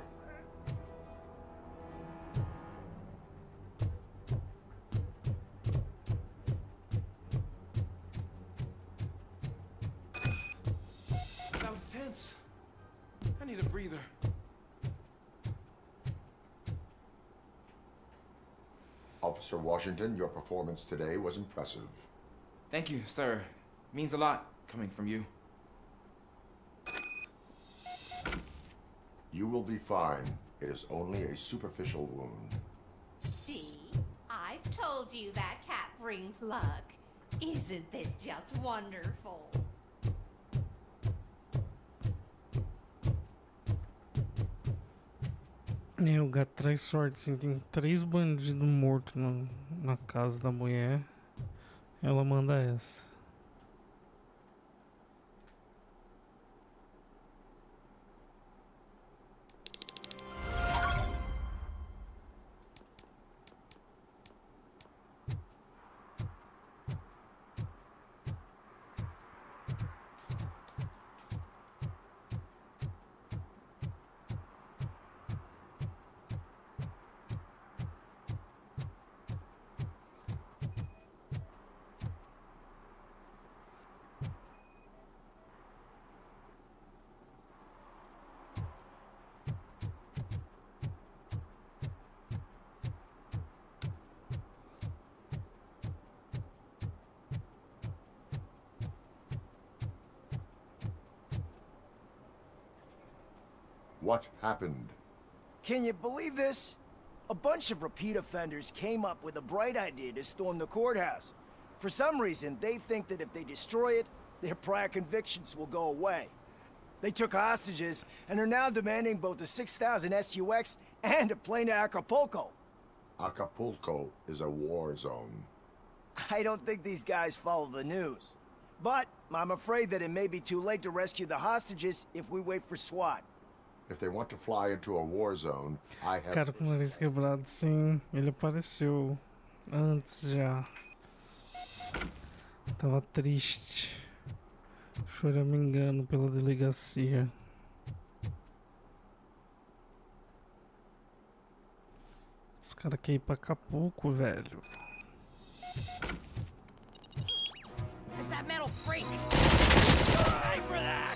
That was tense. I need a breather. Officer Washington, your performance today was impressive. Thank you, sir. Means a lot coming from you. You will be fine. It is only a superficial wound. See? I've told you that cat brings luck. Isn't this just wonderful? O gato traz sorte, assim, tem 3 bandidos mortos na casa da mulher. Ela manda essa. What happened? Can you believe this? A bunch of repeat offenders came up with a bright idea to storm the courthouse. For some reason, they think that if they destroy it, their prior convictions will go away. They took hostages and are now demanding both the 6,000 SUX and a plane to Acapulco. Acapulco is a war zone. I don't think these guys follow the news. But I'm afraid that it may be too late to rescue the hostages if we wait for SWAT. If they want to fly into a war zone, I have... Cara com o nariz quebrado, sim. Ele apareceu antes já. Tava triste. Choramingando pela delegacia. Os caras querem ir pra Acapulco, velho. It's that metal freak! Die for that!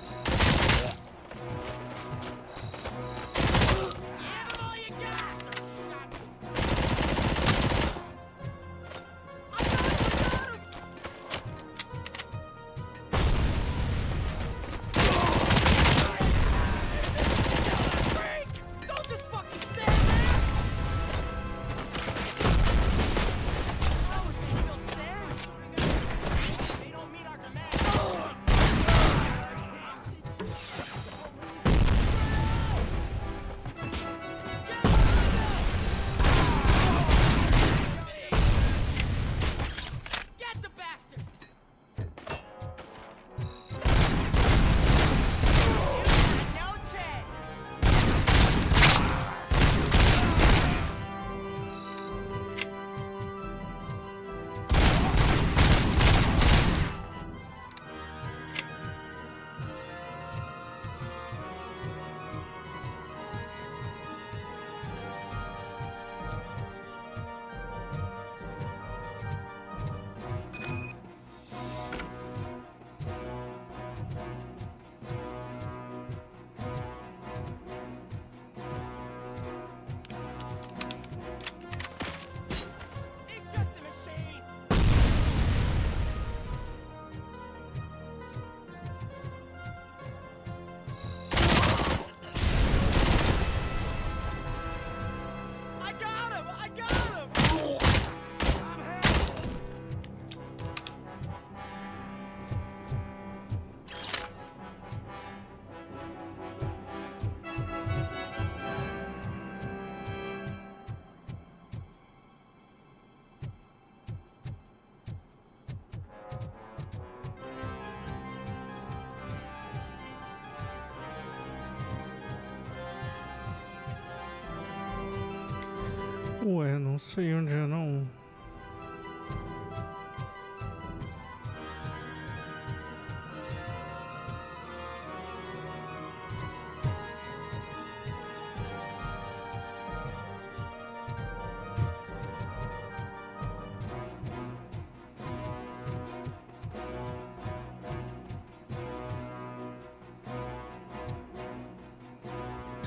Ué, não sei onde é não.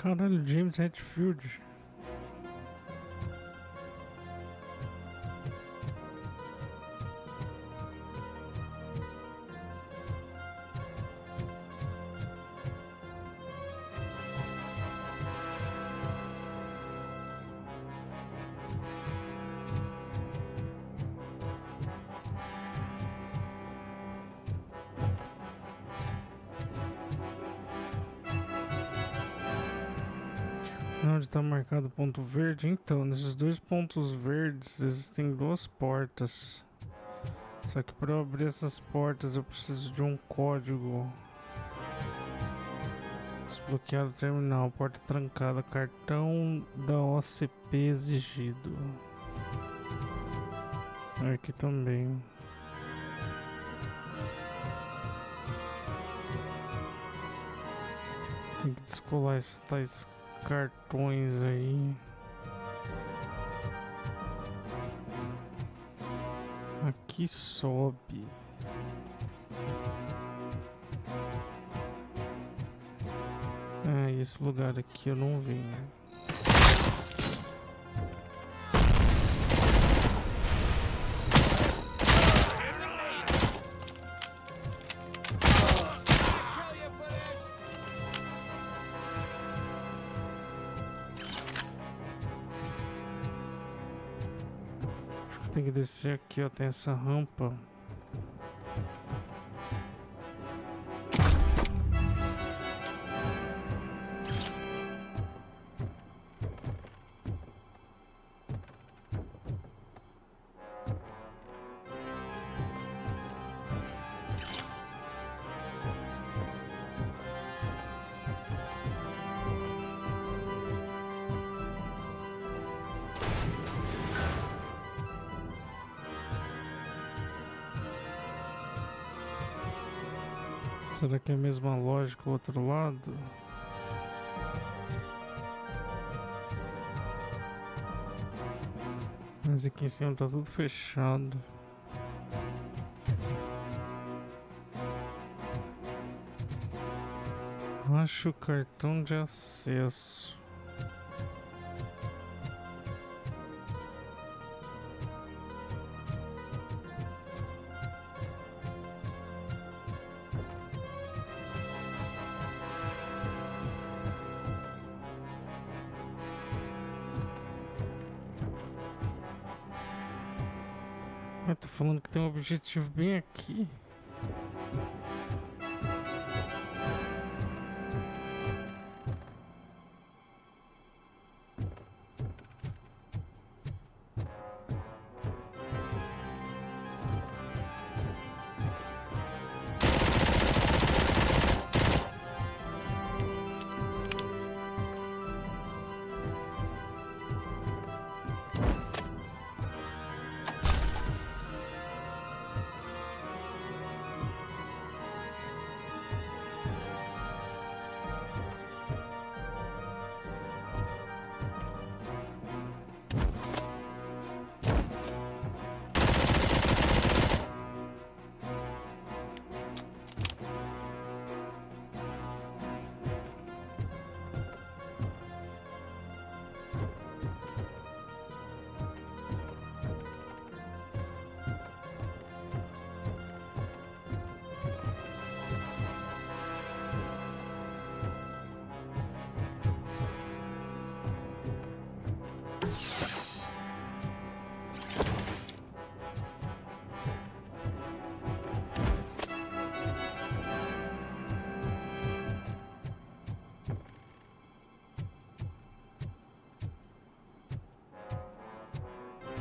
Caralho, James Hetfield. Onde está marcado o ponto verde? Então, nesses dois pontos verdes existem duas portas. Só que para eu abrir essas portas eu preciso de um código. Desbloquear o terminal, porta trancada, cartão da OCP exigido. Aqui também. Tem que descolar esses tais cartões aí. Aqui sobe. Ah, esse lugar aqui eu não vi. Tem que descer aqui, ó, tem essa rampa. Será que é a mesma lógica o outro lado? Mas aqui em cima tá tudo fechado. Acho o cartão de acesso. Tá falando que tem um objetivo bem aqui.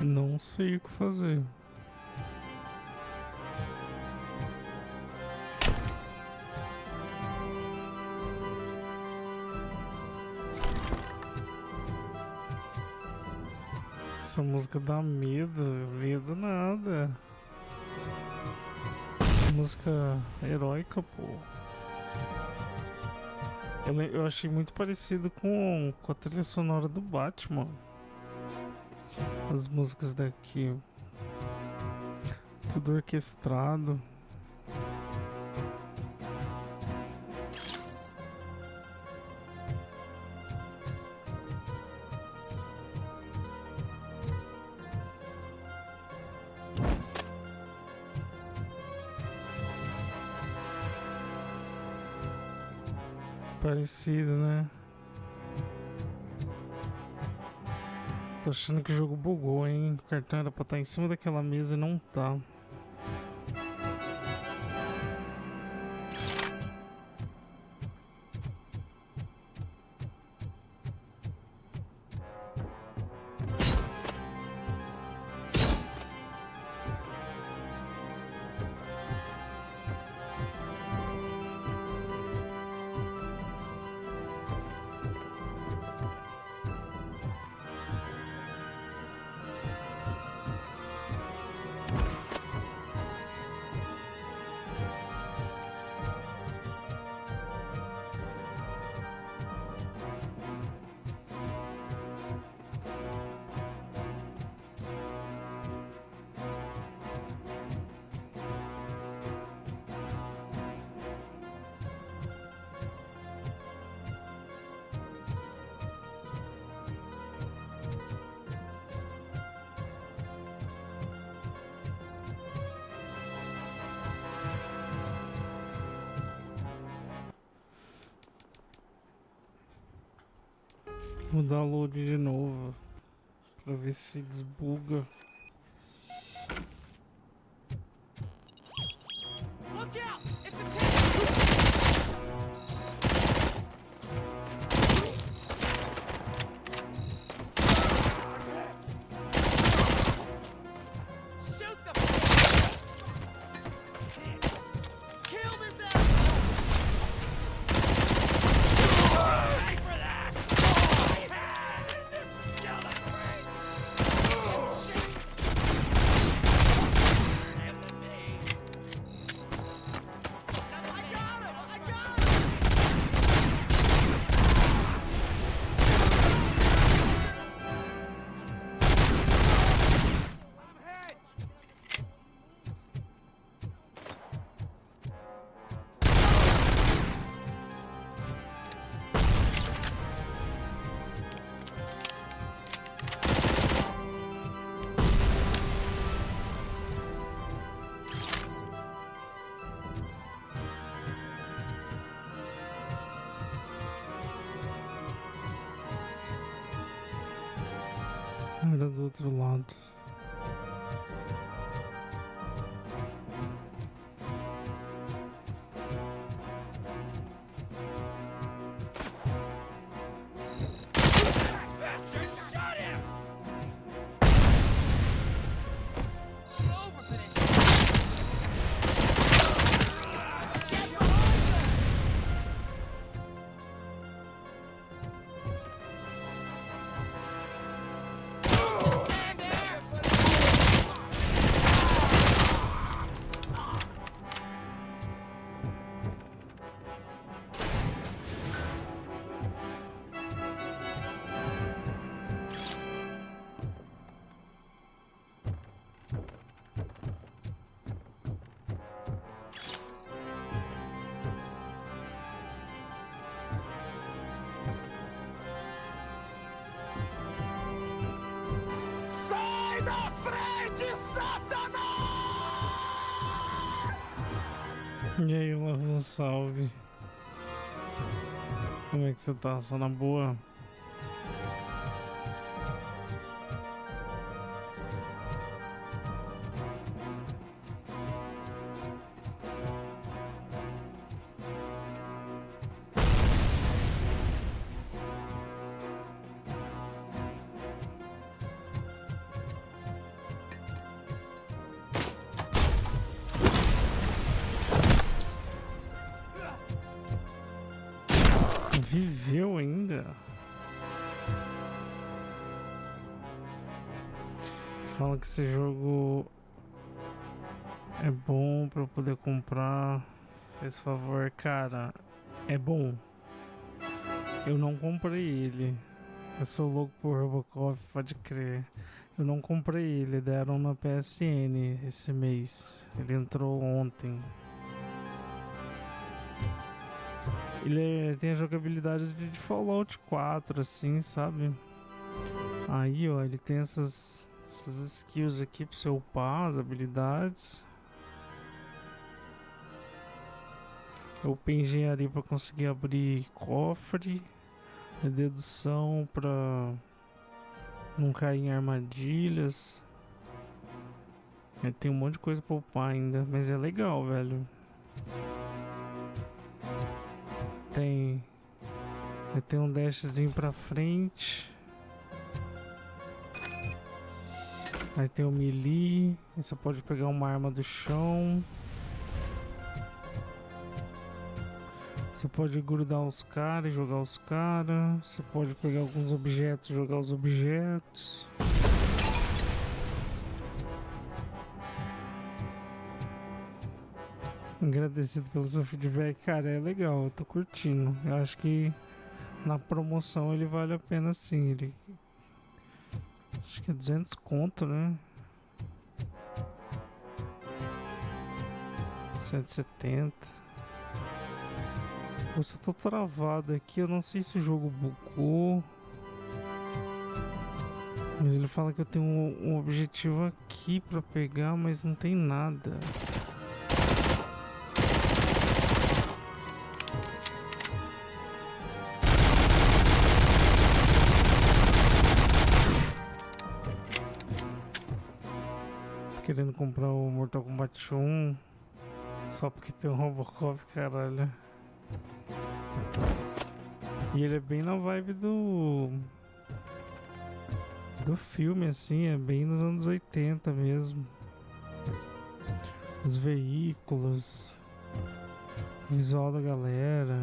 Não sei o que fazer. Essa música dá medo, medo nada. Música heróica, pô. Eu achei muito parecido com a trilha sonora do Batman. As músicas daqui. Tudo orquestrado. Parecido, né? Tô achando que o jogo bugou, hein? O cartão era pra estar em cima daquela mesa e não tá. Vou dar load de novo pra ver se desbuga. Look out! It's a Shoot the kill this asshole! Pay for that! Kill the Era do outro lado. Sai da frente, Satanás! E aí, Lava, salve. Como é que você tá? Só na boa? Viveu ainda? Fala que esse jogo é bom pra eu poder comprar. Faz favor, cara. É bom. Eu não comprei ele. Eu sou louco por Robocop, pode crer. Eu não comprei ele, deram na PSN esse mês. Ele entrou ontem. Ele tem a jogabilidade de Fallout 4, assim, sabe? Aí, ó, ele tem essas skills aqui pra você upar as habilidades. Eu upei engenharia pra conseguir abrir cofre. Dedução pra não cair em armadilhas. Tem um monte de coisa pra upar ainda, mas é legal, velho. Tem um dashzinho pra frente. Aí tem o melee. Aí você pode pegar uma arma do chão. Você pode grudar os caras e jogar os caras. Você pode pegar alguns objetos e jogar os objetos. Agradecido pelo seu feedback, cara, é legal, eu tô curtindo. Eu acho que na promoção ele vale a pena sim. Ele... Acho que é 200 conto, né? 170. Nossa, eu tô travado aqui, eu não sei se o jogo bugou. Mas ele fala que eu tenho um objetivo aqui pra pegar, mas não tem nada. Tô querendo comprar o Mortal Kombat 1 só porque tem um Robocop, caralho. E ele é bem na vibe do filme, assim, é bem nos anos 80 mesmo. Os veículos, o visual da galera.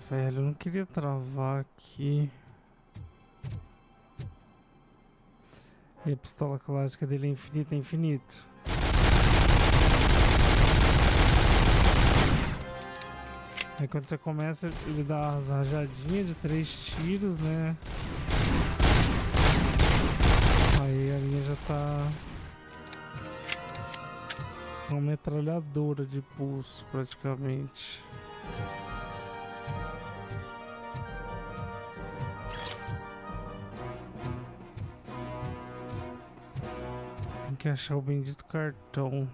Velho, eu não queria travar aqui. E a pistola clássica dele é infinita, é infinito. Aí quando você começa, ele dá as rajadinhas de 3 tiros, né? Aí a linha já tá uma metralhadora de pulso, praticamente. Tem que achar o bendito cartão.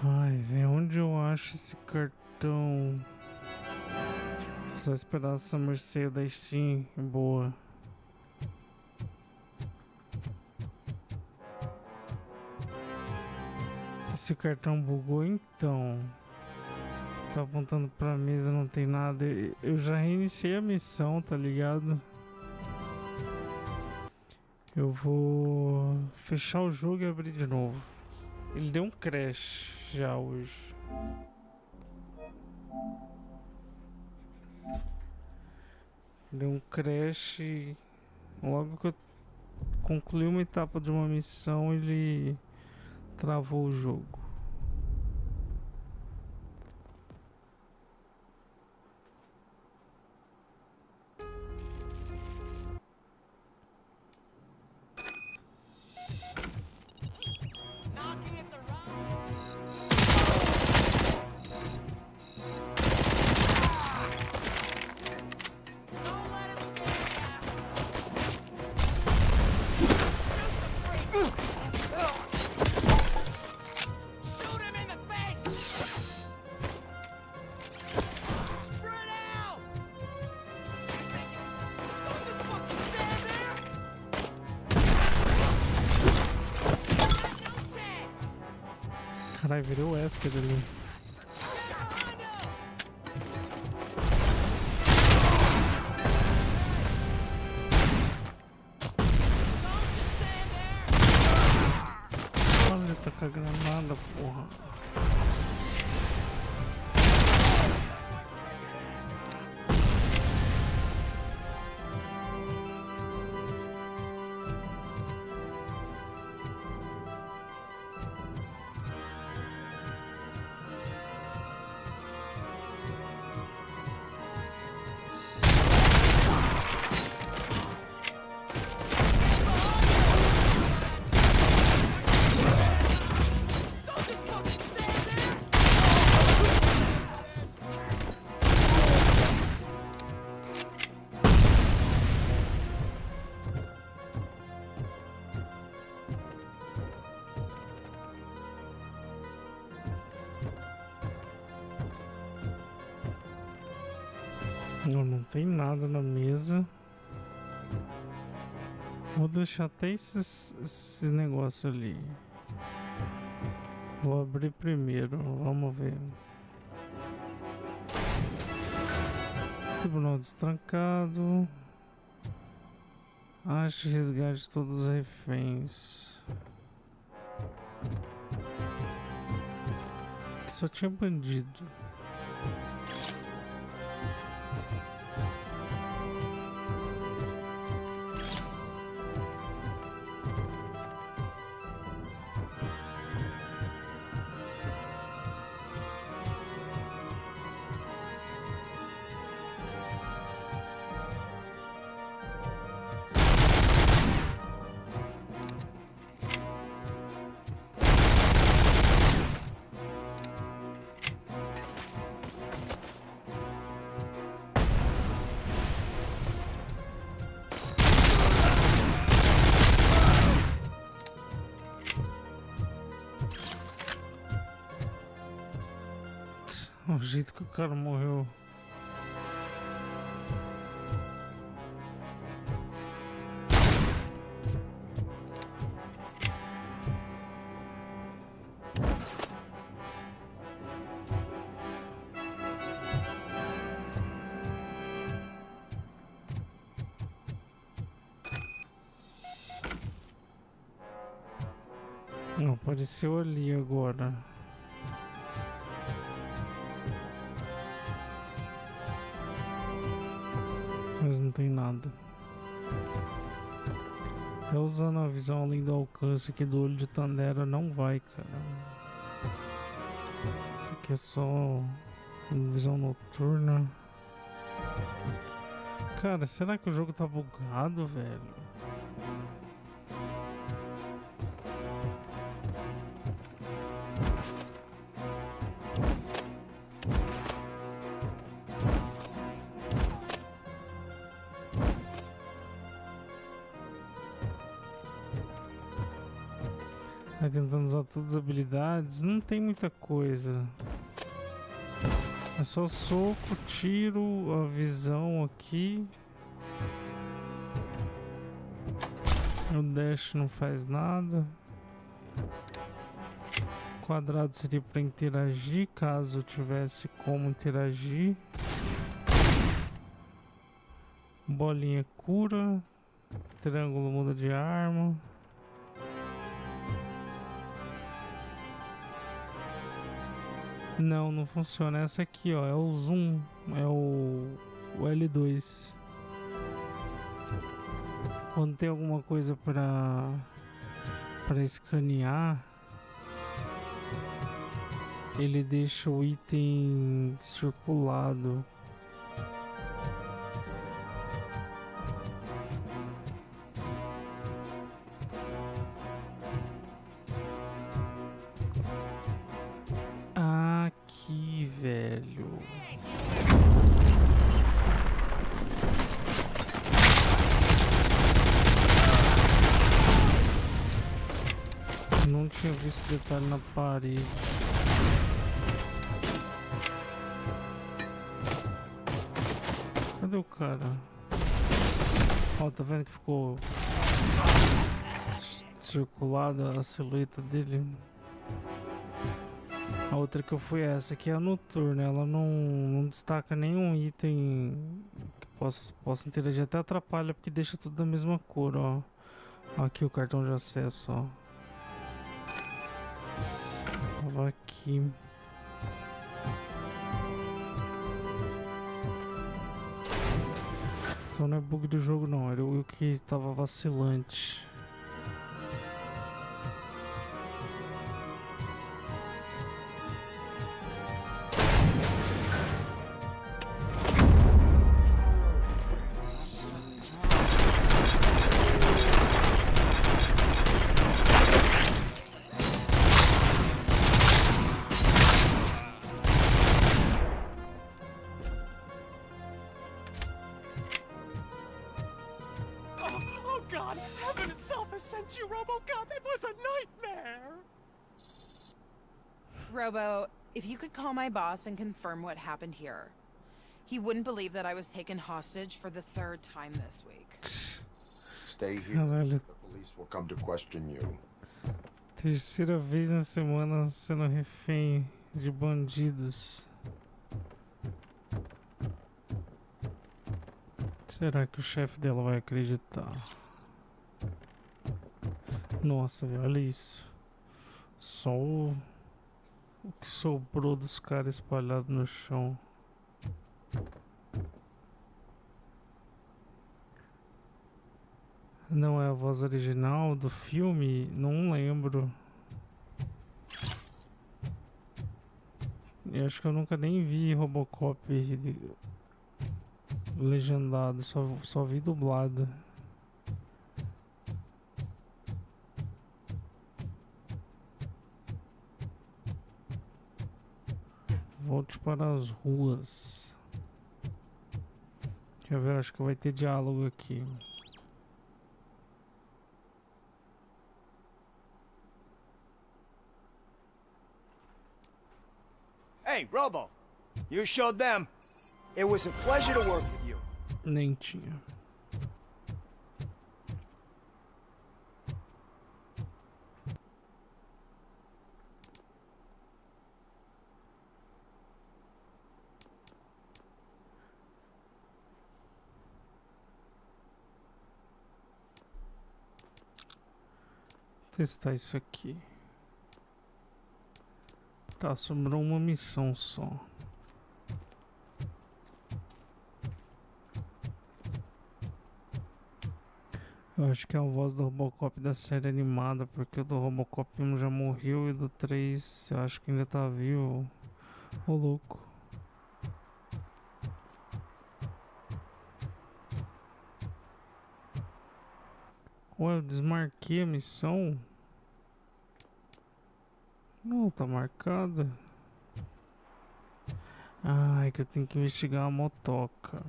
Ai, velho, onde eu acho esse cartão? Só esperar essa mercê da Steam boa. Esse cartão bugou então. Tá apontando pra mesa, não tem nada. Eu já reiniciei a missão, tá ligado? Eu vou fechar o jogo e abrir de novo. Ele deu um crash já hoje. Deu um crash. Logo que eu concluí uma etapa de uma missão, ele travou o jogo. Caralho, virou o Wesker ali. Olha, tá com a granada, porra. Não tem nada na mesa. Vou deixar até esses negócios ali. Vou abrir primeiro, vamos ver. Tribunal destrancado. Ache e resgate todos os reféns. Aqui só tinha bandido. O jeito que o cara morreu. Não, apareceu ali agora. Mas não tem nada. Até usando a visão além do alcance aqui do olho de Tandera não vai, cara. Isso aqui é só visão noturna. Cara, será que o jogo tá bugado, velho? Vai tentando usar todas as habilidades, não tem muita coisa. É só soco, tiro, a visão aqui. O dash não faz nada. Quadrado seria para interagir, caso eu tivesse como interagir. Bolinha cura. Triângulo muda de arma. Não, não funciona. Essa aqui, ó, é o zoom, é o L2. Quando tem alguma coisa para escanear, ele deixa o item circulado. Aqui, velho. Não tinha visto detalhe na parede. Cadê o cara? Ó, tá vendo que ficou circulada a silhueta dele? A outra que eu fui essa aqui é a noturna. Ela não destaca nenhum item que possa interagir. Até atrapalha porque deixa tudo da mesma cor, ó. Aqui o cartão de acesso, ó. Tava aqui. Então não é bug do jogo não, era o que tava vacilante. Oh God, heaven itself has sent you, Robocop. It was a nightmare. Robo, if you could call my boss and confirm what happened here. He wouldn't believe that I was taken hostage for the 3rd time this week. Stay here. The police will come to question you. Terceira vez na semana sendo refém de bandidos. Será que o chefe dela vai acreditar? Nossa, velho, olha isso. Só o que sobrou dos caras espalhados no chão. Não é a voz original do filme? Não lembro. Eu acho que eu nunca nem vi Robocop legendado, só vi dublado. Volte para as ruas. Deixa eu ver, acho que vai ter diálogo aqui. Hey, Robo! You showed them. It was a pleasure to work with you. Nem tinha. Testar isso aqui. Tá, sobrou uma missão só. Eu acho que é a voz do Robocop da série animada, porque o do Robocop 1 já morreu e do 3 eu acho que ainda tá vivo. Ô louco. Ué, eu desmarquei a missão? Não, tá marcada. Ah, é que eu tenho que investigar a motoca.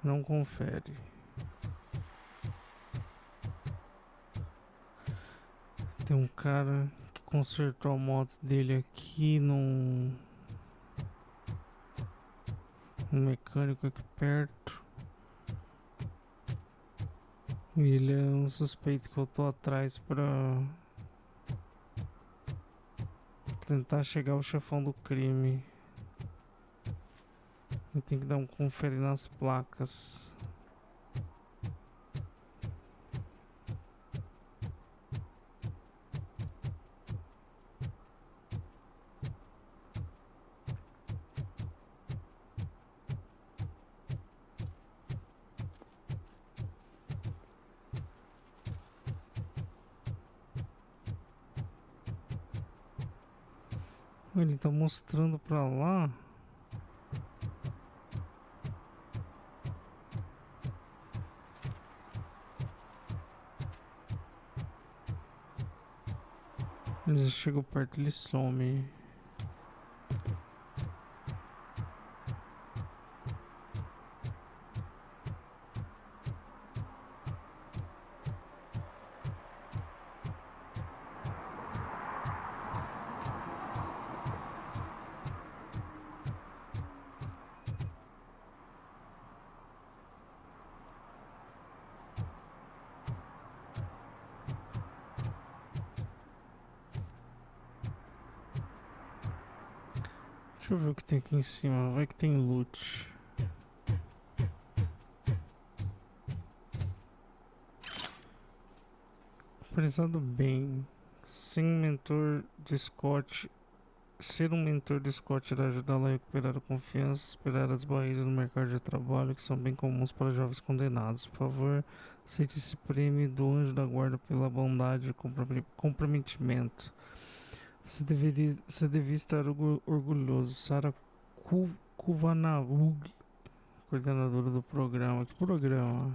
Não confere. Tem um cara que consertou a moto dele aqui num mecânico aqui perto. E ele é um suspeito que eu tô atrás pra tentar chegar ao chefão do crime. Eu tenho que dar um conferir nas placas. Ele tá mostrando pra lá. Ele chega perto, ele some. Deixa eu ver o que tem aqui em cima. Vai que tem loot. Prezado bem. Sem mentor de Scott. Ser um mentor de Scott irá ajudá-la a recuperar a confiança, superar as barreiras no mercado de trabalho que são bem comuns para jovens condenados. Por favor, aceite esse prêmio do anjo da guarda pela bondade e comprometimento. Você devia estar orgulhoso. Sarah Kuvanabug, coordenadora do programa. Que programa?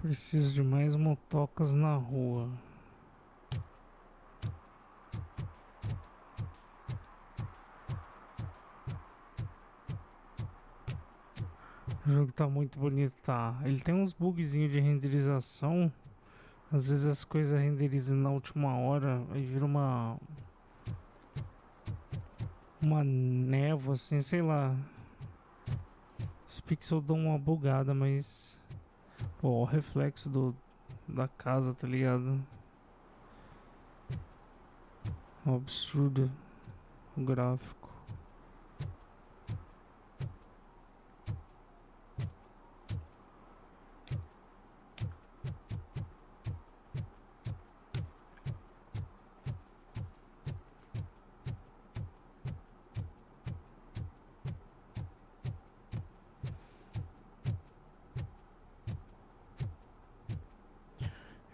Preciso de mais motocas na rua. O jogo tá muito bonito, tá? Ele tem uns bugzinhos de renderização. Às vezes as coisas renderizam na última hora e vira uma névoa, assim, sei lá. Os pixels dão uma bugada, mas pô, o reflexo da casa, tá ligado? Um absurdo o gráfico.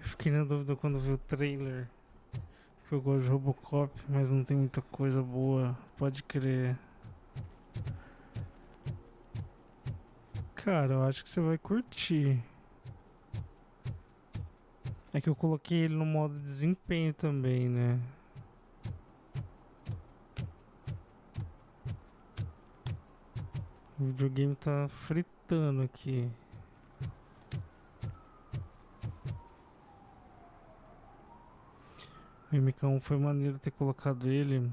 Fiquei na dúvida quando vi o trailer. Que eu gosto de Robocop, mas não tem muita coisa boa. Pode crer. Cara, eu acho que você vai curtir. É que eu coloquei ele no modo desempenho também, né? O videogame tá fritando aqui. O MK1 foi maneiro ter colocado ele.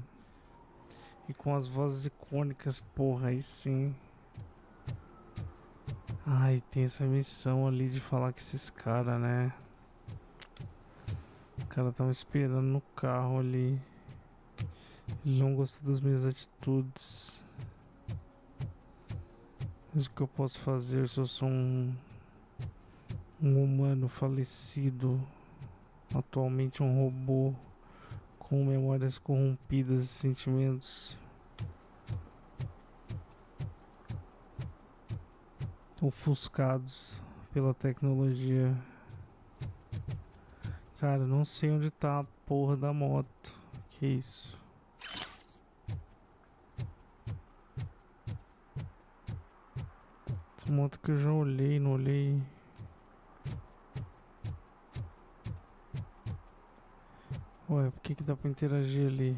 E com as vozes icônicas, porra, aí sim. Ai, tem essa missão ali de falar com esses caras, né? Os caras tão esperando no carro ali. Ele não gostou das minhas atitudes. Mas o que eu posso fazer se eu sou um humano falecido? Atualmente um robô com memórias corrompidas e sentimentos ofuscados pela tecnologia. Cara, não sei onde tá a porra da moto. Que isso? Essa moto que eu já olhei, não olhei. Ué, por que dá pra interagir ali?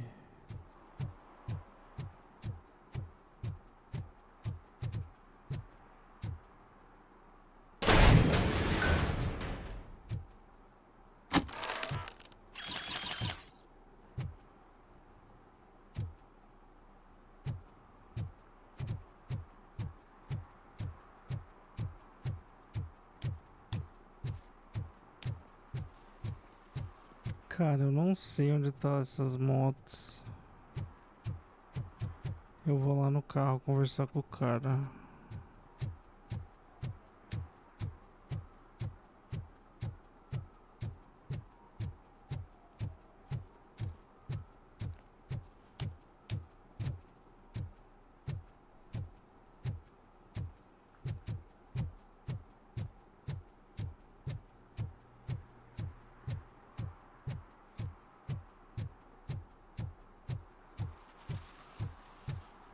Cara, eu não sei onde tá essas motos. Eu vou lá no carro conversar com o cara.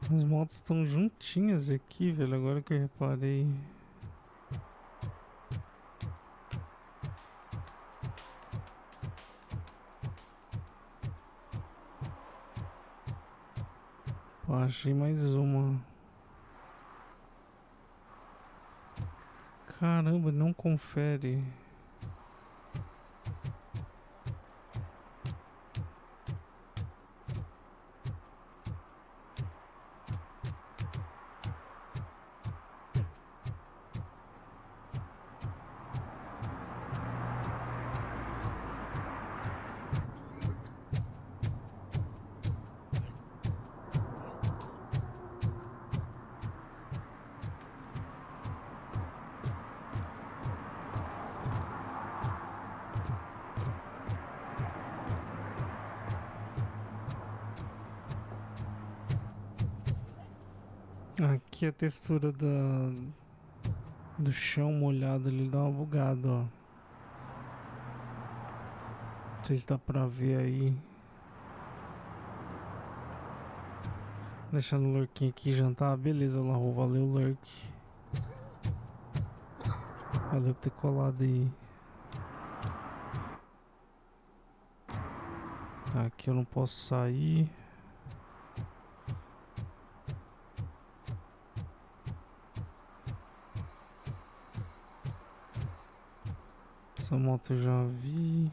As motos estão juntinhas aqui, velho. Agora que eu reparei. Pô, achei mais uma. Caramba, não confere. Aqui a textura do chão molhado ali dá uma bugada, ó. Não sei se dá pra ver aí. Deixando o lurkinho aqui jantar. Beleza, Larro. Valeu, lurk. Valeu por ter colado aí. Aqui eu não posso sair. Essa moto eu já vi.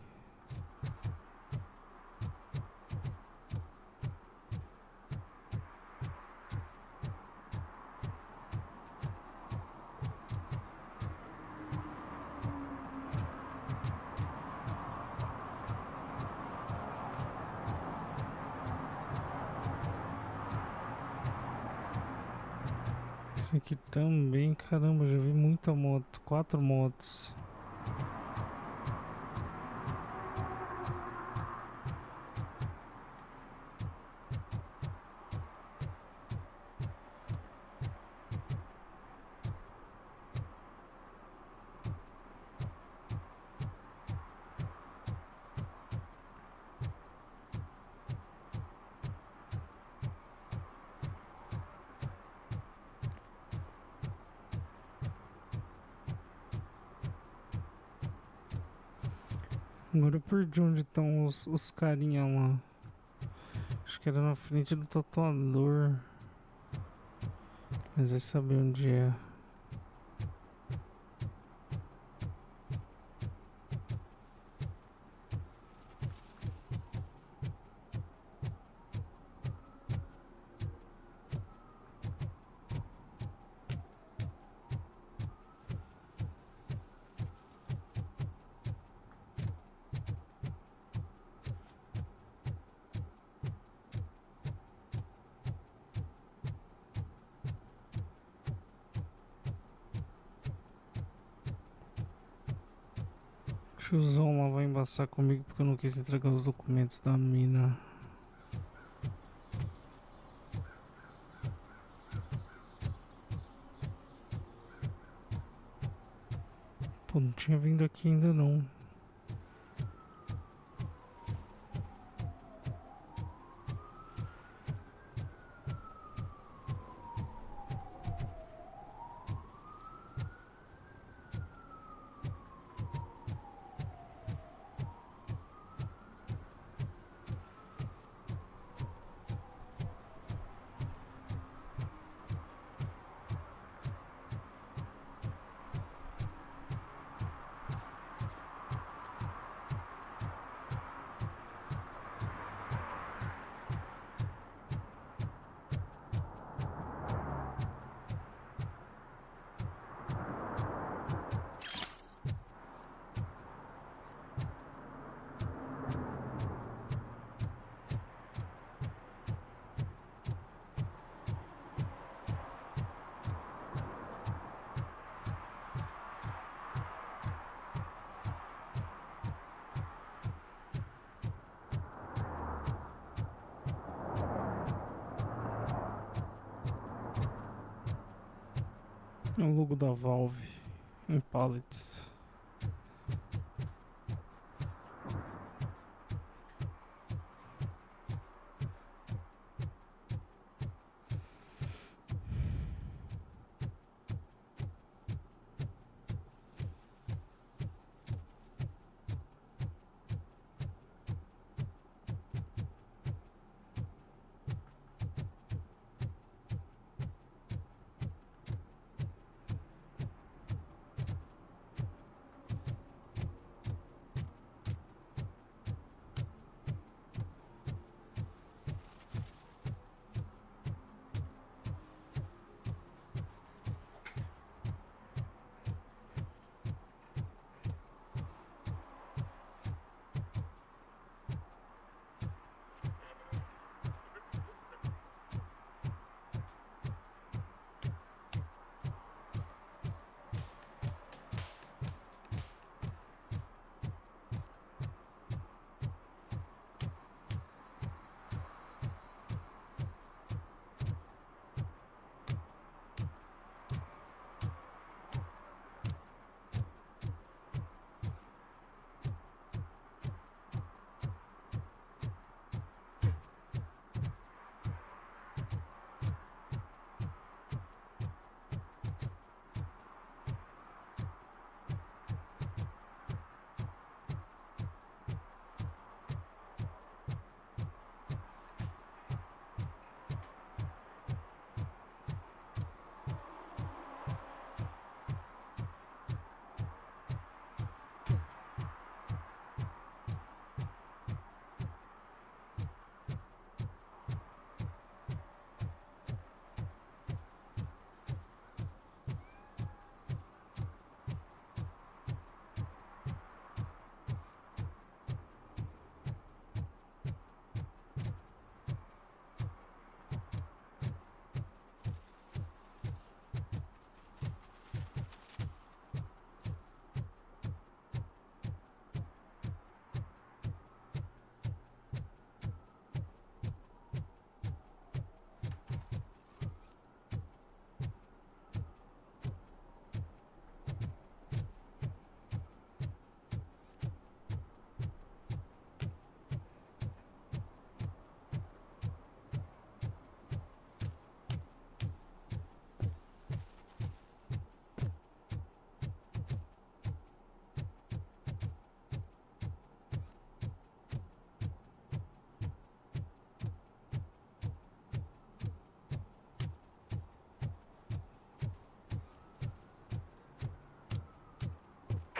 Esse aqui também, caramba, já vi muita moto. 4 motos. Agora eu perdi onde estão os carinha lá. Acho que era na frente do tatuador. Mas vai saber onde é. O tiozão lá vai embaçar comigo porque eu não quis entregar os documentos da mina. Pô, não tinha vindo aqui ainda não. É o logo da Valve em pallets.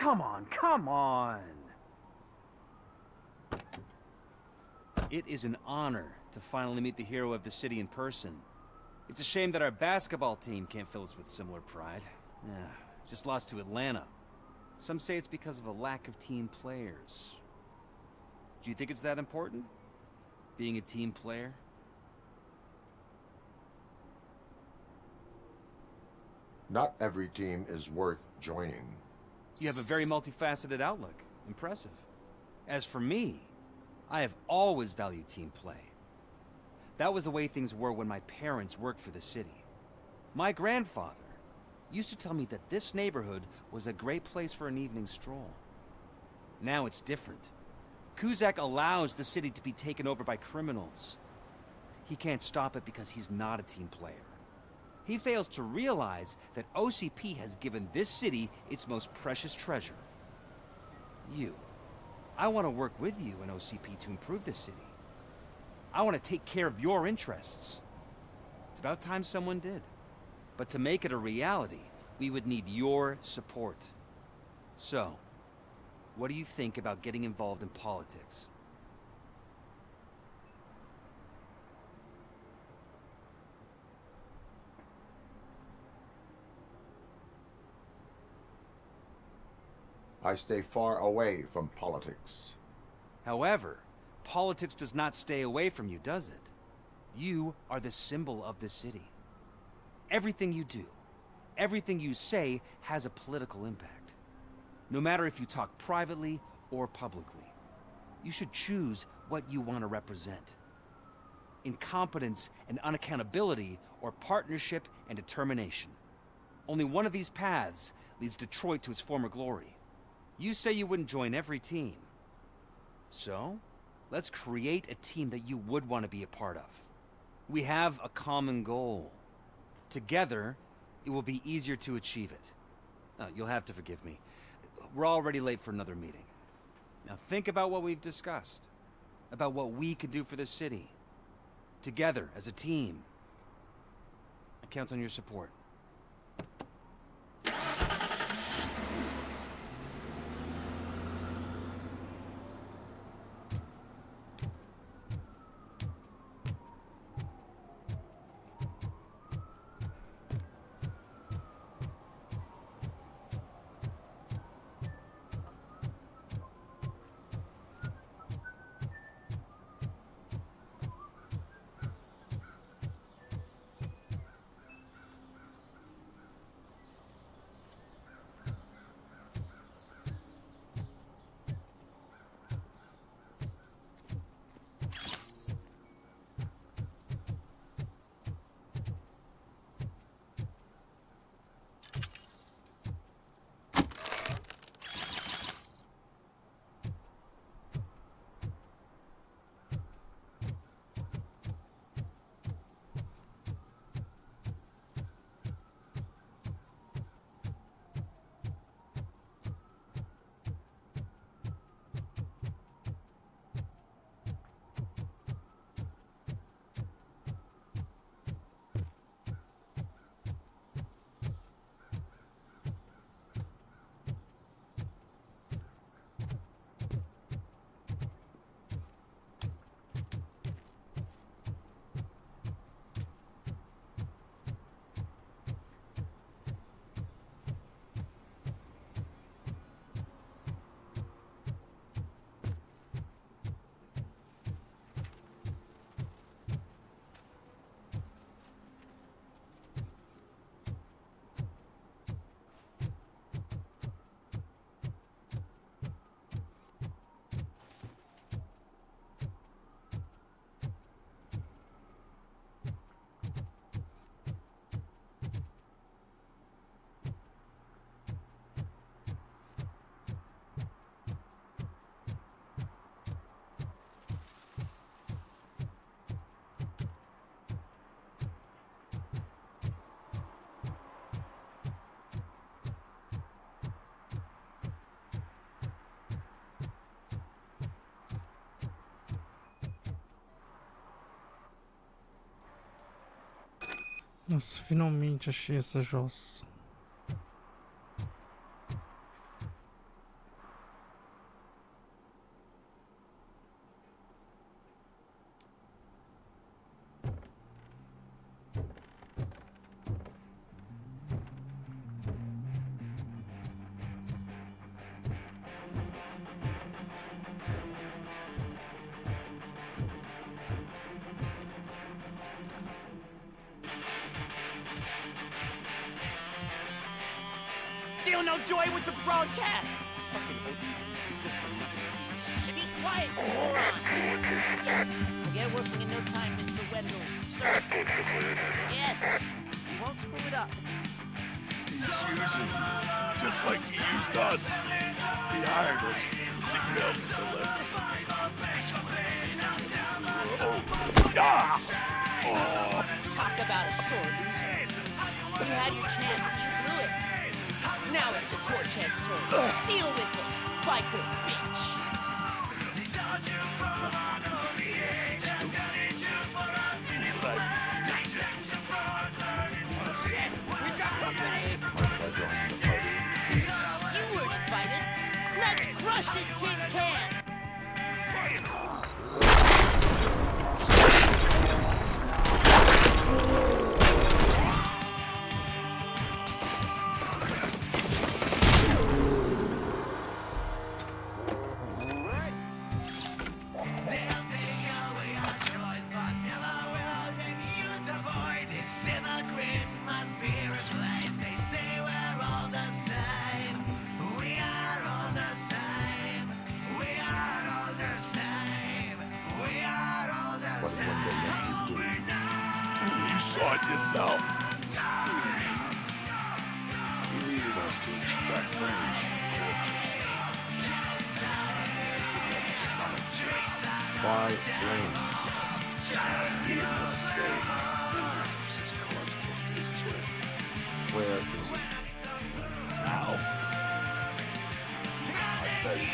come on, come on. It is an honor to finally meet the hero of the city in person. It's a shame that our basketball team can't fill us with similar pride. Yeah, just lost to Atlanta. Some say it's because of a lack of team players. Do you think it's that important? Being a team player? Not every team is worth joining. You have a very multifaceted outlook. Impressive. As for me, I have always valued team play. That was the way things were when my parents worked for the city. My grandfather used to tell me that this neighborhood was a great place for an evening stroll. Now it's different. Cusack allows the city to be taken over by criminals. He can't stop it because he's not a team player. He fails to realize that OCP has given this city its most precious treasure. You. I want to work with you and OCP to improve this city. I want to take care of your interests. It's about time someone did. But to make it a reality, we would need your support. So, what do you think about getting involved in politics? I stay far away from politics. However, politics does not stay away from you, does it? You are the symbol of the city. Everything you do, everything you say has a political impact. No matter if you talk privately or publicly. You should choose what you want to represent. Incompetence and unaccountability, or partnership and determination. Only one of these paths leads Detroit to its former glory. You say you wouldn't join every team. So, let's create a team that you would want to be a part of. We have a common goal. Together, it will be easier to achieve it. You'll have to forgive me. We're already late for another meeting. Now think about what we've discussed. About what we can do for the city. Together, as a team. I count on your support. Nossa, finalmente achei essa jossa. feel no joy with the broadcast. Fucking OCP's good for nothing piece of shit. Be quiet, you moron. Yes, I'll get working in no time, Mr. Wendell. Sir. Yes. You won't screw it up. He's using them, just like he used us. He hired us. He failed to deliver. Talk about a sore loser. You had your chance and you blew it. Now it's the Torchhead's turn. Deal with it, biker bitch. Shit, we've got company. You weren't invited. Let's crush this tin can. You saw it yourself. He needed us to extract brains from corpses. Why brains? He didn't want to say. He keeps his cards close to his chest. Where is it? Now? I bet he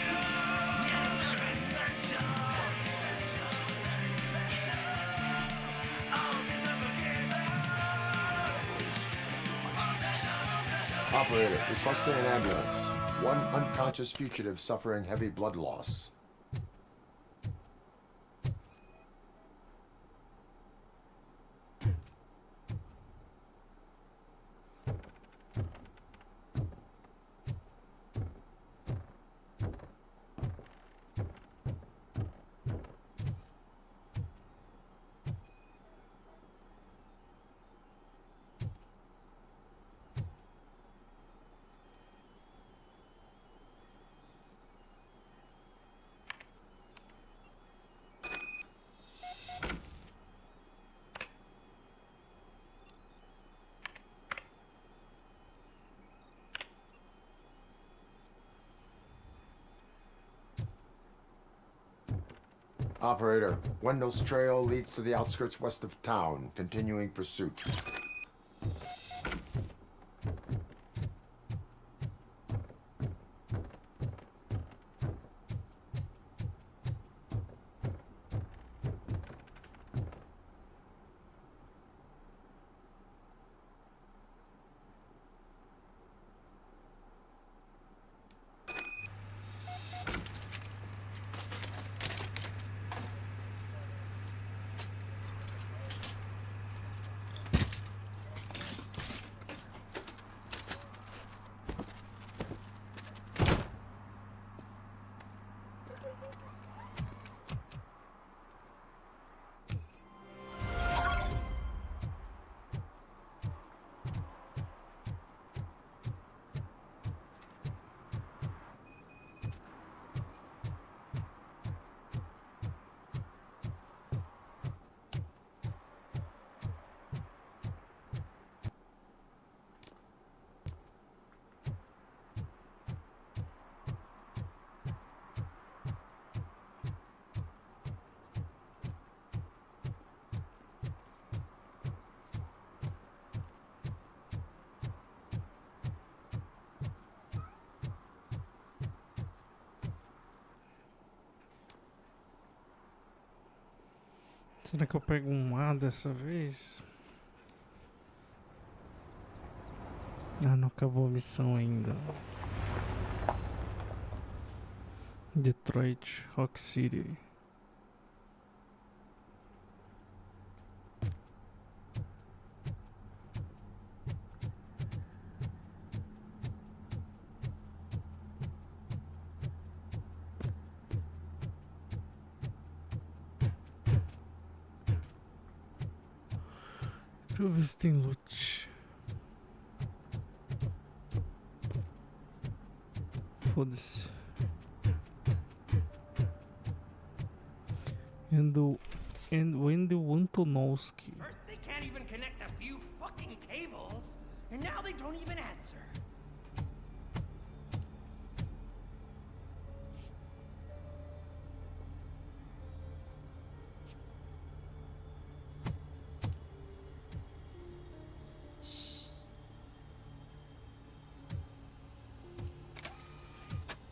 Operator, requesting an ambulance. One unconscious fugitive suffering heavy blood loss. Operator, Wendell's trail leads to the outskirts west of town, continuing pursuit. Será que eu pego um A dessa vez? Ah, não acabou a missão ainda. Detroit, Rock City. Deixa eu ver se tem loot. Foda-se. And Wendell Antonowski. First, they can't even connect a few fucking cables, and now they don't even answer.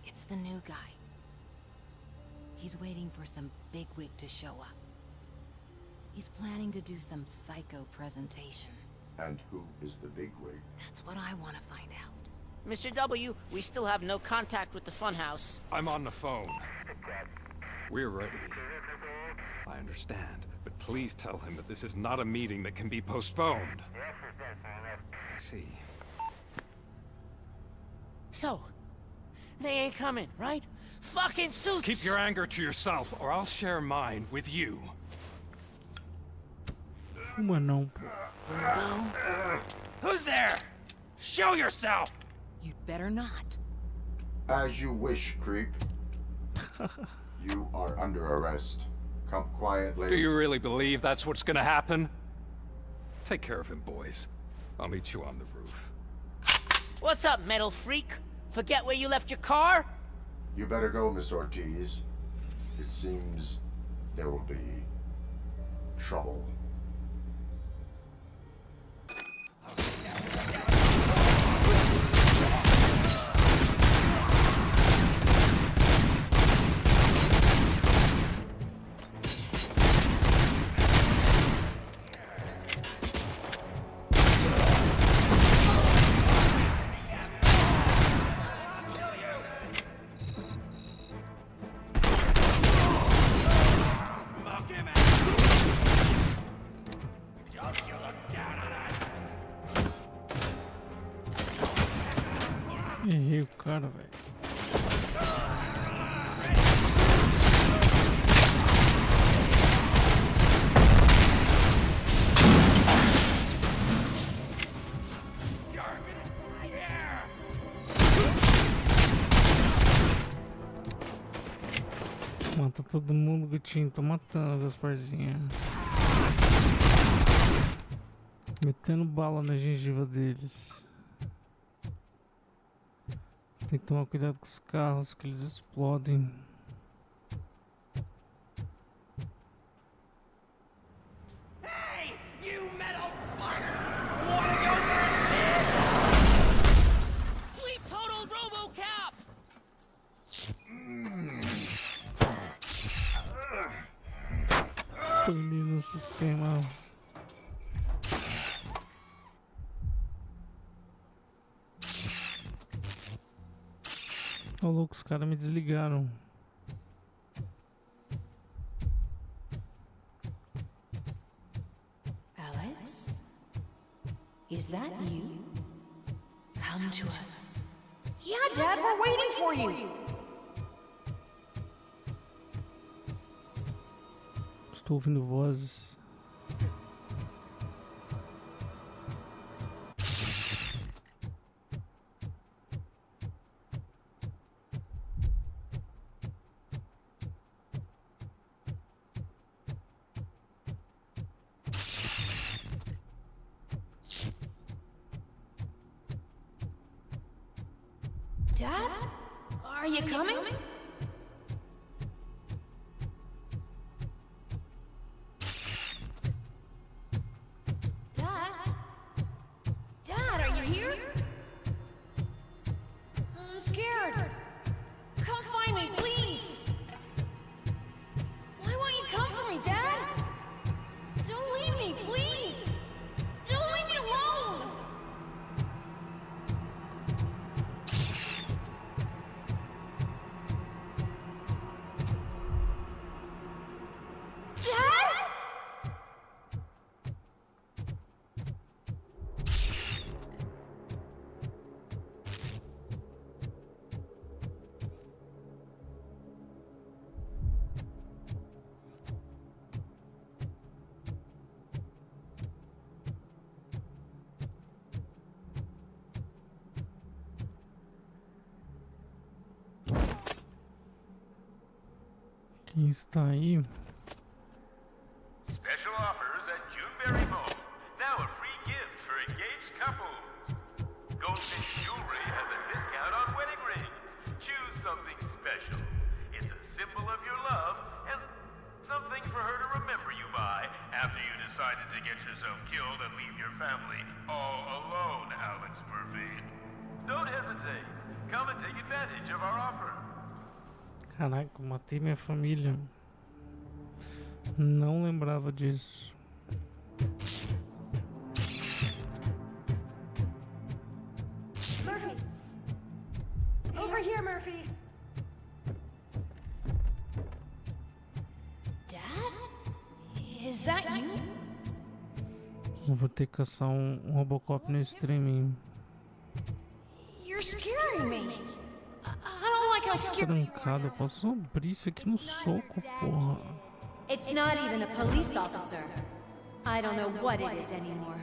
It's the new guy. He's waiting for some bigwig to show up. He's planning to do some psycho presentation. And who is the bigwig? That's what I want to find out. Mr. W, we still have no contact with the funhouse. I'm on the phone. We're ready. I understand, but please tell him that this is not a meeting that can be postponed. I see. So, they ain't coming, right? Fucking suits! Keep your anger to yourself, or I'll share mine with you. Uma não, pô. Who's there? Show yourself! You'd better not. As you wish, creep. You are under arrest. Come quietly. Do you really believe that's what's gonna happen? Take care of him, boys. I'll meet you on the roof. What's up, metal freak? Forget where you left your car? You better go, Miss Ortiz. It seems there will be trouble. Errei o cara, velho. Mata todo mundo, Gutinho. Tô matando, Gasparzinha. Metendo bala na gengiva deles. Tem que tomar cuidado com os carros, que eles explodem. Hey, you metal fuck! Wanna go first, man? We totaled Robocop! Pane no sistema. Ô louco, os caras me desligaram. Alex? Is that you? Come to us. Yeah, Dad, we're waiting for you. Estou ouvindo vozes. Dad? Are you coming? Dad? Dad, are you here? I'm scared. Come find me, please. Why won't you come for me, Dad? Don't leave me, please. Don't leave me alone. Dad? está aí. Special offers at Juneberry Mall. Now a free gift for engaged couples. Golden Jewelry has a discount on wedding rings. Choose something special. It's a symbol of your love and something for her to remember you by after you decided to get yourself killed and leave your family all alone, Alex Murphy. Don't hesitate. Come and take advantage of our offer. Caraca, eu matei minha família. Não lembrava disso. Murphy! Over here, Murphy! Dad? Is that you? Eu vou ter que caçar um Robocop no streaming. You're scaring me. I don't like how scary you are. Trancado, eu posso abrir isso aqui no soco, porra. It's not even a police officer. I don't know what it is anymore.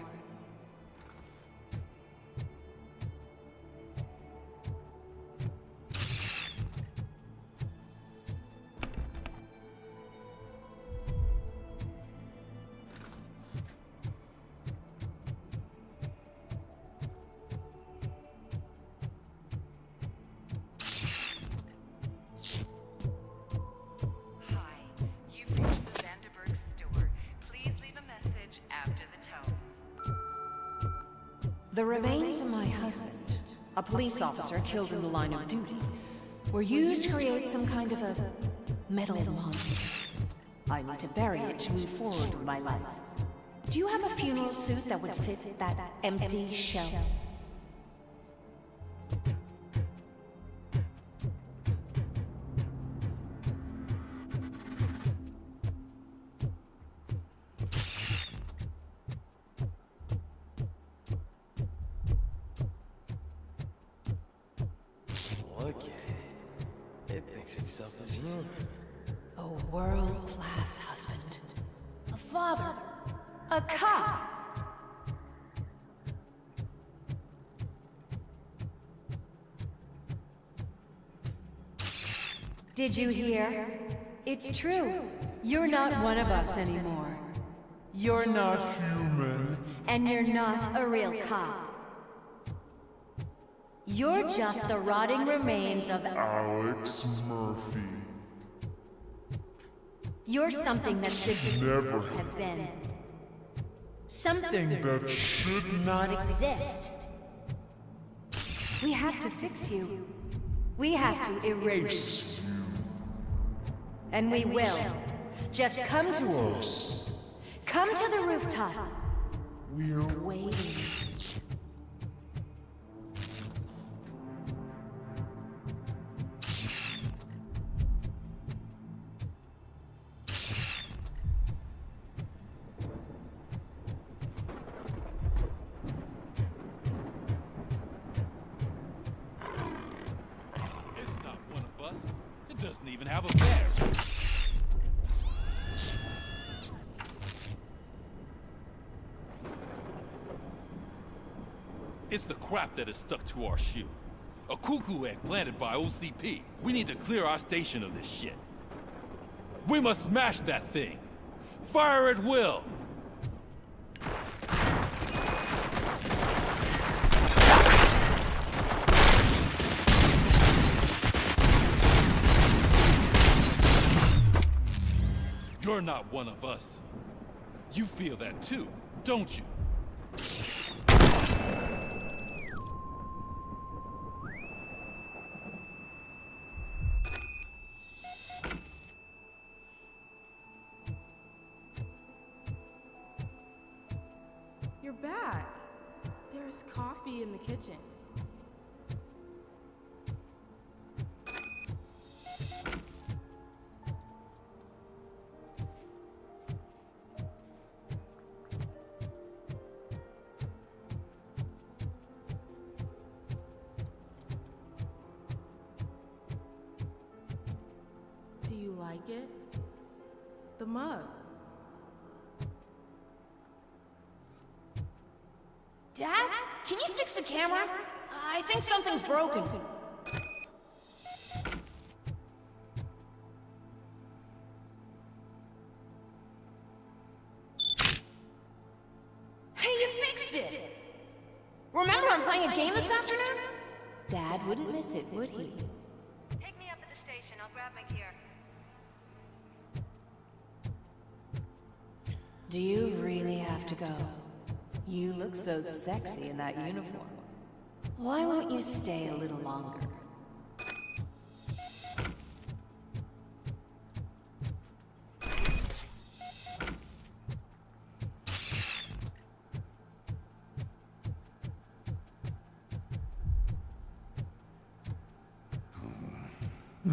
The remains of my husband, a police officer killed in the line of duty, were used to create some kind of a metal monster. I need to bury it to move forward with my life. Do you have a funeral suit that would fit that empty shell? A world-class husband. A father. A cop. Did you hear? It's true. You're not one of us anymore. You're not human. And you're not a real cop. You're just the rotting remains of Alex Murphy. You're something that should Never have been. Something that should not exist. We have to fix you. We have to erase you. And we will. Just come to us. Come to the rooftop. We're waiting. Doesn't even have a bear. It's the crap that is stuck to our shoe. A cuckoo egg planted by OCP. We need to clear our station of this shit. We must smash that thing. Fire at will. You're not one of us. You feel that too, don't you? You're back. There's coffee in the kitchen. Like it? The mug. Dad? Can you fix the camera? I think something's broken. Remember I'm playing a game this afternoon? Dad wouldn't miss it, would he? Pick me up at the station. I'll grab my gear. Do you really have to go? You look so sexy in that uniform. Why won't you stay a little longer?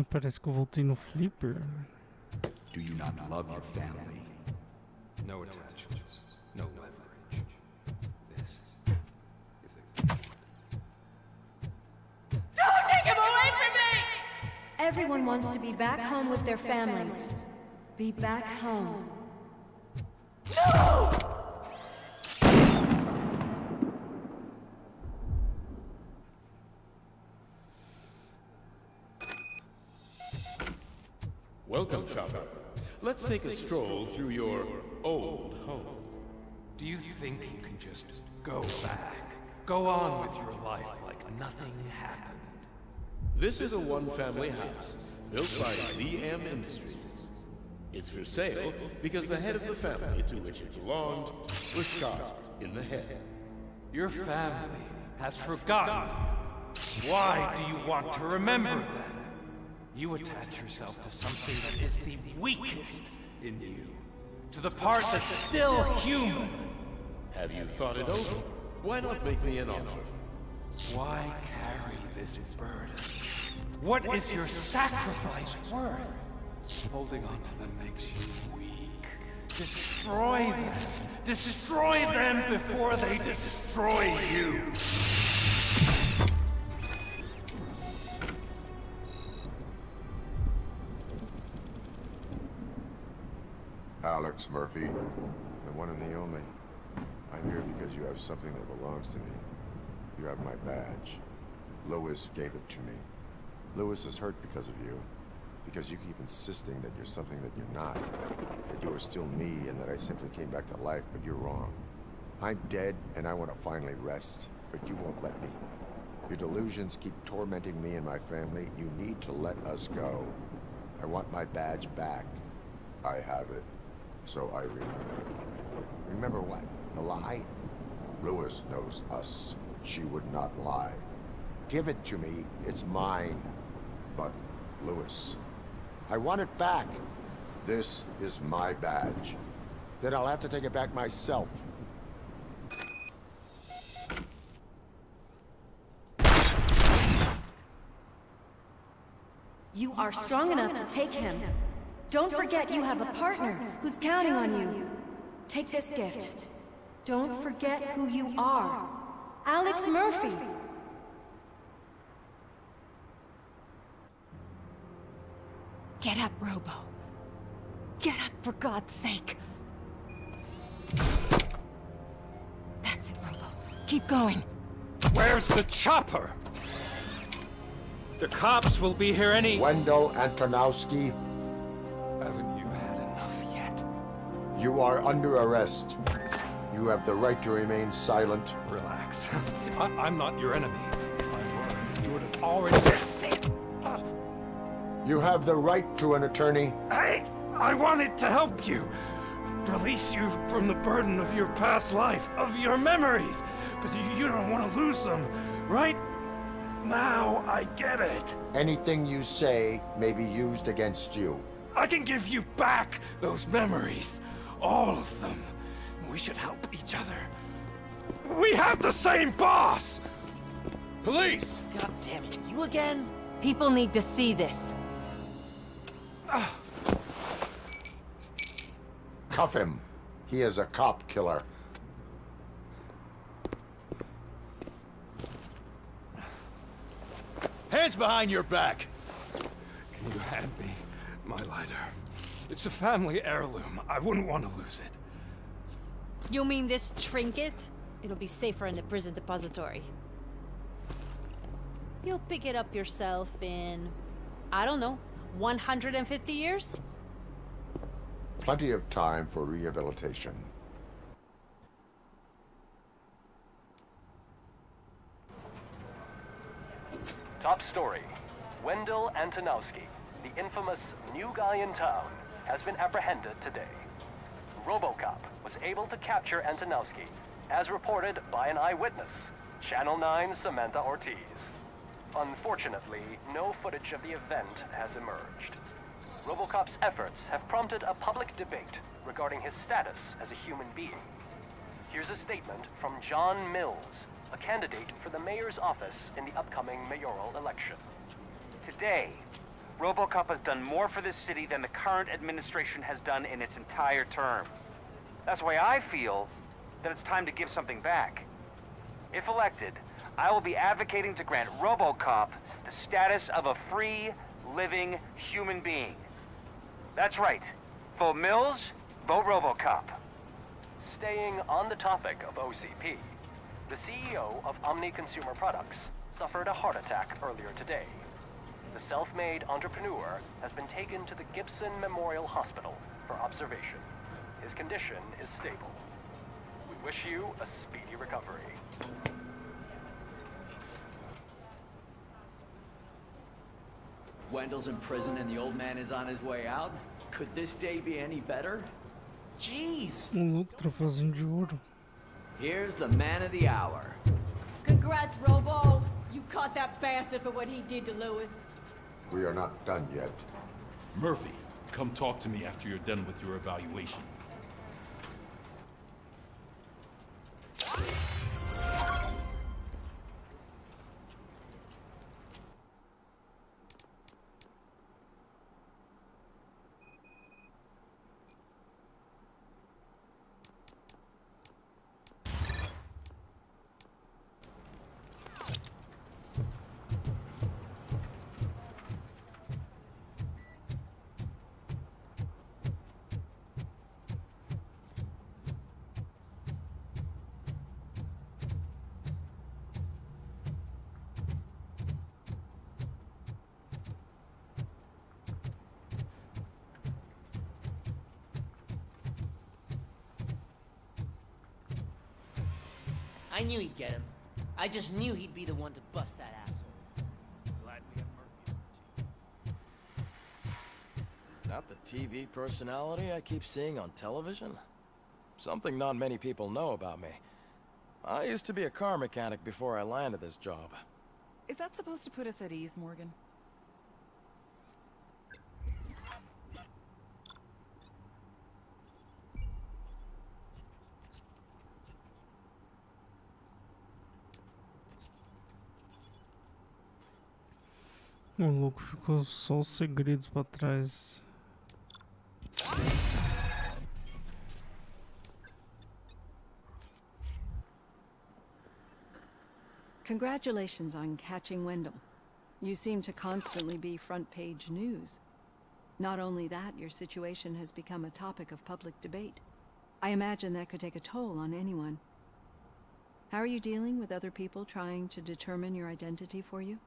Parece que eu voltei no Flipper. Do you not love your family? No attachments, no leverage. This is Don't take him away from me! Everyone wants to be back home with their families. Be back home. No! Welcome, Chopper. Let's take a stroll through your old home. Do you think you can just go back? Go on with your life like nothing happened? This is a one-family house built by ZM Industries. It's for sale because the head of the family to which it belonged was shot in the head. Your family has forgotten you. Why do you want to remember them? You attach yourself to something that is the weakest in you. To the part that's still human. Have you thought it over? Why not make me an offer? Why carry this burden? What is your sacrifice worth? Holding on to them makes you weak. Destroy them. Destroy them before they destroy you. Alex Murphy, the one and the only. I'm here because you have something that belongs to me. You have my badge. Lewis gave it to me. Lewis is hurt because of you. Because you keep insisting that you're something that you're not. That you are still me and that I simply came back to life, but you're wrong. I'm dead and I want to finally rest, but you won't let me. Your delusions keep tormenting me and my family. You need to let us go. I want my badge back. I have it. So I remember. Remember what? The lie? Lewis knows us. She would not lie. Give it to me. It's mine. But, Lewis, I want it back. This is my badge. Then I'll have to take it back myself. You are strong enough to take him. Don't forget you have a partner who's counting on you. Take this gift. Don't forget who you are. Alex Murphy. Get up, Robo. Get up, for God's sake. That's it, Robo. Keep going. Where's the chopper? The cops will be here any... Wendell Antonowski. Haven't you had enough yet? You are under arrest. You have the right to remain silent. Relax. I'm not your enemy. If I were, you would have already... You have the right to an attorney. I wanted to help you. Release you from the burden of your past life, of your memories. But you don't want to lose them, right? Now I get it. Anything you say may be used against you. I can give you back those memories. All of them. We should help each other. We have the same boss! Police! God damn it, you again? People need to see this. Cuff him. He is a cop killer. Hands behind your back! Can you hand me my lighter? It's a family heirloom. I wouldn't want to lose it. You mean this trinket? It'll be safer in the prison depository. You'll pick it up yourself in, I don't know, 150 years? Plenty of time for rehabilitation. Top story. Wendell Antonowski, the infamous new guy in town, has been apprehended today. Robocop was able to capture Antonowski, as reported by an eyewitness, Channel 9's Samantha Ortiz. Unfortunately, no footage of the event has emerged. Robocop's efforts have prompted a public debate regarding his status as a human being. Here's a statement from John Mills, a candidate for the mayor's office in the upcoming mayoral election. Today, Robocop has done more for this city than the current administration has done in its entire term. That's why I feel that it's time to give something back. If elected, I will be advocating to grant Robocop the status of a free, living human being. That's right. Vote Mills, vote Robocop. Staying on the topic of OCP, the CEO of Omni Consumer Products suffered a heart attack earlier today. The self-made entrepreneur has been taken to the Gibson Memorial Hospital for observation. His condition is stable. We wish you a speedy recovery. Wendell's in prison and the old man is on his way out? Could this day be any better? Jeez! Troféuzinho de ouro. Here's the man of the hour. Congrats, Robo! You caught that bastard for what he did to Lewis. We are not done yet. Murphy, come talk to me after you're done with your evaluation. I knew he'd get him. I just knew he'd be the one to bust that asshole. Glad we have Murphy on the team. Is that the TV personality I keep seeing on television? Something not many people know about me. I used to be a car mechanic before I landed this job. Is that supposed to put us at ease, Morgan? O louco, ficou só os segredos pra trás. Congratulations on catching Wendell. You seem to constantly be front-page news. Not only that, your situation has become a topic of public debate. I imagine that could take a toll on anyone. How are you dealing with other people trying to determine your identity for you?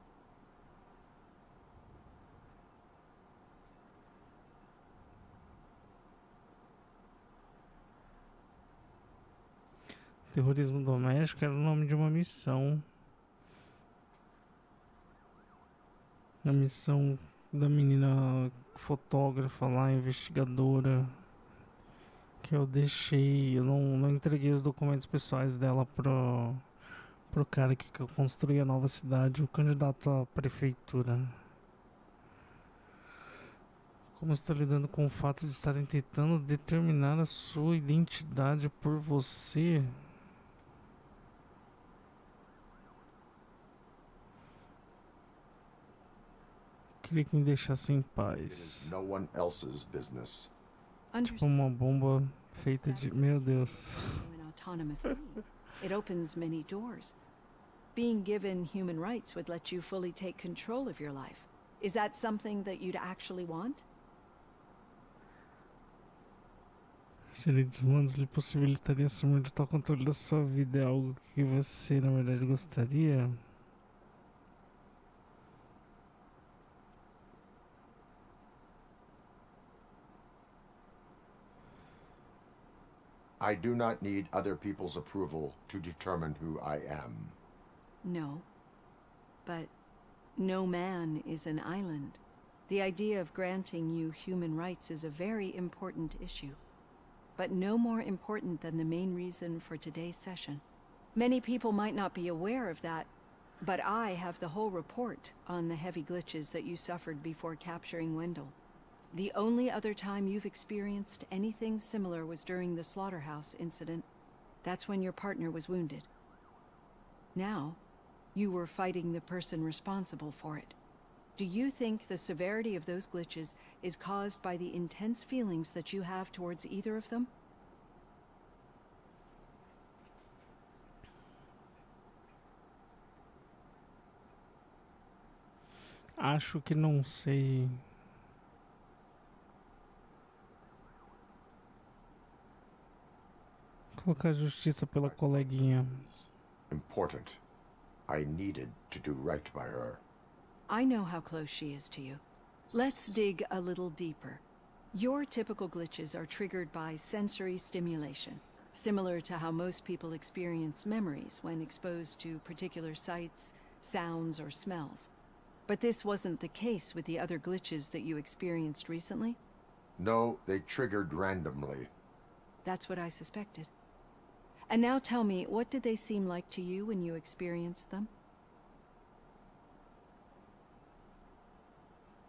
Terrorismo doméstico era o nome de uma missão. A missão da menina fotógrafa lá, investigadora, que eu deixei, eu não entreguei os documentos pessoais dela pro cara que construía a nova cidade, o candidato à prefeitura. Como está lidando com o fato de estarem tentando determinar a sua identidade por você? Queria que me deixasse em paz. No one else's business. Tipo uma bomba feita de... Meu Deus. An autonomous being. It opens many doors. Being given human rights would let you fully take control of your life. Is that something that you'd actually want? Direitos humanos lhe possibilitaria assumir o total controle da sua vida. É algo que você, na verdade, gostaria? I do not need other people's approval to determine who I am. No. But No man is an island. The idea of granting you human rights is a very important issue, but no more important than the main reason for today's session. Many people might not be aware of that, but I have the whole report on the heavy glitches that you suffered before capturing Wendell. The only other time you've experienced anything similar was during the slaughterhouse incident. That's when your partner was wounded. Now, you were fighting the person responsible for it. Do you think the severity of those glitches is caused by the intense feelings that you have towards either of them? Acho que não sei. Colocar justiça pela coleguinha. Important. I needed to do right by her. I know how close she is to you. Let's dig a little deeper. Your typical glitches are triggered by sensory stimulation, similar to how most people experience memories when exposed to particular sights, sounds, or smells. But this wasn't the case with the other glitches that you experienced recently? No, they triggered randomly. That's what I suspected. And now tell me, what did they seem like to you when you experienced them?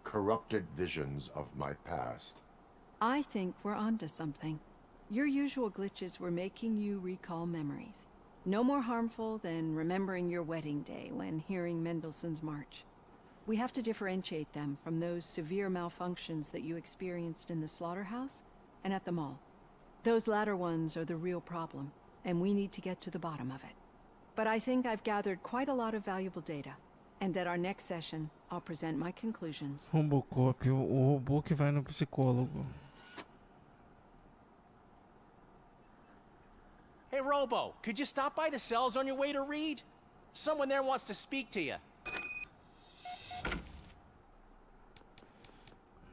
Corrupted visions of my past. I think we're onto something. Your usual glitches were making you recall memories. No more harmful than remembering your wedding day when hearing Mendelssohn's March. We have to differentiate them from those severe malfunctions that you experienced in the slaughterhouse and at the mall. Those latter ones are the real problem, and we need to get to the bottom of it. But I think I've gathered quite a lot of valuable data, and at our next session, I'll present my conclusions. Robocop, o robô que vai no psicólogo. Hey, Robo, could you stop by the cells on your way to Reed? Someone there wants to speak to you.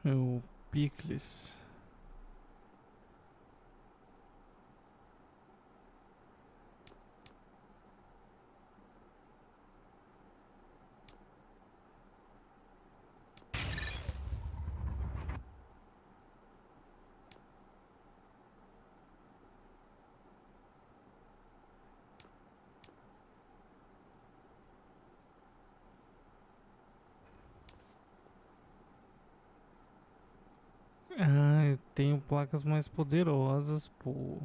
O Picles. Ah, eu tenho placas mais poderosas, pô.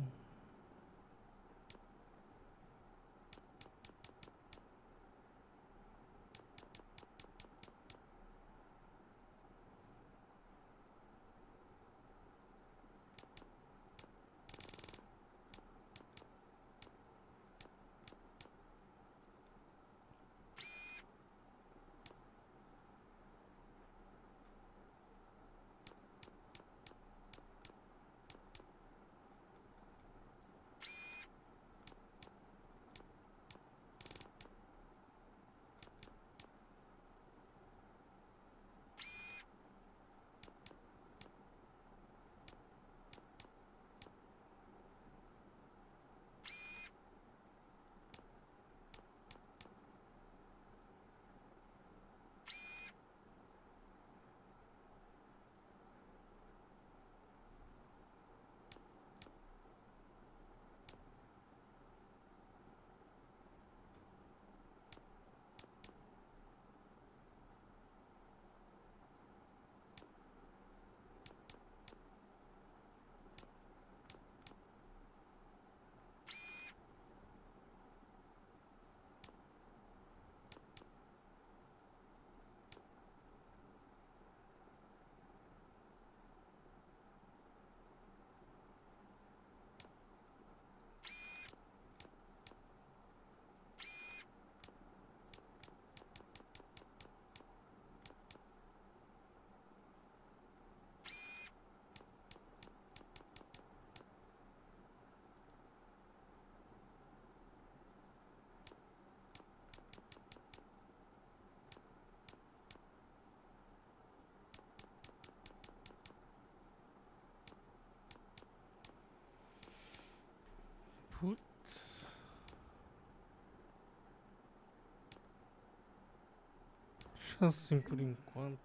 deixar assim por enquanto.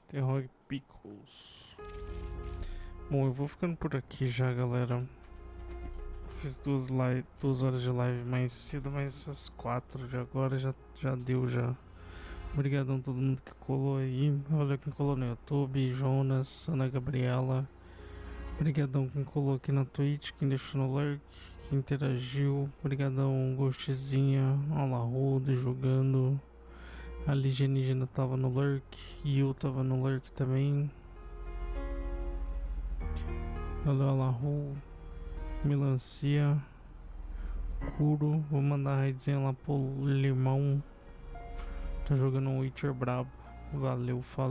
Terror Pickles. Bom, eu vou ficando por aqui já, galera. Fiz 2 horas de live mais cedo, mas essas 4 de agora já deu já. Obrigadão a todo mundo que colou aí. Valeu quem colou no YouTube, Jonas, Ana Gabriela. Obrigadão quem colou aqui na Twitch, quem deixou no lurk, quem interagiu. Obrigadão, Ghostzinha, Alarudo jogando. A Alienígena tava no lurk, e eu tava no lurk também. Valeu, Alahu, Melancia, Kuro. Vou mandar a raidzinha lá pro Limão. Tá jogando um Witcher brabo. Valeu, falou.